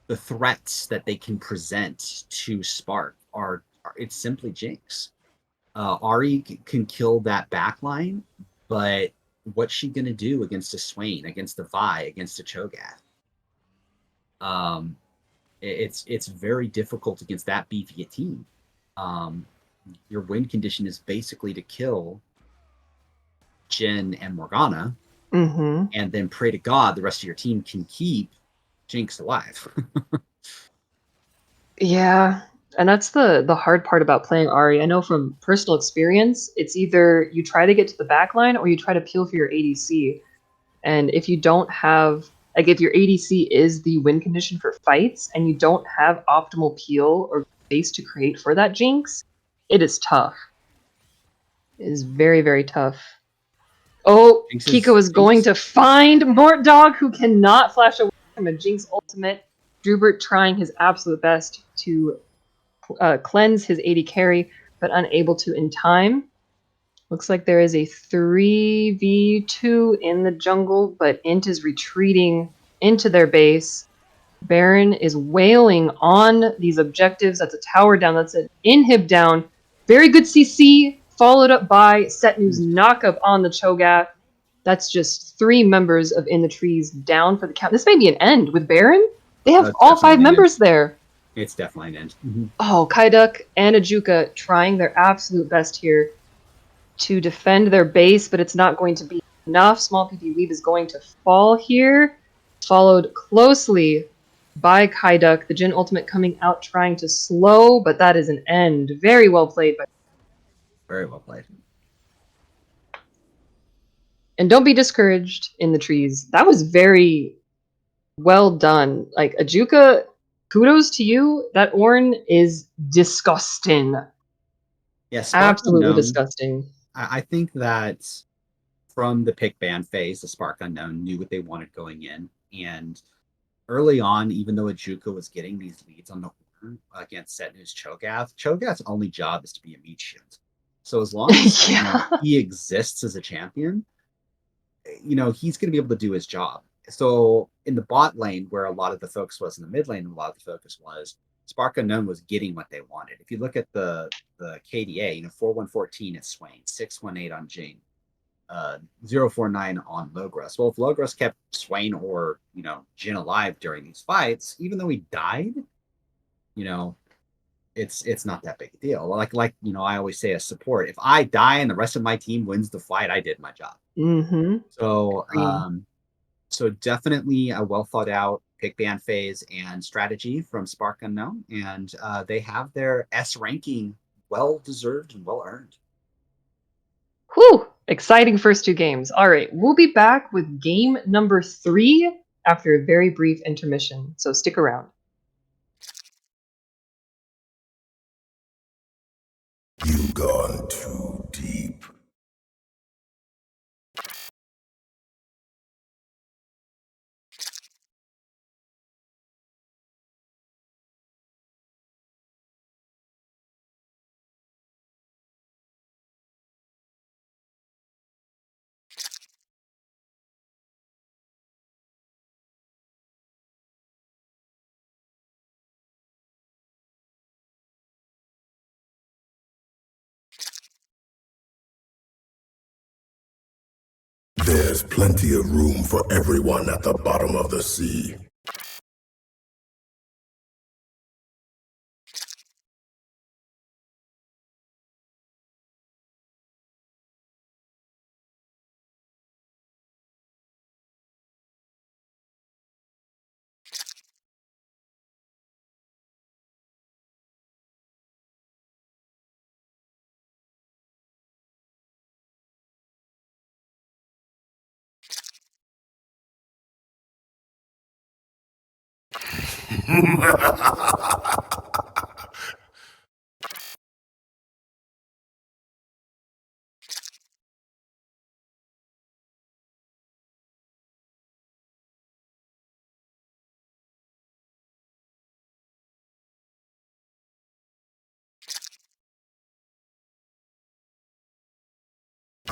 the threats that they can present to Spark are it's simply Jinx. Ahri can kill that backline, but what's she gonna do against a Swain, against a Vi, against a Cho'Gath? It's very difficult against that beefy a team. Your win condition is basically to kill Jhin and Morgana, and then pray to God the rest of your team can keep Jinx alive. Yeah, and that's the hard part about playing Ahri. I know from personal experience, it's either you try to get to the back line or you try to peel for your ADC. And if you don't have, like, if your ADC is the win condition for fights and you don't have optimal peel or space to create for that Jinx, it is tough. It is very, very tough. Oh, Kiko is going to find Mortdog, who cannot flash away from a Jinx ultimate. Drubert trying his absolute best to cleanse his AD carry, but unable to in time. Looks like there is a 3v2 in the jungle, but Int is retreating into their base. Baron is wailing on these objectives. That's a tower down. That's an inhib down. Very good CC, followed up by Setnu's knockup on the Cho'Gath. That's just 3 members of In the Trees down for the count. This may be an end with Baron. They have all 5 members there. It's definitely an end. Oh, Kaiduk and Ajuka trying their absolute best here to defend their base, but it's not going to be enough. Small PP Weeb is going to fall here, followed closely by Kaiduk. The Jhin ultimate coming out trying to slow, but that is an end. Very well played. Very well played. And don't be discouraged in the trees. That was very well done. Like, Ajuka, kudos to you. That Ornn is disgusting. Yes, absolutely disgusting. I think that from the pick ban phase, the Spark Unknown knew what they wanted going in. And early on, even though Ajuka was getting these leads on the horn against Setnu's Cho'Gath's only job is to be a meat shield. So as long as he exists as a champion, he's going to be able to do his job. So in the bot lane, where a lot of the focus was, in the mid lane, a lot of the focus was, Spark Unknown was getting what they wanted. If you look at the KDA, 4114 at Swain, 618 on Jhin, 049 on Logros. Well, if Logros kept Swain or Jhin alive during these fights, even though he died, it's not that big a deal. Like I always say as support, if I die and the rest of my team wins the fight, I did my job. Mm-hmm. So Agreed. so definitely a well thought out pick ban phase and strategy from Spark Unknown, and they have their S ranking well deserved and well earned. Whew! Exciting first two games. All right, we'll be back with game number 3 after a very brief intermission, so stick around. You've gone too deep. There's plenty of room for everyone at the bottom of the sea.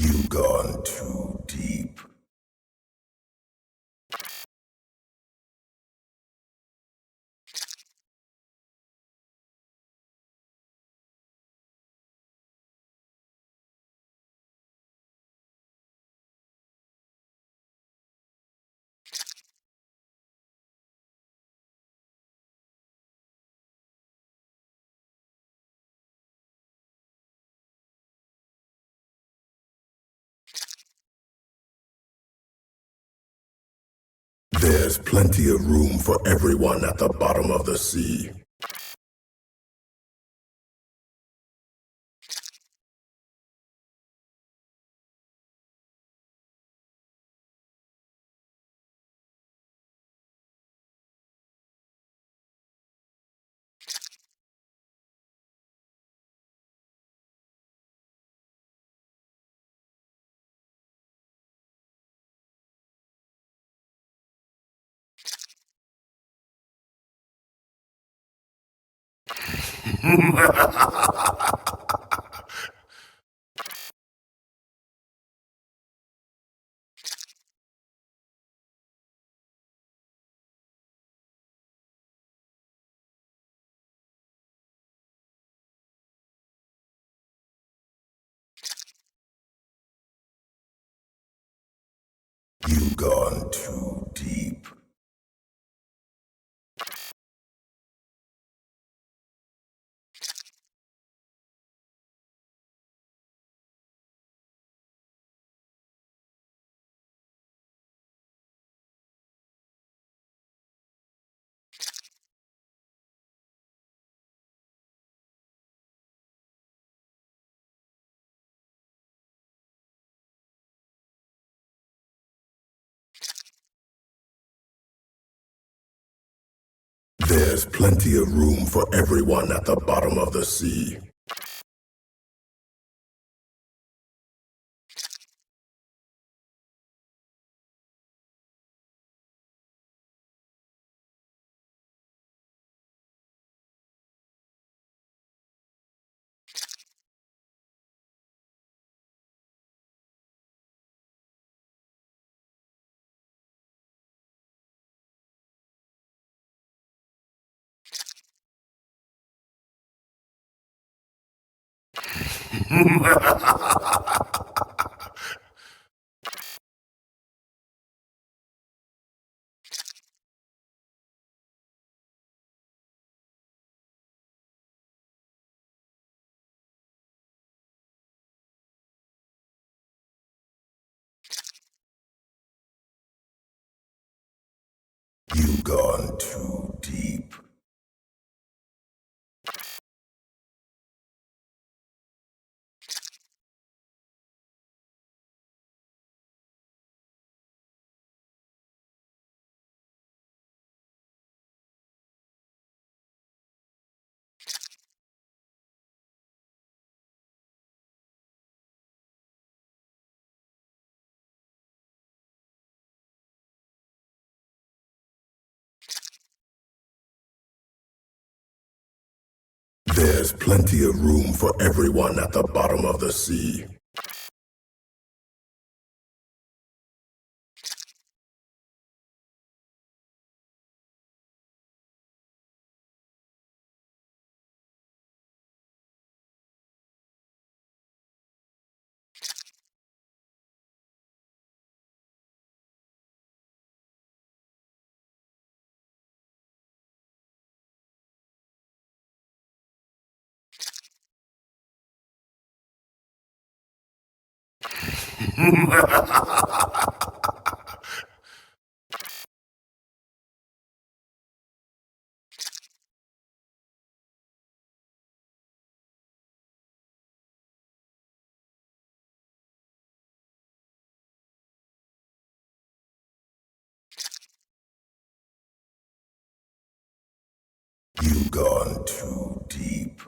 You've gone too deep. There's plenty of room for everyone at the bottom of the sea. You've gone too deep. There's plenty of room for everyone at the bottom of the sea. You've gone too deep. There's plenty of room for everyone at the bottom of the sea. You've gone too deep.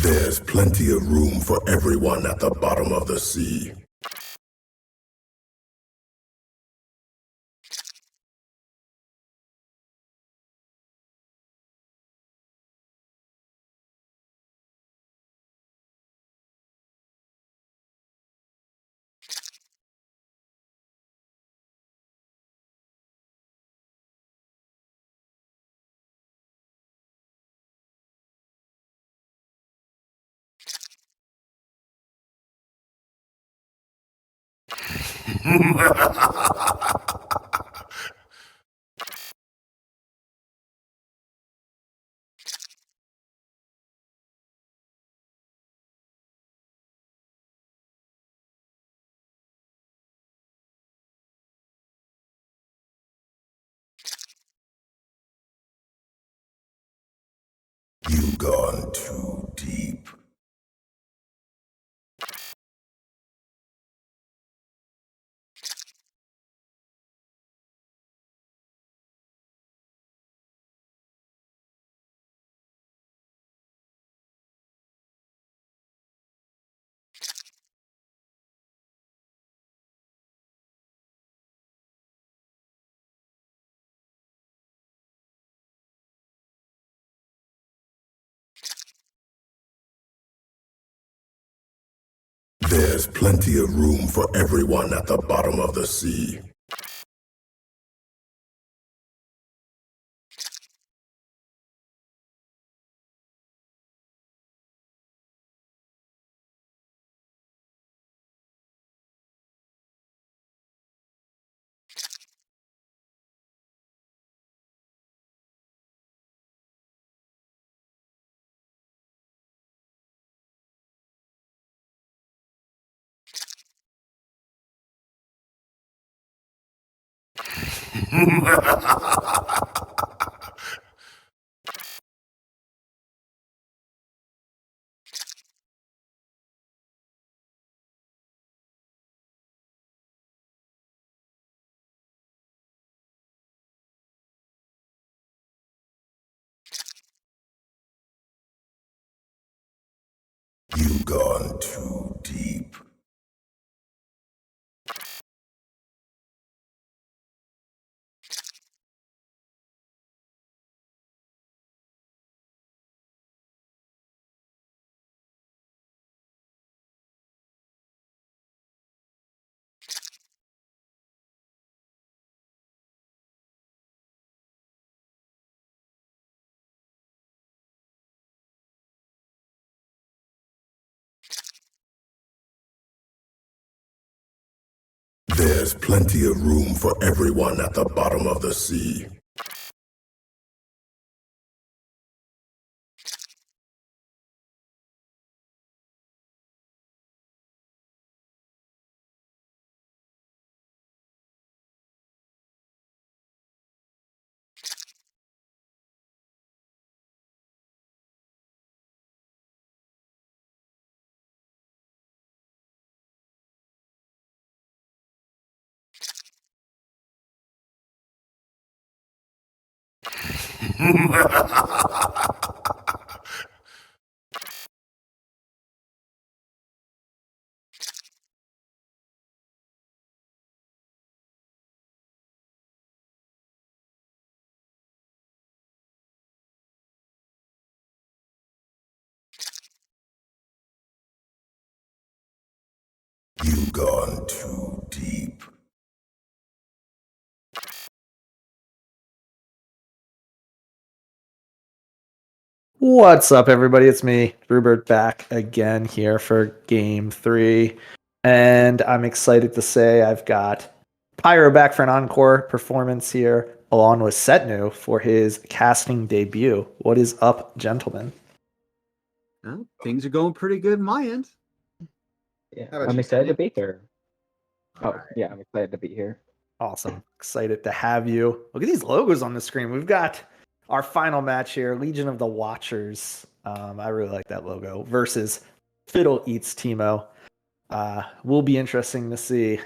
There's plenty of room for everyone at the bottom of the sea. You've gone too deep. There's plenty of room for everyone at the bottom of the sea. You've gone too deep. There's plenty of room for everyone at the bottom of the sea. You've gone too deep. What's up, everybody? It's me, Rupert, back again here for Game 3. And I'm excited to say I've got Pyro back for an encore performance here, along with Setnu for his casting debut. What is up, gentlemen? Well, things are going pretty good in my end. Yeah, How about I'm you, excited to Sandy? be here. All right. Yeah, I'm excited to be here. Awesome. Excited to have you. Look at these logos on the screen. We've got our final match here, Legion of the Watchers. I really like that logo, versus Fiddle Eats Timo. Will be interesting to see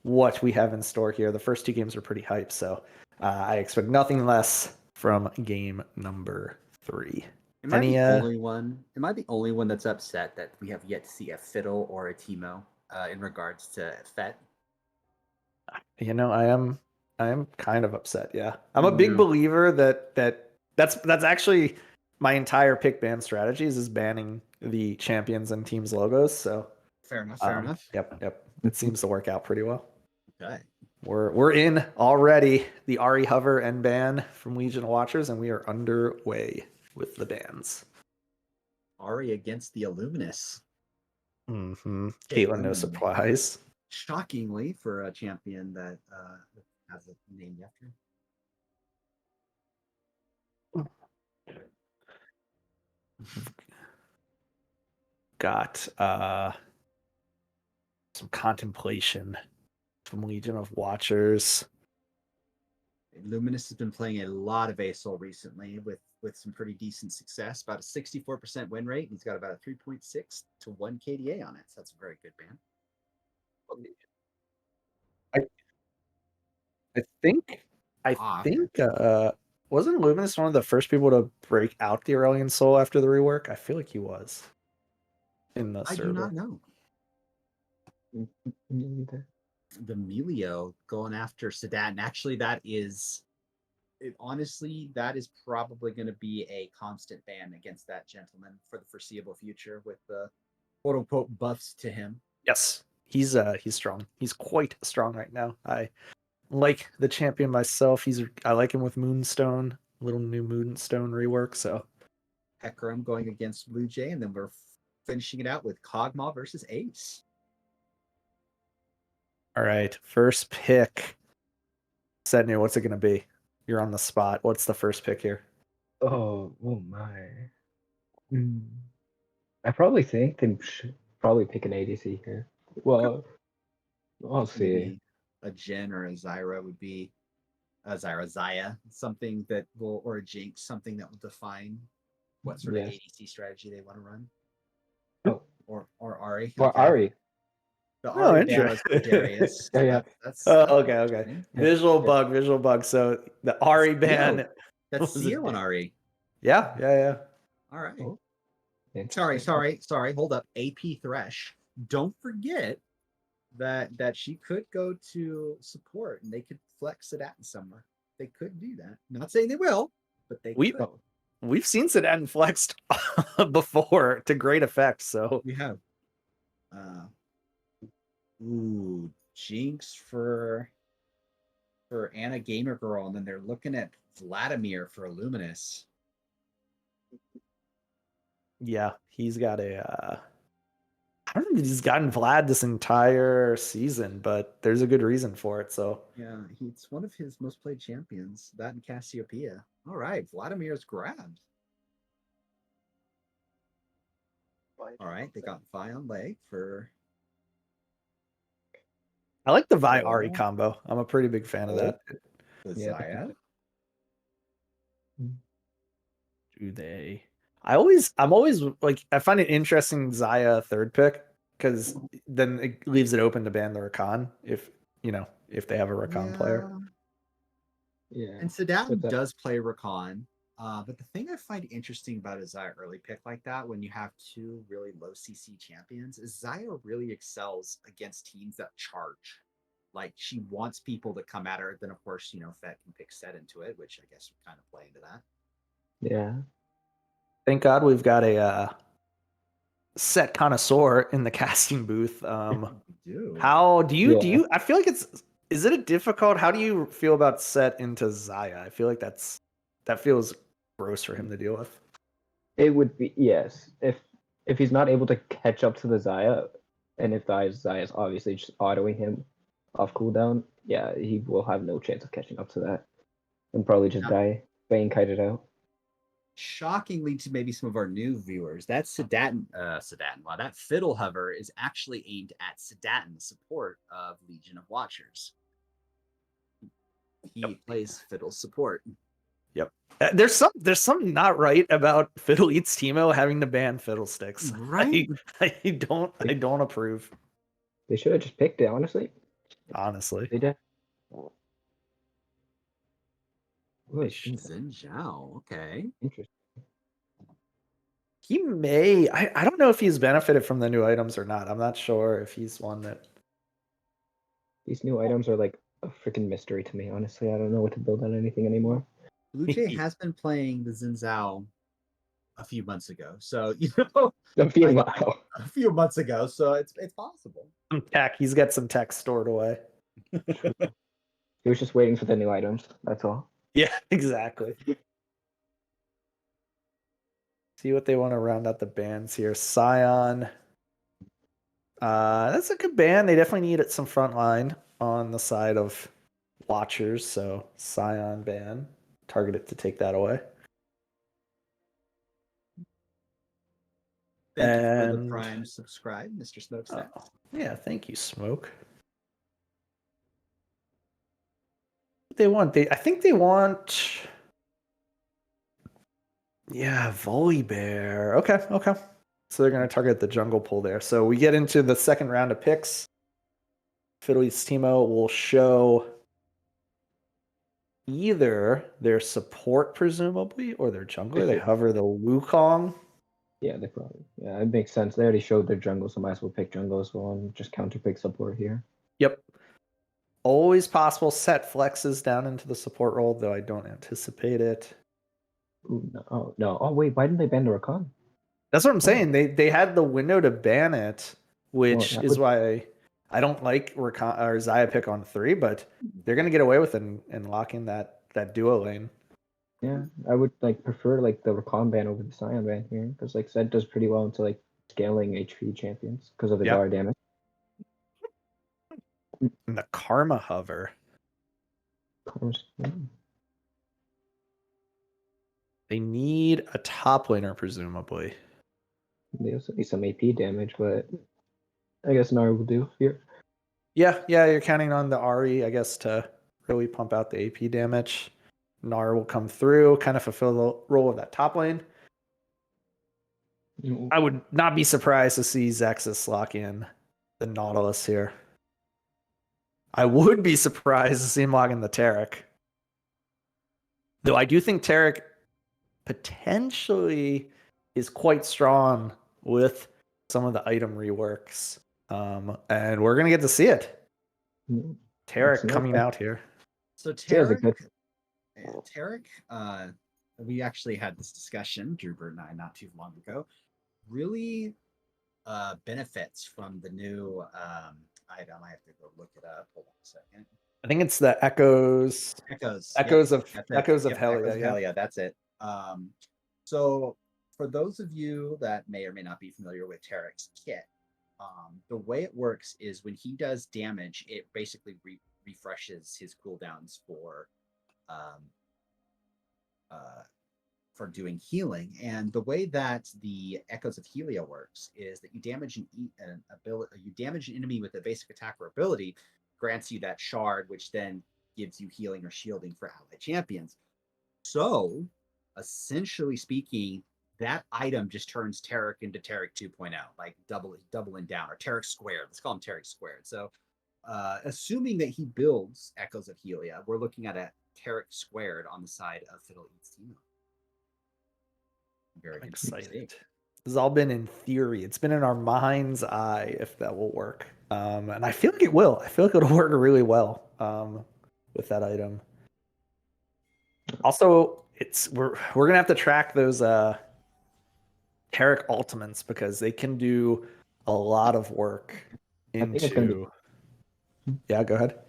what we have in store here. The first two games are pretty hype, so I expect nothing less from game number 3. Am I the only one? Am I the only one that's upset that we have yet to see a Fiddle or a Timo in regards to Fet? You know, I am kind of upset. Yeah, I'm a big believer that's actually my entire pick ban strategies is banning the champions and teams logos. So Fair enough. Fair enough. Yep. It seems to work out pretty well. Okay. We're in already. The Ari Hover and ban from Legion of Watchers, and we are underway with the bans. Ari against the Illuminous. Caitlyn, no surprise. Shockingly, for a champion that has a name after. Got some contemplation from Legion of Watchers. Luminous has been playing a lot of ASOL recently with some pretty decent success, about a 64% win rate. He's got about a 3.6 to 1 KDA on it. So that's a very good ban. I think wasn't Luminous one of the first people to break out the Aurelian Soul after the rework? I feel like he was in the server. I do not know. Me neither. The Melio going after Sedat, and actually that is honestly that is probably going to be a constant ban against that gentleman for the foreseeable future with the quote unquote buffs to him. Yes, he's strong. He's quite strong right now. I like the champion myself. I like him with Moonstone, little new Moonstone rework. So Hecarim going against Blue Jay, and then we're finishing it out with Kog'Maw versus Ace. All right, first pick. Setnir, what's it going to be? You're on the spot. What's the first pick here? Oh my. I probably think they should probably pick an ADC here. Well, I'll see. Maybe a Jhin or a Zyra would be Zaya, something that will, or a Jinx, something that will define what sort of ADC strategy they want to run. Oh, or Ari. or okay. Ari. The Ari ban was for Darius. Yeah. That's okay. Visual bug. So the Ari ban. That's Seal on Ari. Yeah. All right. Oh. Sorry. Hold up. AP Thresh. Don't forget that she could go to support and they could flex it at somewhere. They could do that. Not saying they will, but they could. We've seen Sedan flexed before to great effect. So we have. Jinx for Anna Gamer Girl, and then they're looking at Vladimir for Illuminous. Yeah, he's got a I don't think he's gotten Vlad this entire season, but there's a good reason for it. So Yeah, it's one of his most played champions. That and Cassiopeia. All right, Vladimir's grabbed. All right, they got Vi on leg for. I like the Vi Ari combo. I'm a pretty big fan of that. The Yeah, Zaya. Do they? I'm always like, I find it interesting Zaya third pick, because then it leaves it open to ban the Rakan if they have a Rakan player. Yeah. And Sadat that- does play Rakan. But the thing I find interesting about a Zaya early pick like that, when you have two really low CC champions, is Zaya really excels against teams that charge. Like, she wants people to come at her. Then, of course, Fett can pick Set into it, which I guess would kind of play into that. Yeah. Thank God we've got a Set connoisseur in the casting booth. We do. How do you Yeah. I feel like is it a difficult? How do you feel about Set into Zaya? I feel like that feels gross for him to deal with. It would be, yes. If he's not able to catch up to the Zaya, and if the Zaya is obviously just autoing him off cooldown, yeah, he will have no chance of catching up to that, and probably just die, bang kited out. Shockingly to maybe some of our new viewers, that wow, that Fiddle Hover is actually aimed at Sedatin, the support of Legion of Watchers. He plays Fiddle support. Yep. There's something not right about Fiddle Eats Teemo having to ban Fiddlesticks. Right? I don't approve. They should have just picked it, honestly. Honestly. They did. Xin Zhao, okay. Interesting. He may. I don't know if he's benefited from the new items or not. I'm not sure if he's one that. These new items are like a freaking mystery to me, honestly. I don't know what to build on anything anymore. Blue Jay has been playing the Xin Zhao a few months ago. So, A few months ago. So it's possible. Some tech. He's got some tech stored away. He was just waiting for the new items. That's all. Yeah, exactly. See what they want to round out the bands here. Scion. That's a good band. They definitely need some front line on the side of Watchers. So Scion ban. Target it to take that away. Thank you for the Prime subscribe, Mr. Smokestack. Yeah, thank you, Smoke. What they want? I think they want. Yeah, Volibear. Okay. So they're going to target the jungle pool there. So we get into the second round of picks. Fiddle Eats Teemo will show either their support, presumably, or their jungler. They hover the Wukong. Yeah, they probably. Yeah, it makes sense. They already showed their jungle, so might as well pick jungle as well and just counter pick support here. Yep. Always possible. Set flexes down into the support role, though I don't anticipate it. Ooh, no. No. Oh, wait. Why didn't they ban the Rakan? That's what I'm saying. They had the window to ban it, which is why I don't like Rakan or Zaya pick on 3, but they're going to get away with it and lock in that duo lane. Yeah, I would prefer the Rakan ban over the Scion ban here, because Zed does pretty well into scaling HP champions because of his R damage. And the Karma Hover. They need a top laner, presumably. They also need some AP damage, but I guess Nara will do here. Yeah, you're counting on the Ari, I guess, to really pump out the AP damage. Nara will come through, kind of fulfill the role of that top lane. I would not be surprised to see Zexus lock in the Nautilus here. I would be surprised to see him log in the Taric. Though I do think Taric potentially is quite strong with some of the item reworks. And we're going to get to see it. Taric coming out here. So Taric, we actually had this discussion, Drewbert and I, not too long ago, really benefits from the new item. I have to go look it up. Hold on a second. I think it's the Echoes of Helya. Helya, that's it. So for those of you that may or may not be familiar with Taric's kit, The way it works is when he does damage, it basically refreshes his cooldowns for doing healing. And the way that the Echoes of Helia works is that you damage you damage an enemy with a basic attack or ability, grants you that shard, which then gives you healing or shielding for allied champions. So, essentially speaking, that item just turns Taric into Taric 2.0, like doubling down, or Taric squared. Let's call him Taric squared. So, assuming that he builds Echoes of Helia, we're looking at a Taric squared on the side of Fiddle Eats Teemo. Very excited. Mistake. This has all been in theory. It's been in our mind's eye if that will work. And I feel like it will. I feel like it'll work really well with that item. Also, we're gonna have to track those Taric ultimates because they can do a lot of work into. Yeah, go ahead.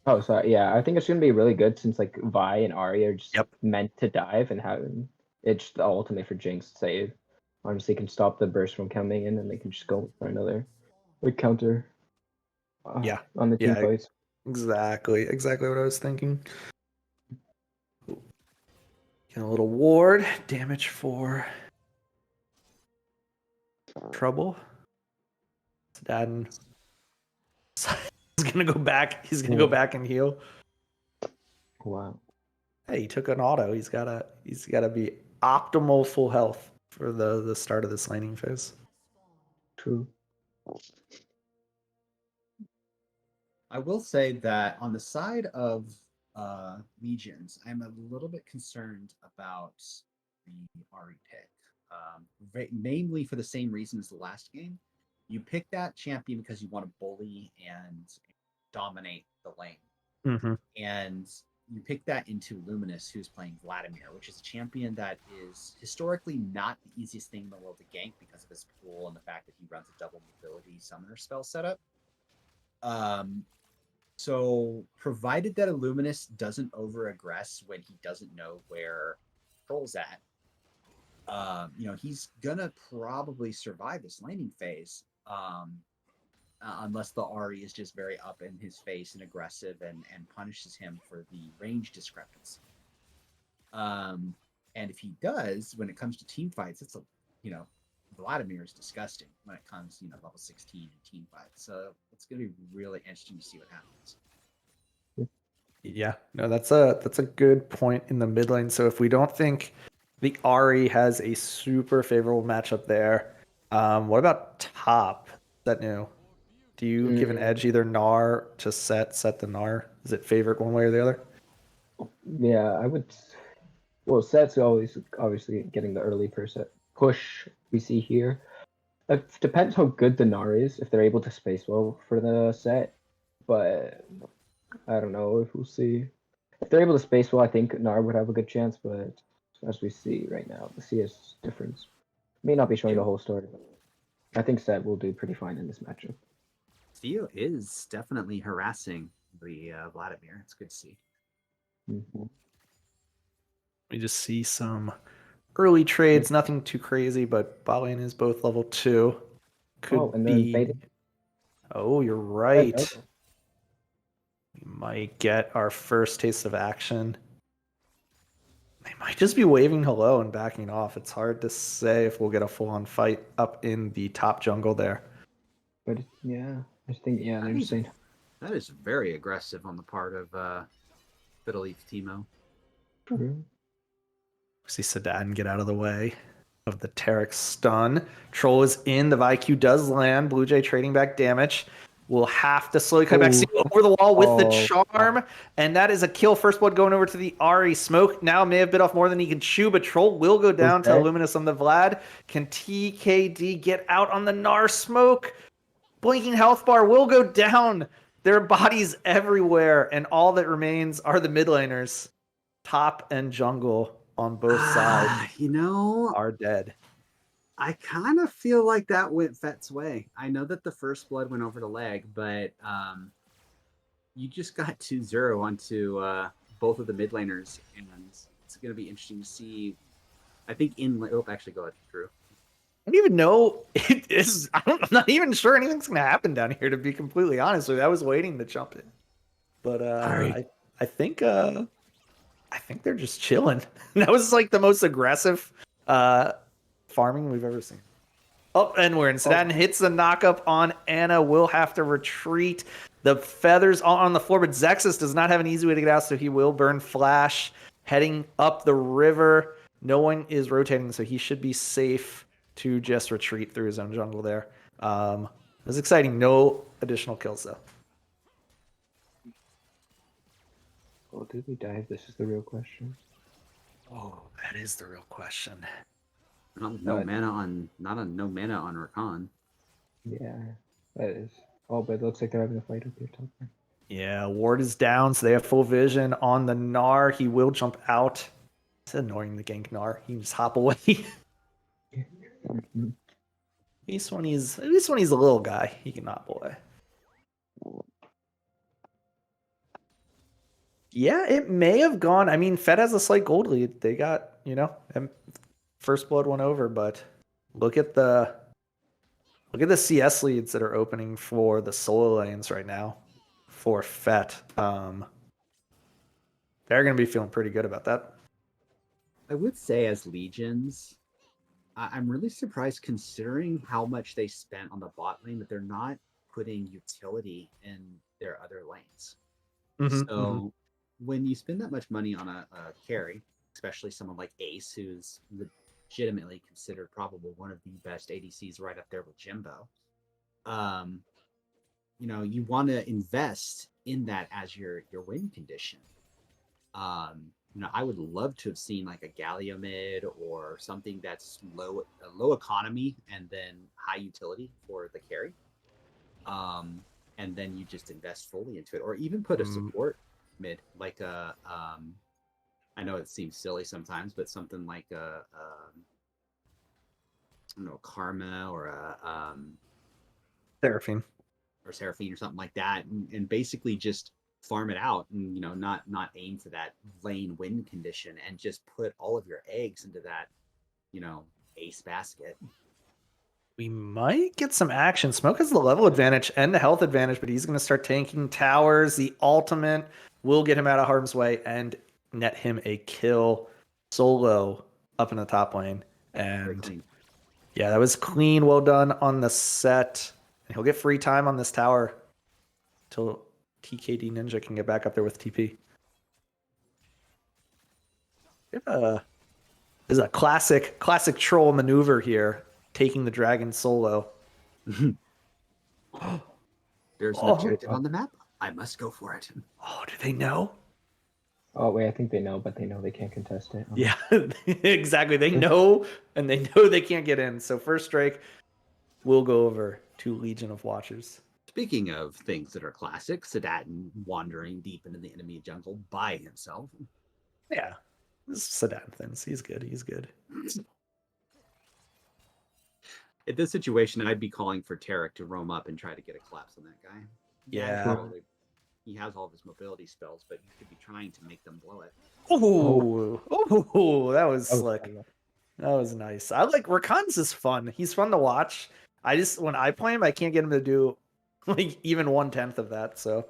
Oh, sorry. Yeah, I think it's gonna be really good since like Vi and Ahri are just Yep. meant to dive and having it's the ultimate for Jinx save. Honestly, can stop the burst from coming in, and they can just go for another like counter. Yeah. On the team fights. Exactly what I was thinking. Get a little ward damage for Trouble. Sadden. He's gonna go back. He's gonna go back and heal. Wow. Hey, he took an auto. He's gotta be optimal full health for the start of this laning phase. True. I will say that on the side of Legions, I'm a little bit concerned about the Ahri pick, mainly for the same reason as the last game. You pick that champion because you want to bully and dominate the lane. Mm-hmm. And you pick that into Luminous, who's playing Vladimir, which is a champion that is historically not the easiest thing in the world to gank because of his pool and the fact that he runs a double mobility summoner spell setup. So provided that Illuminous doesn't over-aggress when he doesn't know where Troll's at, he's gonna probably survive this laning phase. Unless the Ahri is just very up in his face and aggressive and punishes him for the range discrepancy. And if he does, when it comes to team fights, Vladimir is disgusting when it comes, level 16 in team fights. So it's going to be really interesting to see what happens. Yeah, no, that's a good point in the mid lane. So if we don't think the Ahri has a super favorable matchup there, what about top? Is that new? Do you give an edge either Gnar to set the Gnar? Is it favorite one way or the other? Yeah, I would. Well, Set's always obviously getting the early push we see here. It depends how good the Gnar is, if they're able to space well for the set. But I don't know if we'll see. If they're able to space well, I think Gnar would have a good chance. But as we see right now, the CS difference may not be showing the whole story. But I think Set will do pretty fine in this matchup. Theo is definitely harassing the Vladimir. It's good to see. Mm-hmm. We just see some early trades, nothing too crazy, but bot lane is both level 2. Could be. Oh, you're right. We might get our first taste of action. They might just be waving hello and backing off. It's hard to say if we'll get a full-on fight up in the top jungle there. But yeah, I think they're just saying that is very aggressive on the part of Fiddle Eats Teemo. Mm-hmm. See Sadden get out of the way of the Taric stun. Troll is in. The VIQ does land. Blue Jay trading back damage. We'll have to slowly cut back over the wall with the charm. And that is a kill. First blood going over to the Ahri. Smoke now may have bit off more than he can chew, but Troll will go down to Luminous on the Vlad. Can TKD get out on the Gnar? Smoke? Blinking health bar will go down. There are bodies everywhere, and all that remains are the mid laners. Top and jungle on both sides are dead. I kind of feel like that went Fett's way. I know that the first blood went over the leg, but you just got 2-0 onto both of the mid laners, and it's going to be interesting to see. I think actually go ahead, Drew. I don't even know. It is. I'm not even sure anything's gonna happen down here. To be completely honest with you, I was waiting to jump in, but I think they're just chilling. That was like the most aggressive farming we've ever seen. Oh, and we're in Sedan hits the knockup on Anna. Will have to retreat. The feathers on the floor, but Zexus does not have an easy way to get out, so he will burn Flash. Heading up the river. No one is rotating, so he should be safe to just retreat through his own jungle there. It was exciting. No additional kills, though. Oh, did we dive? This is the real question. Oh, that is the real question. No mana on Rakan. Yeah, that is. Oh, but it looks like they're having a fight up here top. Yeah, Ward is down, so they have full vision on the Gnar. He will jump out. It's annoying to gank Gnar. He can just hop away. At least when he's a little guy, he can hop away. Yeah, it may have gone. I mean, Fed has a slight gold lead. They got, first blood went over, but look at the CS leads that are opening for the solo lanes right now for Fett. They're going to be feeling pretty good about that. I would say as Legions, I'm really surprised considering how much they spent on the bot lane that they're not putting utility in their other lanes. When you spend that much money on a carry, especially someone like Ace, who's legitimately considered probably one of the best ADCs right up there with Jimbo, you want to invest in that as your win condition. I would love to have seen like a Galio mid or something that's low economy and then high utility for the carry. And then you just invest fully into it, or even put a support mid, like I know it seems silly sometimes, but something like I don't know, Karma or a Seraphine or something like that, and basically just farm it out and not aim for that lane win condition and just put all of your eggs into that ace basket. We might get some action. Smoke has the level advantage and the health advantage, but he's going to start tanking towers. The ultimate will get him out of harm's way and net him a kill solo up in the top lane. And yeah, that was clean. Well done on the set. And he'll get free time on this tower until TKD Ninja can get back up there with TP. This is a classic troll maneuver here, taking the dragon solo. There's an objective on the map. I must go for it. Oh, do they know? Oh, wait, I think they know, but they know they can't contest it. Yeah, exactly. They know, and they know they can't get in. So first strike will go over to Legion of Watchers. Speaking of things that are classic, Sedan wandering deep into the enemy jungle by himself. Yeah, this is Sedan things. He's good. He's good. In this situation, I'd be calling for Tarek to roam up and try to get a collapse on that guy. Yeah. He has all of his mobility spells, but he could be trying to make them blow it. Oh, that was slick. That was nice. I like Rakan's is fun. He's fun to watch. When I play him, I can't get him to do like even 1/10 of that. So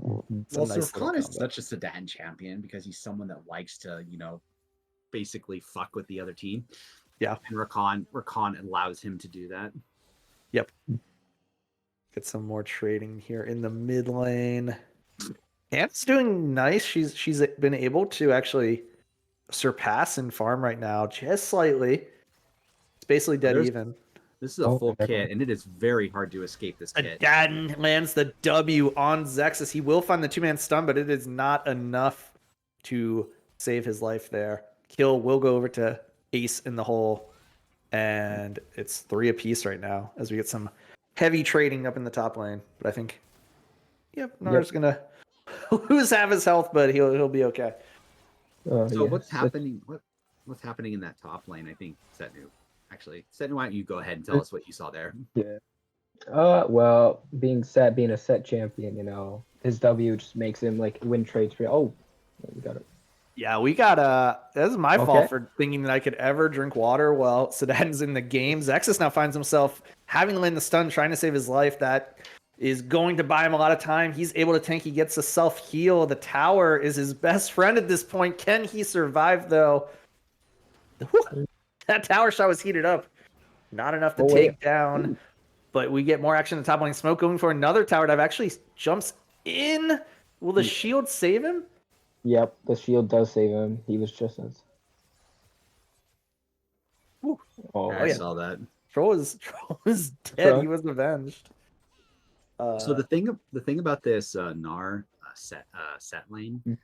Rakan is such a Sedan champion because he's someone that likes to, basically fuck with the other team. Yeah. And Rakan allows him to do that. Yep. Get some more trading here in the mid lane. Ant's doing nice. She's been able to actually surpass in farm right now, just slightly. It's basically dead even. This is a full kit, and it is very hard to escape this kit. Adan lands the W on Zexus. He will find the 2-man stun, but it is not enough to save his life there. Kill will go over to Ace in the hole, and it's 3 apiece right now as we get some heavy trading up in the top lane. But I think, Nar's gonna lose half his health, but he'll be okay. So what's happening? What's happening in that top lane? I think Setnu. Actually, Setnu, why don't you go ahead and tell us what you saw there? Yeah. Well, being a set champion, his W just makes him like win trades for. Oh, we got it. Yeah, we got this is my fault for thinking that I could ever drink water while Sedan's in the game. Zexus now finds himself having to land the stun, trying to save his life. That is going to buy him a lot of time. He's able to tank. He gets a self-heal. The tower is his best friend at this point. Can he survive, though? That tower shot was heated up. Not enough to take down. But we get more action in the top lane. Smoke going for another tower dive. Actually jumps in. Will the shield save him? Yep, the shield does save him. He was just as. I saw that. Troll is dead. He was avenged. So the thing about this Gnar set lane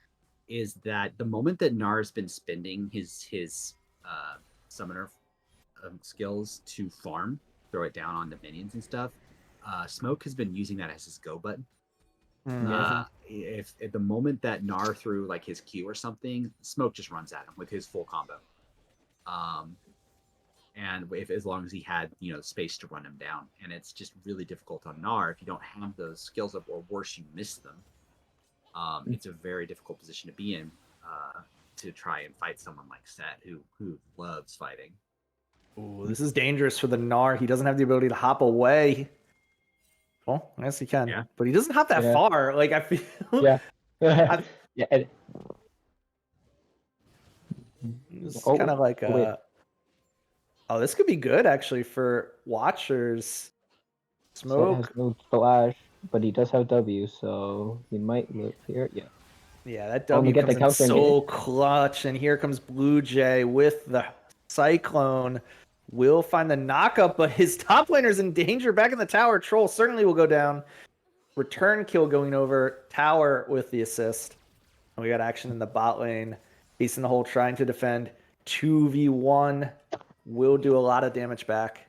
is that the moment that Gnar has been spending his summoner skills to farm, throw it down onto minions and stuff, Smoke has been using that as his go button. If at the moment that Gnar threw like his Q or something, Smoke just runs at him with his full combo. And as long as he had space to run him down, and it's just really difficult on Gnar if you don't have those skills up, or worse, you miss them. It's a very difficult position to be in to try and fight someone like Set who loves fighting. Ooh, this is dangerous for the Gnar. He doesn't have the ability to hop away. Well, I guess he can, but he doesn't hop that far. Like I feel. It's kind of like oh, this could be good actually for watchers. Smoke has no flash, but he does have W, so he might live here. Yeah, that W comes in so clutch, and here comes Blue Jay with the Cyclone. Will find the knockup, but his top laner's in danger. Back in the tower, Troll certainly will go down. Return kill going over. Tower with the assist. And we got action in the bot lane. Ace in the hole trying to defend. 2v1. Will do a lot of damage back.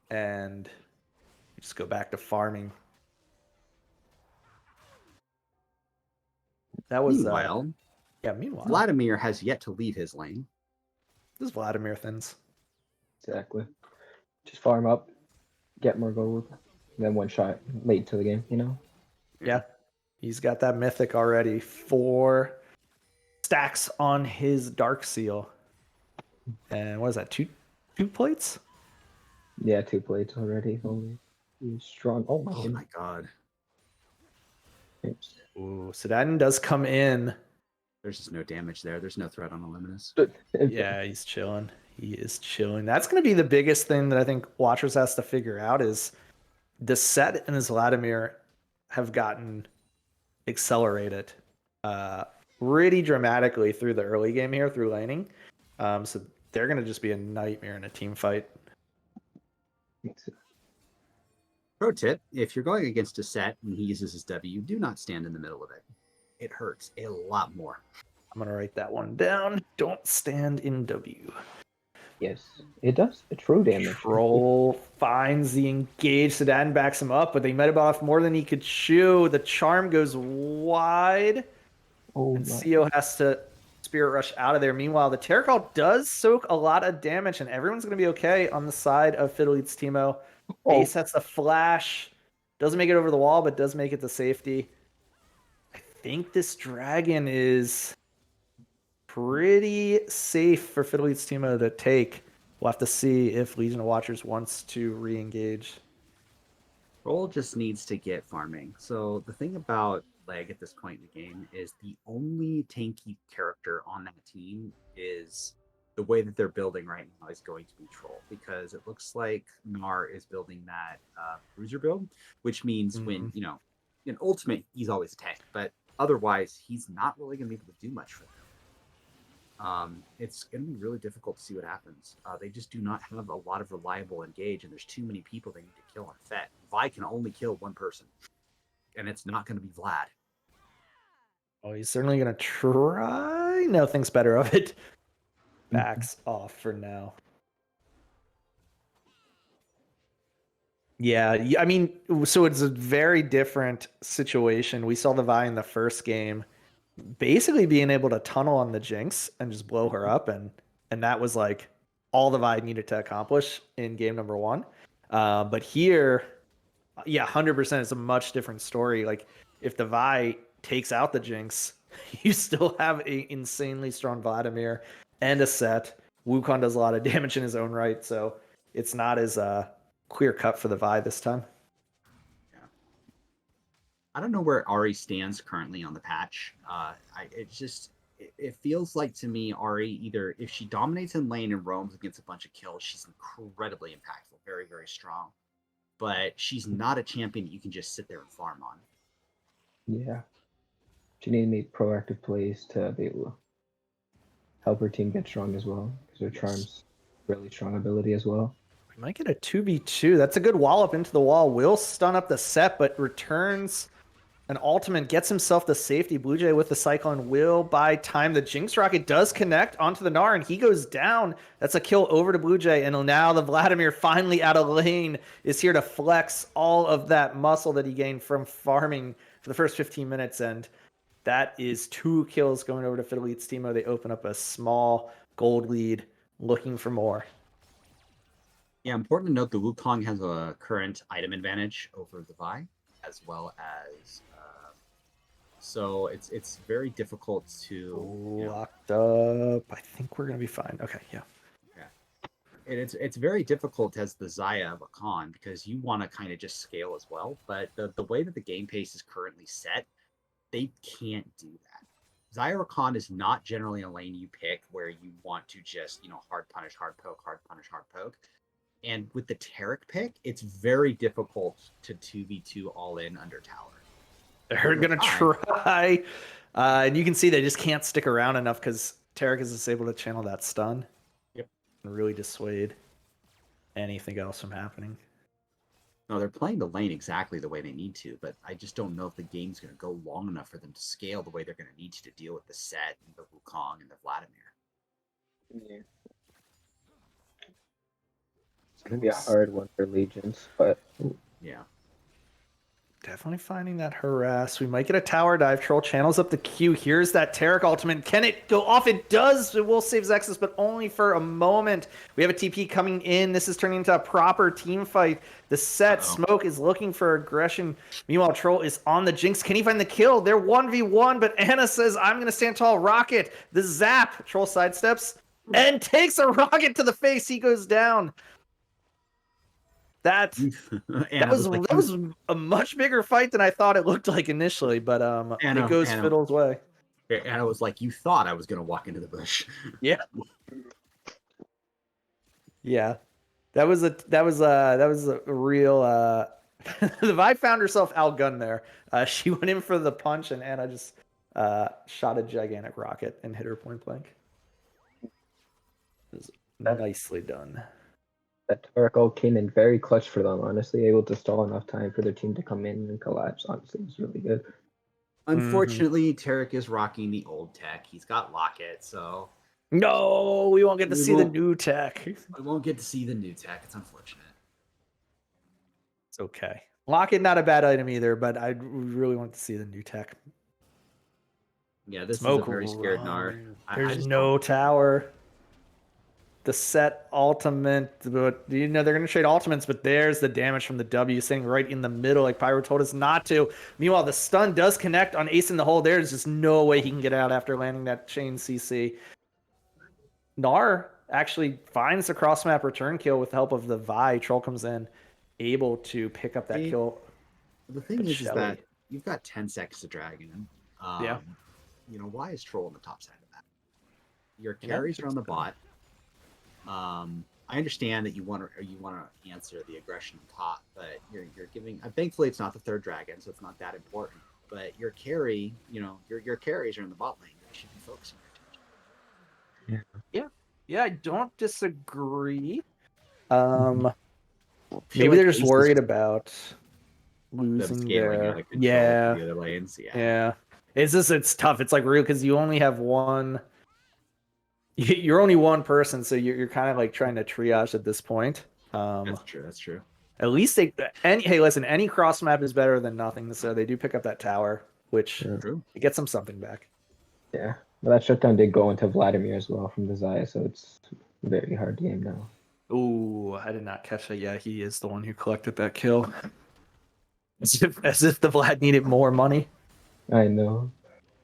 And just go back to farming. That was... Meanwhile, meanwhile. Vladimir has yet to leave his lane. This is Vladimir Thins. Exactly. Just farm up, get more gold, then one shot late to the game, Yeah. He's got that mythic already. 4 stacks on his Dark Seal. And what is that? Two plates? Yeah, 2 plates already. Only he's strong. Oh my god. Ooh, Sedan does come in. There's just no damage there. There's no threat on Illuminus. Yeah, he's chilling. He is chilling. That's going to be the biggest thing that I think Watchers has to figure out is the Set and his Vladimir have gotten accelerated pretty dramatically through the early game here, through laning. So they're going to just be a nightmare in a team fight. Pro tip, if you're going against a Set and he uses his W, do not stand in the middle of it. It hurts a lot more. I'm going to write that one down. Don't stand in W. Yes, it does. A true damage. Troll finds the engage. Sedan backs him up, but they met him off more than he could chew. The charm goes wide. And CO has to Spirit Rush out of there. Meanwhile, the Terror Call does soak a lot of damage, and everyone's going to be okay on the side of Fiddle Eats Teemo. Ace has the flash. Doesn't make it over the wall, but does make it to safety. I think this dragon is pretty safe for Fiddle Eats Teemo to take. We'll have to see if Legion of Watchers wants to re-engage. Roll just needs to get farming. So the thing about Leg at this point in the game is the only tanky character on that team is the way that they're building right now is going to be Troll, because it looks like Gnar is building that bruiser build, which means when, in Ultimate, he's always a tank, but otherwise, he's not really going to be able to do much for them. It's going to be really difficult to see what happens. They just do not have a lot of reliable engage, and there's too many people they need to kill on Fet. Vi can only kill one person, and it's not going to be Vlad. Oh, he's certainly going to try. No, thinks better of it. Backs off for now. Yeah, I mean, so it's a very different situation. We saw the Vi in the first game basically being able to tunnel on the Jinx and just blow her up, and that was like all the Vi needed to accomplish in game number 1. But here, 100% is a much different story. Like if the Vi takes out the Jinx, you still have a insanely strong Vladimir and a set. Wukong does a lot of damage in his own right, so it's not as clear cut for the Vi this time. I don't know where Ari stands currently on the patch. It feels like to me, Ari, either if she dominates in lane and roams against a bunch of kills, she's incredibly impactful, very, very strong. But she's not a champion that you can just sit there and farm on. Yeah. She needs to make proactive plays to be able to help her team get strong as well, because her charm's really strong ability as well. We might get a 2v2. That's a good wallop into the wall. Will stun up the set, but returns an ultimate, gets himself the safety. Blue Jay with the Cyclone will buy time. The Jinx Rocket does connect onto the Gnar, and he goes down. That's a kill over to Blue Jay, and now the Vladimir, finally out of lane, is here to flex all of that muscle that he gained from farming for the first 15 minutes, and that is 2 kills going over to Fiddle Eats Teemo. They open up a small gold lead, looking for more. Yeah, important to note the Wukong has a current item advantage over the Vi, as well as so it's very difficult to locked up. I think we're gonna be fine. Okay, yeah. Okay. And it's very difficult as the Xayah Rakan because you want to kind of just scale as well, but the way that the game pace is currently set, they can't do that. Xayah Rakan is not generally a lane you pick where you want to just, hard punish, hard poke, hard punish, hard poke. And with the Taric pick, it's very difficult to 2v2 all in under tower. They're going to try. And you can see they just can't stick around enough because Taric is just able to channel that stun. Yep. And really dissuade anything else from happening. No, they're playing the lane exactly the way they need to, but I just don't know if the game's going to go long enough for them to scale the way they're going to need to deal with the set and the Wukong and the Vladimir. Yeah. It's going to be a hard one for Legions, but yeah. Definitely finding that harass. We might get a tower dive. Troll channels up the Q. Here's that Taric ultimate. Can it go off? It does. It will save Zexus, but only for a moment. We have a TP coming in. This is turning into a proper team fight. The set Smoke is looking for aggression. Meanwhile, Troll is on the Jinx. Can he find the kill? They're 1v1, but Anna says, I'm going to stand tall. Rocket. The zap. Troll sidesteps and takes a rocket to the face. He goes down. That was a much bigger fight than I thought it looked like initially, but it goes Fiddle's way. And I was like, you thought I was gonna walk into the bush. Yeah. Yeah. That was a real the Vi found herself outgunned there. She went in for the punch and Anna just shot a gigantic rocket and hit her point blank. It was nicely done. That Taric came in very clutch for them, honestly, able to stall enough time for their team to come in and collapse. Honestly, it was really good. Unfortunately, Taric is rocking the old tech. He's got Locket, so... No, we won't get to see the new tech. We won't get to see the new tech. It's unfortunate. It's okay. Locket, not a bad item either, but I really want to see the new tech. Yeah, this Smoke is a very scared Gnar. There's no tower. The set ultimate, but they're going to trade ultimates, but there's the damage from the W sitting right in the middle, like Pyro told us not to. Meanwhile, the stun does connect on Ace in the hole. There's just no way he can get out after landing that chain CC. Gnar actually finds the cross map return kill with the help of the Vi. Troll comes in, able to pick up that kill. The thing is that you've got 10 seconds to Dragon. Yeah. Why is Troll on the top side of that? Your carries are on the bot. I understand that you want to answer the aggression on top, but you're giving. Thankfully, it's not the third dragon, so it's not that important. But your carry, your carries are in the bot lane. You should be focusing your attention. Yeah. I don't disagree. Maybe they're just worried about losing their the other lanes. Yeah. It's tough. It's like real because you only have one. You're only one person, so you're kind of like trying to triage at this point. That's true. At least any cross map is better than nothing. So they do pick up that tower, which it gets them something back. Yeah, but that shutdown did go into Vladimir as well from the Xayah, so it's a very hard game now. Ooh, I did not catch that. Yeah, he is the one who collected that kill. As if the Vlad needed more money. I know.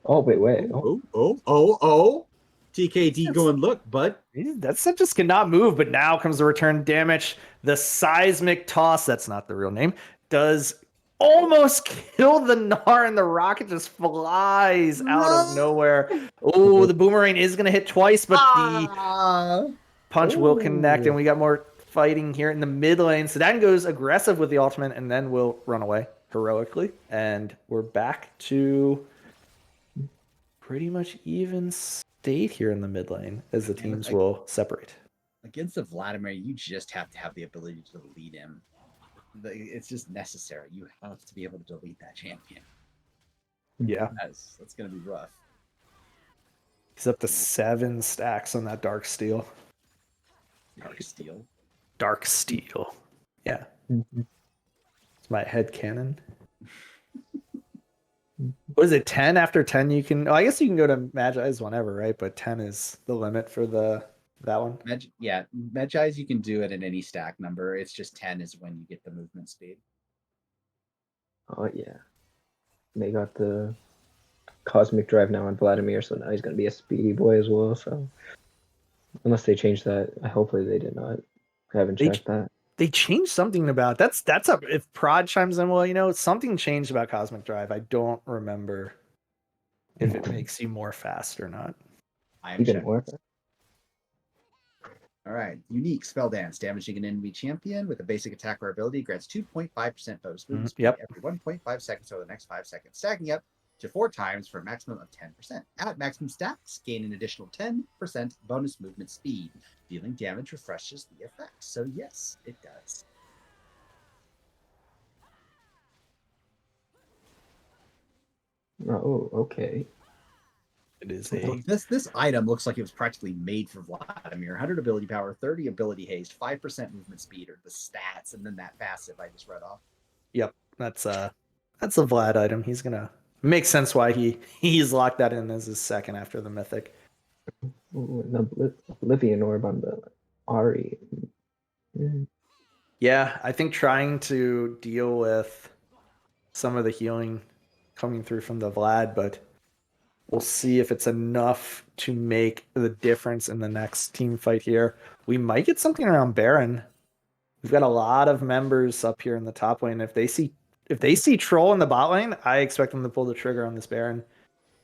Oh, wait. Oh. TKD going, look, bud. That set just cannot move, but now comes the return damage. The seismic toss, that's not the real name, does almost kill the Gnar, and the rocket just flies out of nowhere. Oh, the boomerang is going to hit twice, but the punch will connect, and we got more fighting here in the mid lane. So that goes aggressive with the ultimate, and then will run away heroically. And we're back to pretty much even state here in the mid lane as the teams will separate. Against the Vladimir, you just have to have the ability to delete him. It's just necessary. You have to be able to delete that champion. Yeah. That's going to be rough. He's up to 7 stacks on that Dark Steel. Dark Steel. Yeah. It's my head cannon. What is it, 10? After 10 you can... Oh, I guess you can go to Magi's whenever, right? But 10 is the limit for that one? Magi's you can do it at any stack number. It's just 10 is when you get the movement speed. Oh, yeah. They got the Cosmic Drive now on Vladimir, so now he's going to be a speedy boy as well. So unless they change that, hopefully they did not. I haven't checked that. They changed something about that's if Prod chimes in, well, something changed about Cosmic Drive. I don't remember if it makes you more fast or not. I am checking. All right. Unique Spell Dance. Damaging an enemy champion with a basic attack or ability grants 2.5% bonus movement speed every 1.5 seconds over the next 5 seconds, stacking up to 4 times for a maximum of 10%. At maximum stacks, gain an additional 10% bonus movement speed. Dealing damage refreshes the effect. So yes, it does. Oh, okay. It is this item looks like it was practically made for Vladimir. 100 ability power, 30 ability haste, 5% movement speed are the stats, and then that passive I just read off. Yep, that's a Vlad item. He's gonna make sense why he's locked that in as his second after the mythic. Oblivion Orb on the Ari. Yeah, I think trying to deal with some of the healing coming through from the Vlad, but we'll see if it's enough to make the difference in the next team fight here. We might get something around Baron. We've got a lot of members up here in the top lane. If they see Troll in the bot lane, I expect them to pull the trigger on this Baron.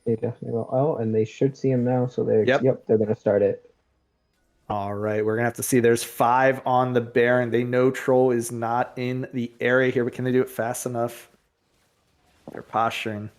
They definitely will. Oh, and they should see him now, so they're they're gonna start it. All right, we're gonna have to see. There's 5 on the Baron. They know Troll is not in the area here, but can they do it fast enough? They're posturing.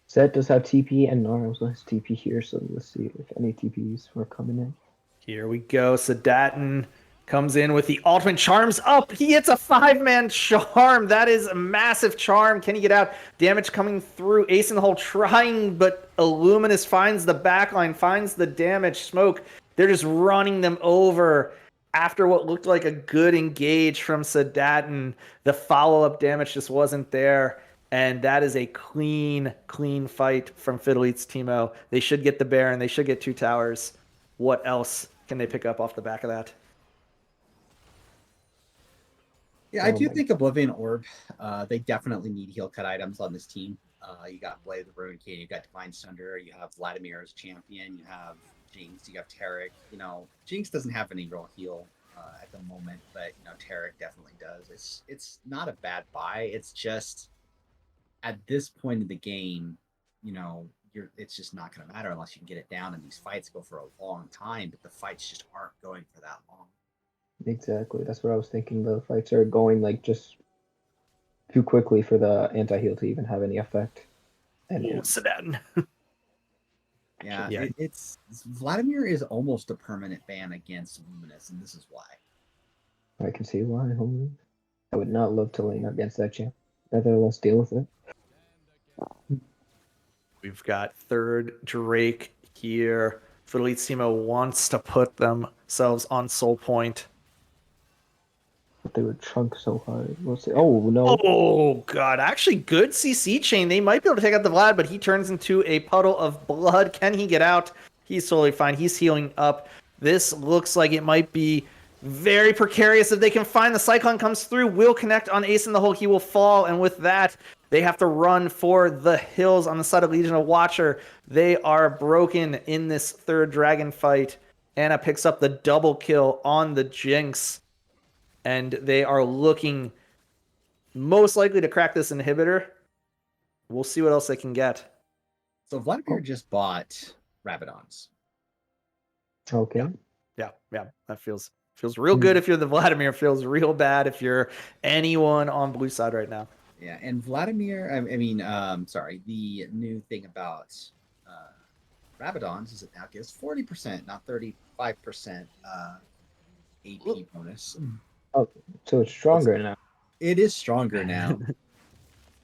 Zed does have TP, and Gnar also has TP here, so let's see if any TPs were coming in. Here we go. Sedatin comes in with the ultimate charms up. He hits a 5-man charm. That is a massive charm. Can he get out? Damage coming through. Ace in the hole trying, but Illuminous finds the backline, finds the damage. Smoke. They're just running them over after what looked like a good engage from Sedatin. The follow-up damage just wasn't there. And that is a clean fight from Fiddle Eats Teemo. They should get the Baron. They should get 2 towers. What else can they pick up off the back of that? Yeah, I do think Oblivion Orb, they definitely need heal cut items on this team. You got Blade of the Ruin King, you got Divine Sunder, you have Vladimir as champion, you have Jinx, you have Taric. Jinx doesn't have any real heal at the moment, but Taric definitely does. It's not a bad buy. It's just at this point in the game, it's just not going to matter unless you can get it down, and these fights go for a long time, but the fights just aren't going for that long. Exactly. That's what I was thinking. The fights are going just too quickly for the anti-heal to even have any effect. And Sedatin. Yeah, it's Vladimir is almost a permanent ban against Luminous, and this is why. I can see why. I would not love to lane against that champ. Let's deal with it. We've got third Drake here. Fiddle Eats Teemo wants to put themselves on Soul Point. But they would chunk so hard. We'll see. Oh, no. Oh, God. Actually, good CC chain. They might be able to take out the Vlad, but he turns into a puddle of blood. Can he get out? He's totally fine. He's healing up. This looks like it might be very precarious. If they can find the Cyclone comes through, will connect on Ace in the hole. He will fall, and with that, They have to run for the hills on the side of Legion of Watcher. They are broken in this third dragon fight. Anna picks up the double kill on the Jinx, and they are looking most likely to crack this inhibitor. We'll see what else they can get. So Vladimir just bought Rabadons. Okay. Yeah. That feels real good if you're the Vladimir. Feels real bad if you're anyone on blue side right now. Yeah, and Vladimir, sorry, the new thing about Rabadons is it now gives 40%, not 35% AP bonus. Oh, so it's stronger now. It is stronger now.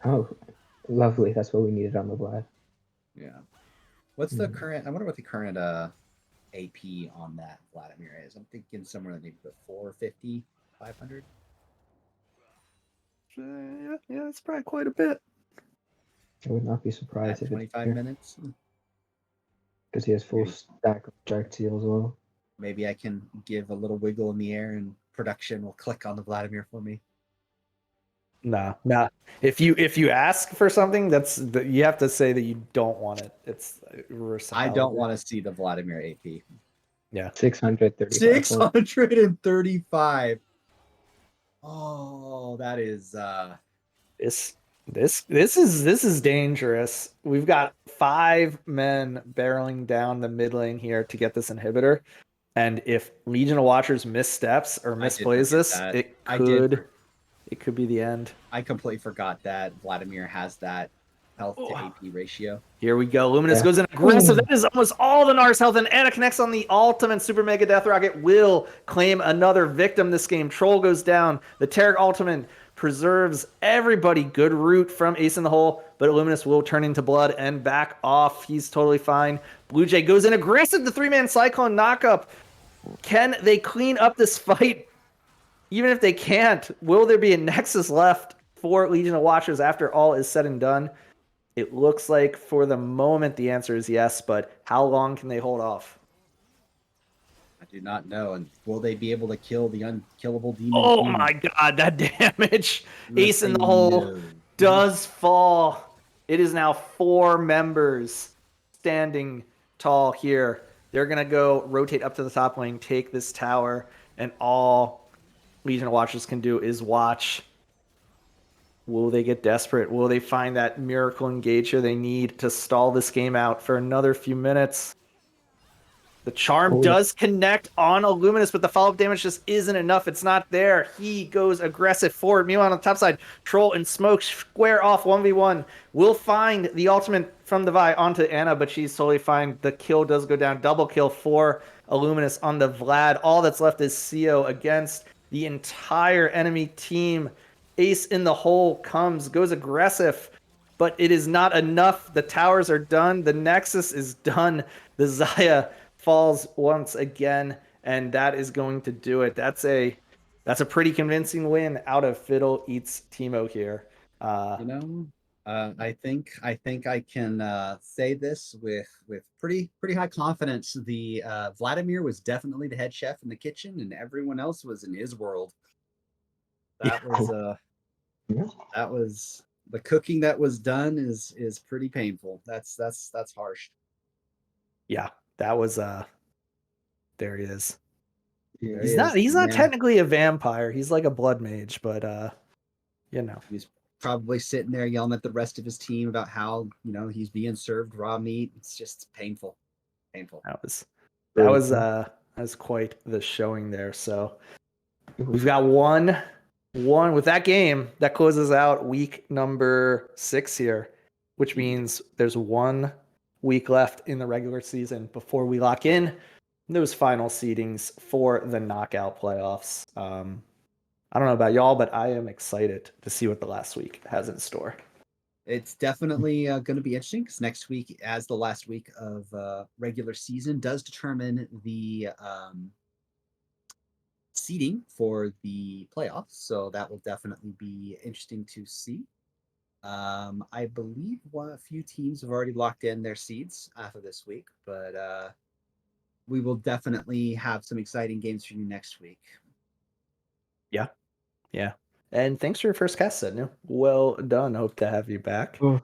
Oh, lovely. That's what we needed on the Vlad. Yeah. What's the current? I wonder what the current AP on that Vladimir is. I'm thinking somewhere maybe 450, 500. Yeah, it's probably quite a bit. I would not be surprised At if 25 it's minutes. because he has full stack of projectile as well. Maybe I can give a little wiggle in the air and production will click on the Vladimir for me. Nah. If you ask for something, you have to say that you don't want it. It's I don't want to see the Vladimir AP. Yeah. 635. 635. Oh, that is This is dangerous. We've got 5 men barreling down the mid lane here to get this inhibitor. And if Legion of Watchers missteps or misplays this, it could be the end. I completely forgot that Vladimir has that health to AP ratio. Here we go. Luminous goes in aggressive. That is almost all the Nars health, and Anna connects on the ultimate. Super Mega Death Rocket will claim another victim this game. Troll goes down. The Taric ultimate preserves everybody. Good root from Ace in the Hole, but Luminous will turn into blood and back off. He's totally fine. Blue Jay goes in aggressive. The 3-man Cyclone knockup. Can they clean up this fight? Even if they can't, will there be a Nexus left for Legion of Watchers after all is said and done? It looks like for the moment the answer is yes, but how long can they hold off? I do not know. And will they be able to kill the unkillable demon? Oh my god, that damage! Ace in the Hole does fall. It is now 4 members standing tall here. They're going to go rotate up to the top lane, take this tower, and all Legion of Watchers can do is watch. Will they get desperate? Will they find that miracle engager they need to stall this game out for another few minutes? The charm does connect on Illuminous, but the follow-up damage just isn't enough. It's not there. He goes aggressive forward. Meanwhile, on the top side, Troll and Smoke square off 1v1. Will find the ultimate from the Vi onto Anna, but she's totally fine. The kill does go down. Double kill for Illuminous on the Vlad. All that's left is CO against the entire enemy team. Ace in the Hole goes aggressive, but it is not enough. The towers are done. The Nexus is done. The Xayah falls once again, and that is going to do it. That's a pretty convincing win out of Fiddle Eats Teemo here. I think I can say this with pretty high confidence. The Vladimir was definitely the head chef in the kitchen, and everyone else was in his world. That was the cooking that was done is pretty painful. That's harsh. Yeah, that was there he is. Yeah, he's not technically a vampire. He's like a blood mage, but he's probably sitting there yelling at the rest of his team about how he's being served raw meat. It's just painful. That was quite the showing there. So we've got one with that game that closes out week number 6 here, which means there's 1 week left in the regular season before we lock in those final seedings for the knockout playoffs. I don't know about y'all, but I am excited to see what the last week has in store. It's definitely going to be interesting because next week, as the last week of regular season, does determine the seeding for the playoffs. So that will definitely be interesting to see. I believe a few teams have already locked in their seeds after this week, but we will definitely have some exciting games for you next week. Yeah. And thanks for your first cast, Sednu. Well done. Hope to have you back. Oh.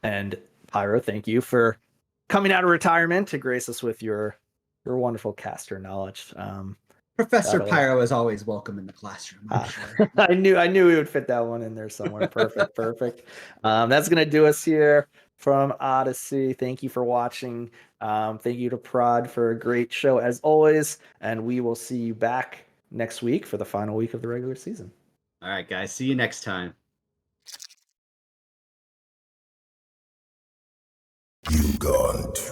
And Pyro, thank you for coming out of retirement to grace us with your wonderful caster knowledge. Professor Pyro is always welcome in the classroom, I'm sure. I knew we would fit that one in there somewhere. Perfect. That's gonna do us here from Odyssey. Thank you for watching. Thank you to Prod for a great show as always, and we will see you back next week for the final week of the regular season. All right, guys. See you next time. You gone too